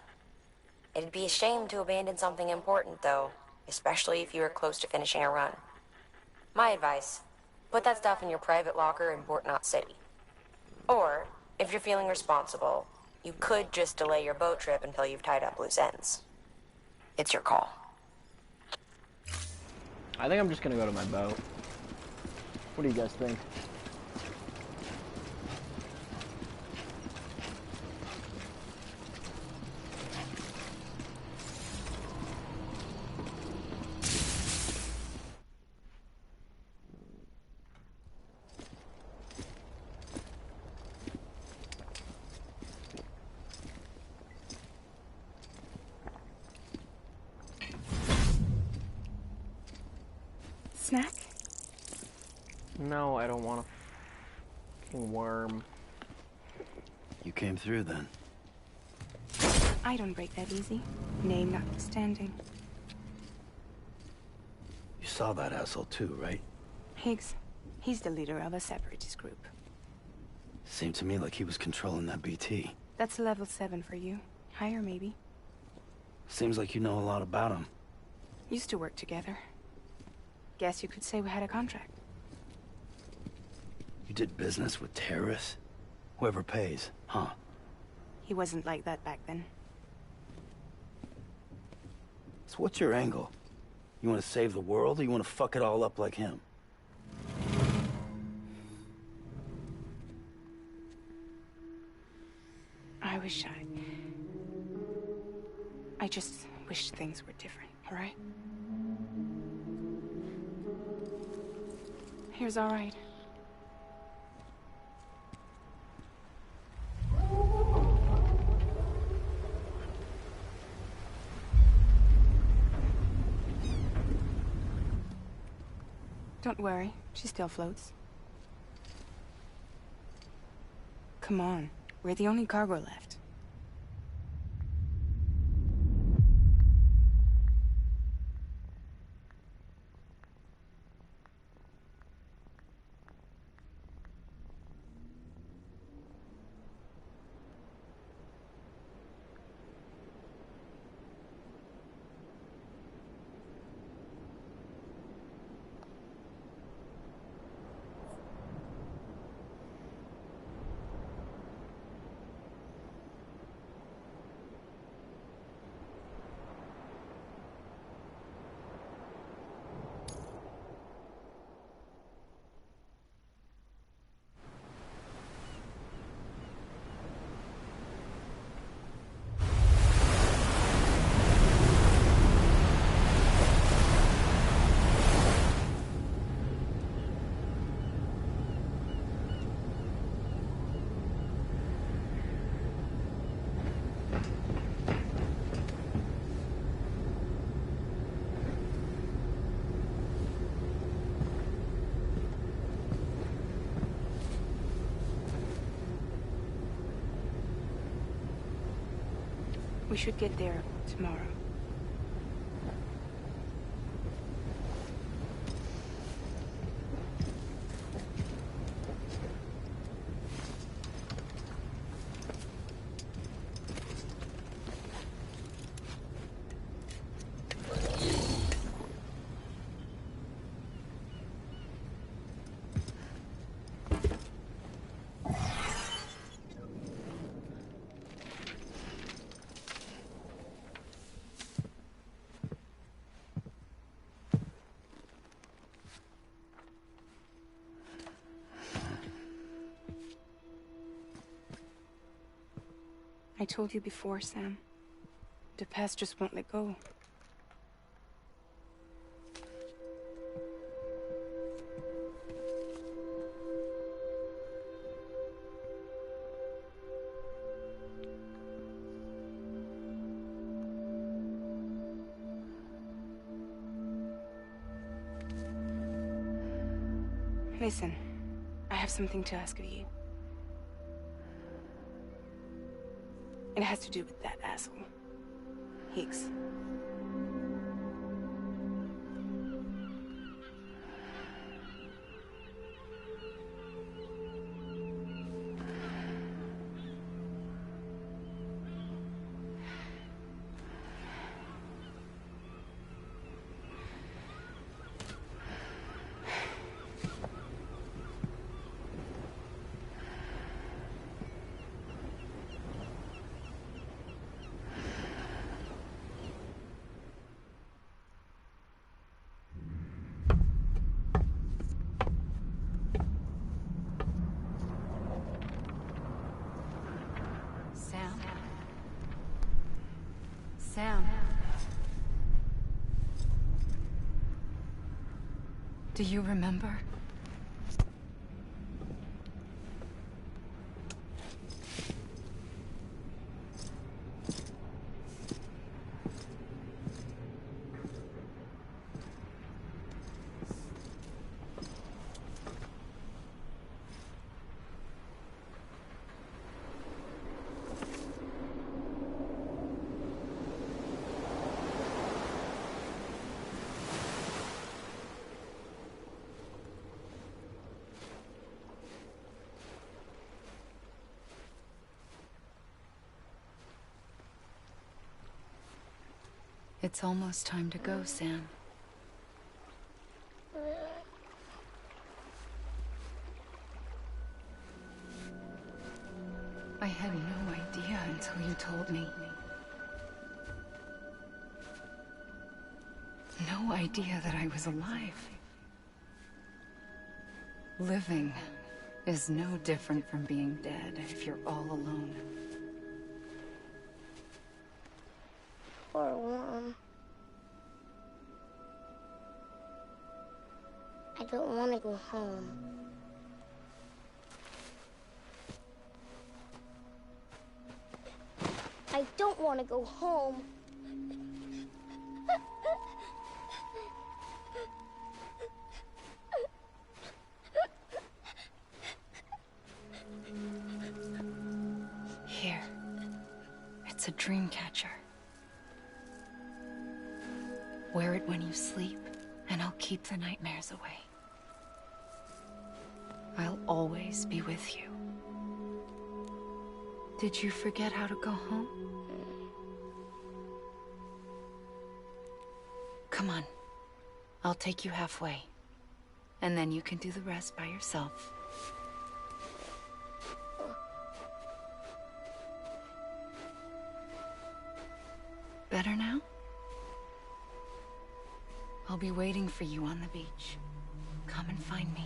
It'd be a shame to abandon something important, though, especially if you were close to finishing a run. My advice, put that stuff in your private locker in Port Knot City. Or, if you're feeling responsible, you could just delay your boat trip until you've tied up loose ends. It's your call. I think I'm just gonna go to my boat. What do you guys think? Snack? No, I don't want a fucking worm. You came through then. I don't break that easy. Name notwithstanding. You saw that asshole too, right? Higgs. He's the leader of a separatist group. Seemed to me like he was controlling that BT. That's level 7 for you. Higher, maybe. Seems like you know a lot about him. Used to work together. Guess you could say we had a contract. You did business with terrorists? Whoever pays, huh? He wasn't like that back then. So what's your angle? You want to save the world, or you want to fuck it all up like him? I just wish things were different, all right? Here's all right. Don't worry, she still floats. Come on, we're the only cargo left. We should get there tomorrow. I told you before, Sam. The past just won't let go. Listen, I have something to ask of you. It has to do with that asshole, Higgs. Sam. Do you remember? It's almost time to go, Sam. I had no idea until you told me. No idea that I was alive. Living is no different from being dead if you're all alone. Poor Mom. I don't want to go home. I don't want to go home. Here. It's a dream catcher. Wear it when you sleep, and I'll keep the nightmares away. I'll always be with you. Did you forget how to go home? Come on. I'll take you halfway. And then you can do the rest by yourself. Better now? I'll be waiting for you on the beach. Come and find me.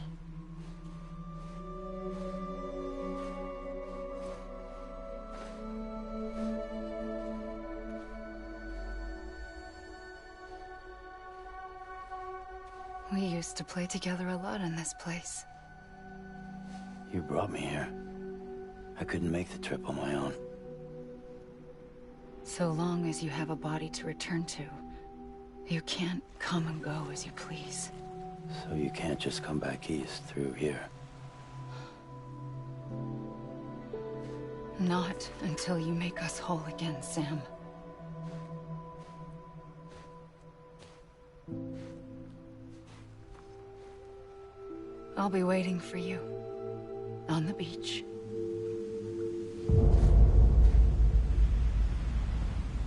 We used to play together a lot in this place. You brought me here. I couldn't make the trip on my own. So long as you have a body to return to, you can't come and go as you please. So you can't just come back east through here? Not until you make us whole again, Sam. I'll be waiting for you on the beach.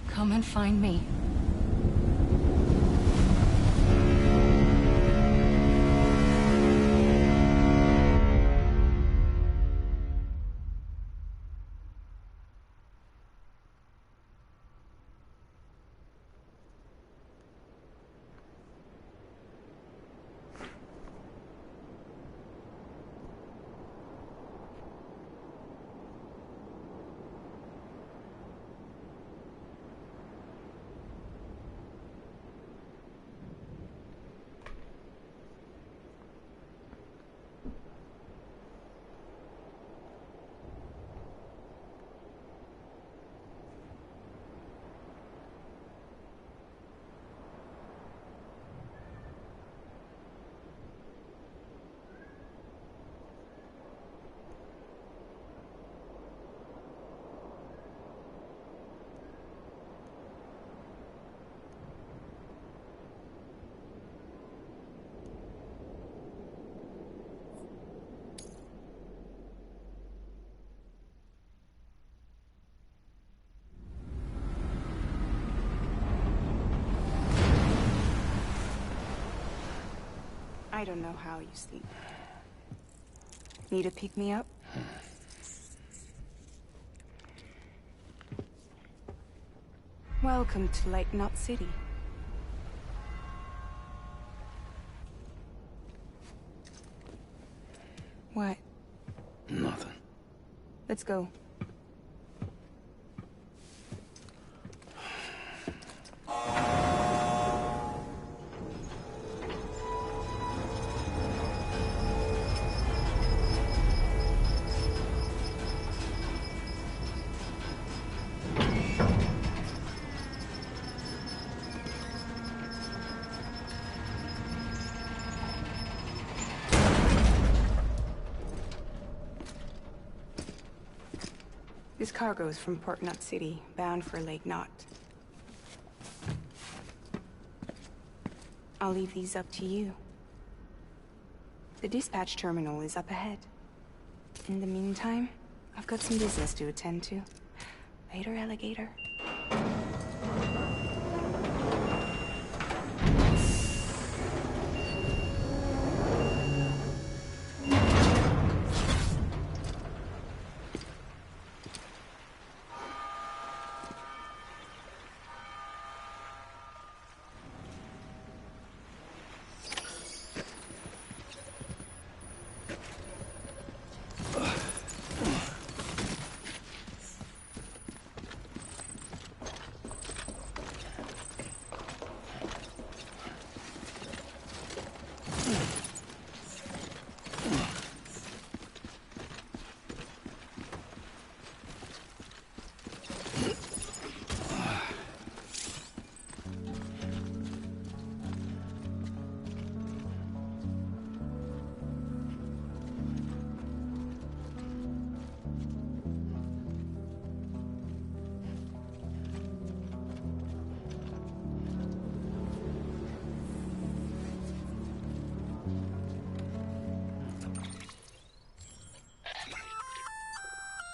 Come and find me. I don't know how you sleep. Need to pick me up? Welcome to Lake Knot City. What? Nothing. Let's go. cargoes from Port Knot City, bound for Lake Knot. I'll leave these up to you. The dispatch terminal is up ahead. In the meantime, I've got some business to attend to. Later, alligator.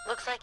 Looks like...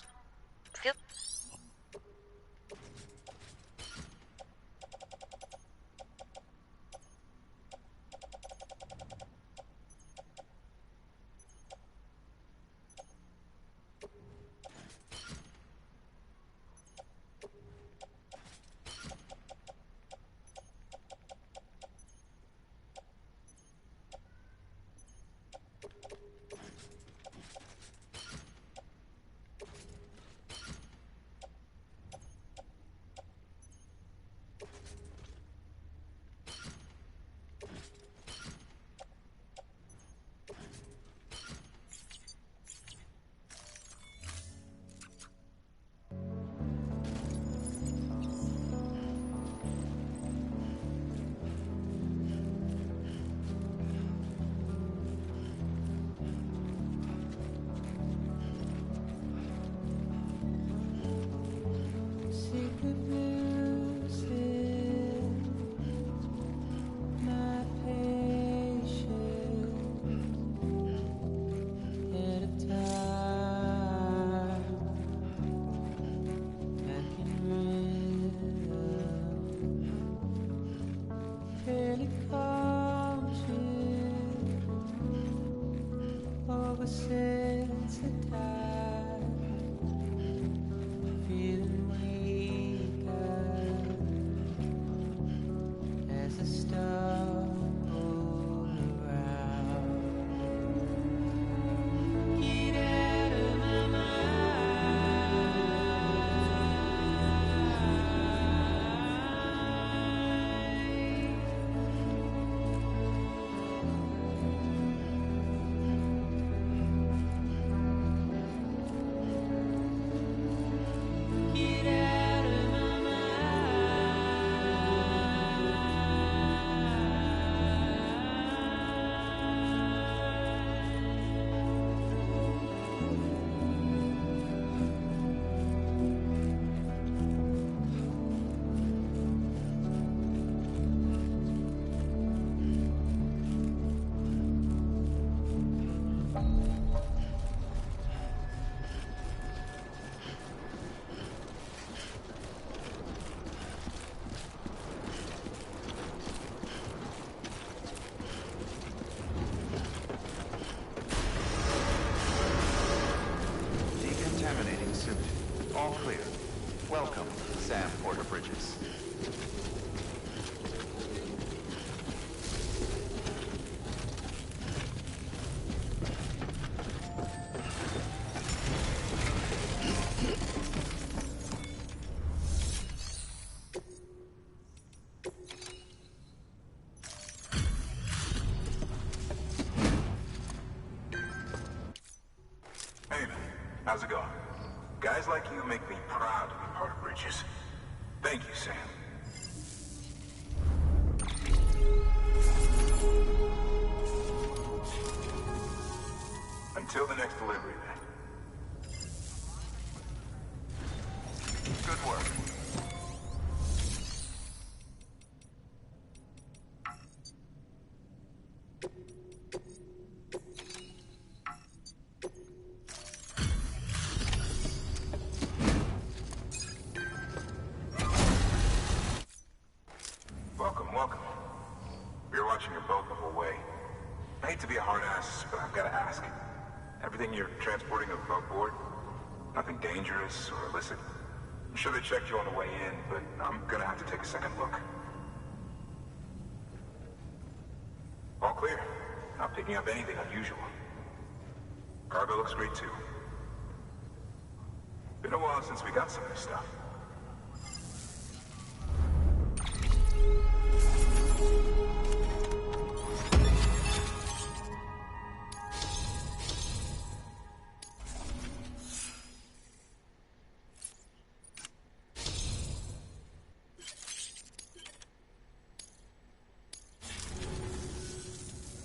All clear. Welcome, Sam Porter Bridges. Hey, man. How's it going? Guys like you make me proud to be part of Bridges. Thank you, Sam. Until the next delivery, then. hate to be a hard ass, but I've got to ask. Everything you're transporting above board? Nothing dangerous or illicit? I'm sure they checked you on the way in, but I'm gonna have to take a second look. All clear. Not picking up anything unusual. Cargo looks great too. Been a while since we got some of this stuff.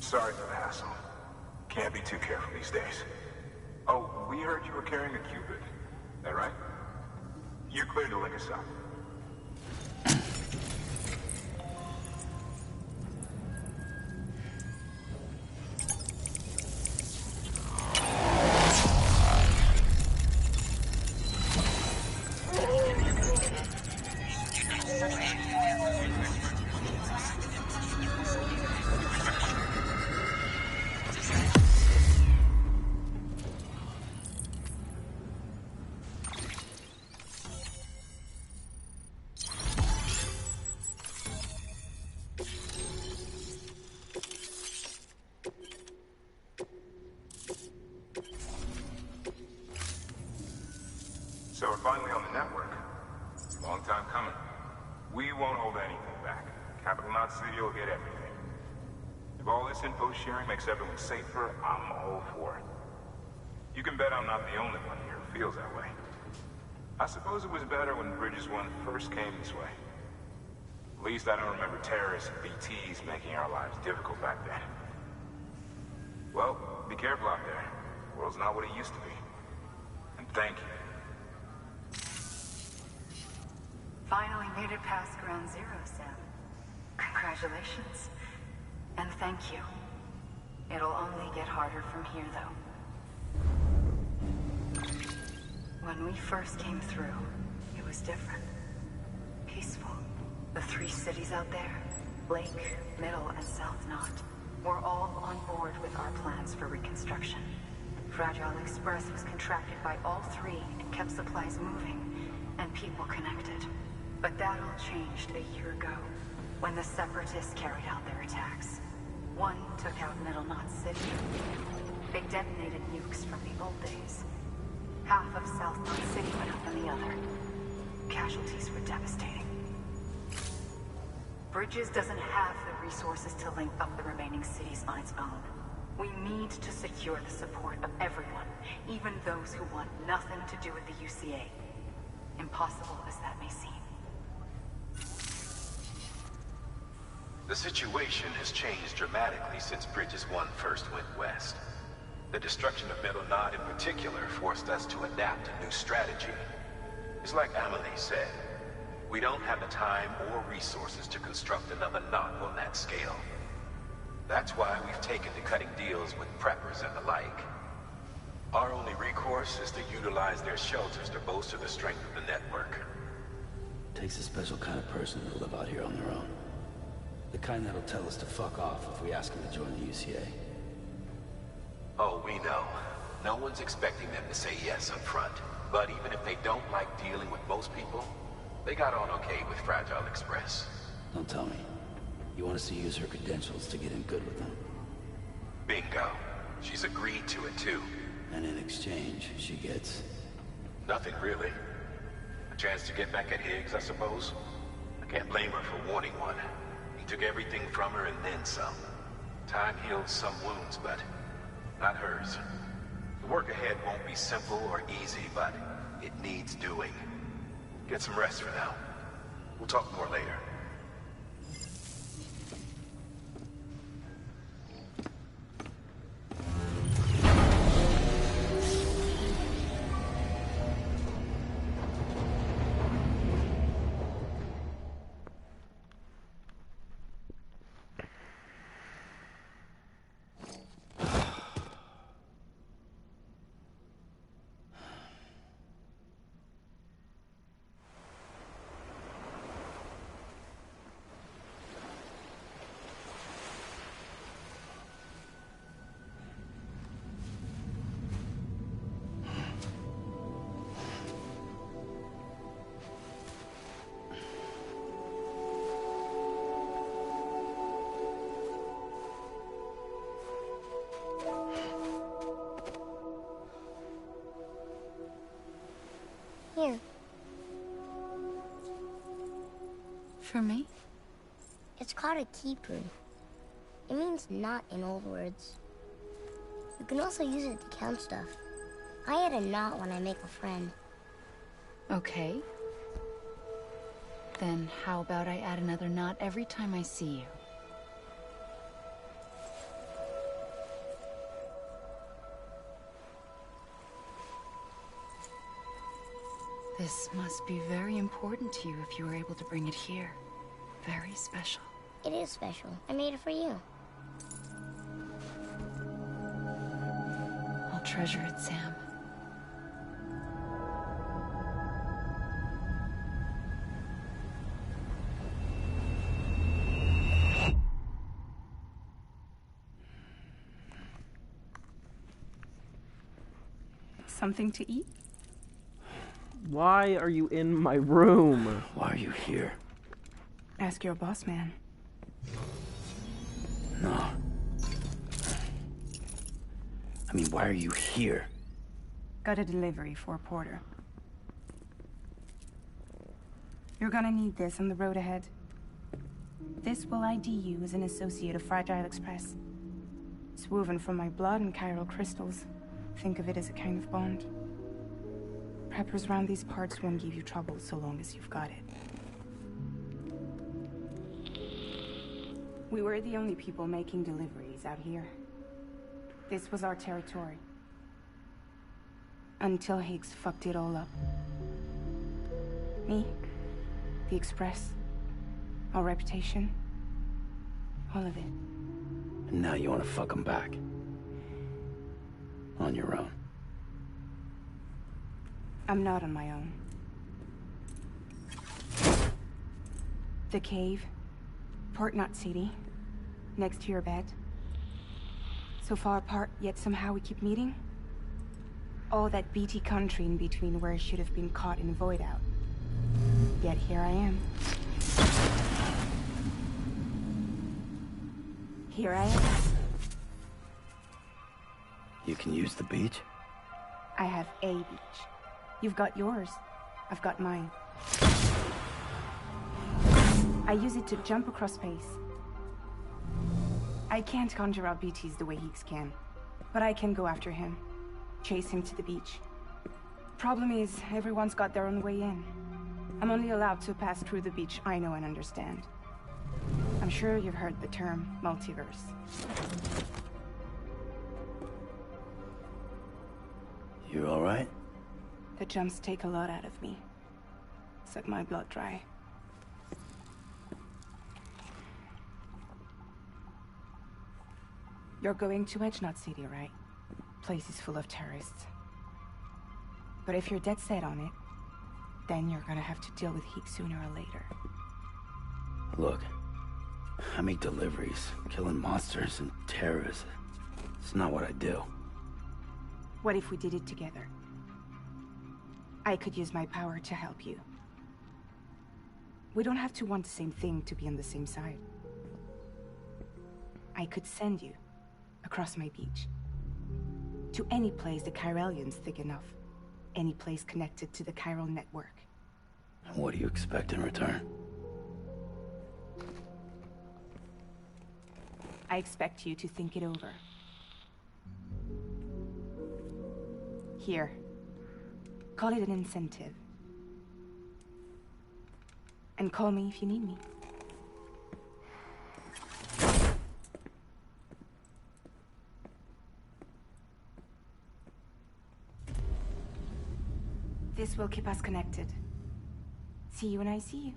Sorry for the hassle. Can't be too careful these days. Oh, we heard you were carrying a Cupid. That right? You're clear to link us up. So we're finally on the network. Long time coming. We won't hold anything back. Capital Knot City will get everything. If all this info sharing makes everyone safer, I'm all for it. You can bet I'm not the only one here who feels that way. I suppose it was better when Bridges 1 first came this way. At least I don't remember terrorists and BTs making our lives difficult back then. Well, be careful out there. The world's not what it used to be. And thank you. Finally made it past ground zero, Sam. Congratulations. And thank you. It'll only get harder from here, though. When we first came through, it was different. Peaceful. The 3 cities out there, Lake, Middle, and South Knot, were all on board with our plans for reconstruction. Fragile Express was contracted by all 3 and kept supplies moving, and people connected. But that all changed a year ago, when the Separatists carried out their attacks. One took out Middle Knot City. They detonated nukes from the old days. Half of South Knot City went up in the other. Casualties were devastating. Bridges doesn't have the resources to link up the remaining cities on its own. We need to secure the support of everyone, even those who want nothing to do with the UCA. Impossible as that may seem. The situation has changed dramatically since Bridges 1 first went west. The destruction of Middle Knot in particular forced us to adapt a new strategy. It's like Amelie said, we don't have the time or resources to construct another knot on that scale. That's why we've taken to cutting deals with preppers and the like. Our only recourse is to utilize their shelters to bolster the strength of the network. Takes a special kind of person to live out here on their own. The kind that'll tell us to fuck off if we ask them to join the UCA. Oh, we know. No one's expecting them to say yes up front. But even if they don't like dealing with most people, they got on okay with Fragile Express. Don't tell me. You want us to use her credentials to get in good with them? Bingo. She's agreed to it too. And in exchange, she gets... Nothing really. A chance to get back at Higgs, I suppose. I can't blame her for wanting one. He took everything from her and then some. Time healed some wounds, but not hers. The work ahead won't be simple or easy, but it needs doing. Get some rest for now. We'll talk more later. for me? It's called a keeper. It means knot in old words. You can also use it to count stuff. I add a knot when I make a friend. Okay. Then how about I add another knot every time I see you? This must be very important to you if you were able to bring it here. Very special. It is special. I made it for you. I'll treasure it, Sam. Something to eat? Why are you in my room? Why are you here? Ask your boss man. No. I mean, why are you here? Got a delivery for Porter. You're gonna need this on the road ahead. This will ID you as an associate of Fragile Express. It's woven from my blood and chiral crystals. Think of it as a kind of bond. Preppers around these parts won't give you trouble so long as you've got it. We were the only people making deliveries out here. This was our territory. Until Higgs fucked it all up. Me, the Express, our reputation, all of it. And now you want to fuck him back. On your own. I'm not on my own. The cave, Port Knot City, next to your bed. So far apart, yet somehow we keep meeting. All that BT country in between where I should have been caught in void out. Yet here I am. Here I am. You can use the beach? I have a beach. You've got yours. I've got mine. I use it to jump across space. I can't conjure up BTs the way Higgs can, but I can go after him. Chase him to the beach. Problem is, everyone's got their own way in. I'm only allowed to pass through the beach I know and understand. I'm sure you've heard the term multiverse. You all right? The jumps take a lot out of me. Suck my blood dry. You're going to Edge Knot City, right? Place is full of terrorists. But if you're dead set on it, then you're gonna have to deal with Higgs sooner or later. Look, I make deliveries, killing monsters and terrorists. It's not what I do. What if we did it together? I could use my power to help you. We don't have to want the same thing to be on the same side. I could send you across my beach. To any place the Chiralian's thick enough. Any place connected to the chiral network. What do you expect in return? I expect you to think it over. Here. Call it an incentive. And call me if you need me. This will keep us connected. See you when I see you.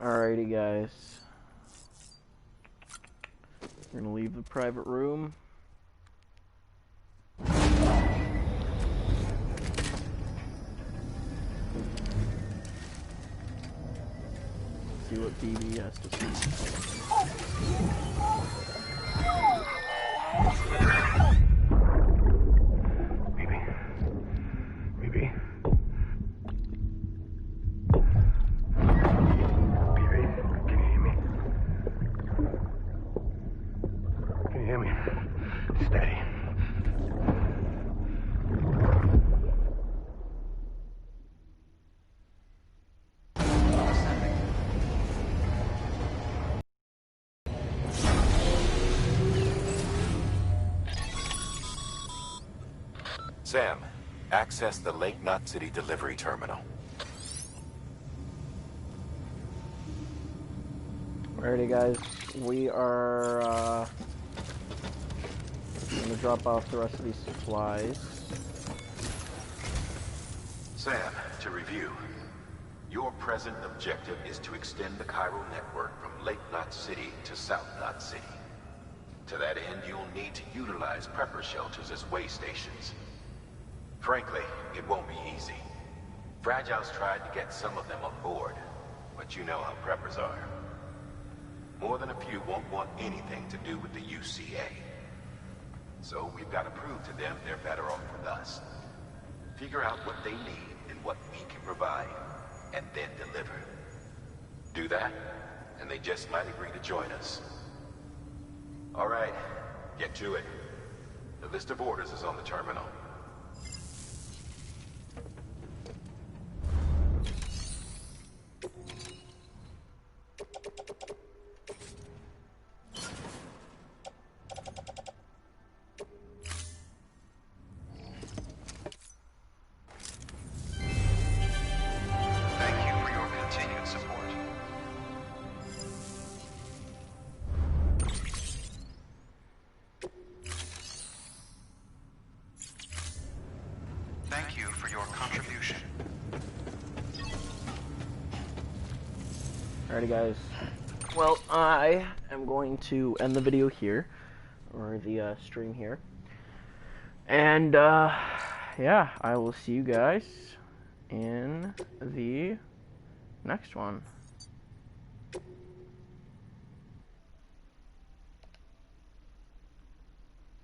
Alrighty, guys. We're gonna leave the private room. See what BB has to say. Sam, access the Lake Knot City delivery terminal. Alrighty, guys. We are gonna drop off the rest of these supplies. Sam, to review, your present objective is to extend the Chiral network from Lake Knot City to South Knot City. To that end, you'll need to utilize prepper shelters as way stations. Frankly, it won't be easy. Fragile's tried to get some of them on board, but you know how preppers are. More than a few won't want anything to do with the UCA. So we've got to prove to them they're better off with us. Figure out what they need and what we can provide, and then deliver. Do that, and they just might agree to join us. All right, get to it. The list of orders is on the terminal. Thank you for your continued support. Thank you for your contribution. Alrighty, guys. Well, I am going to end the video here, or the stream here. And, yeah, I will see you guys in the next one.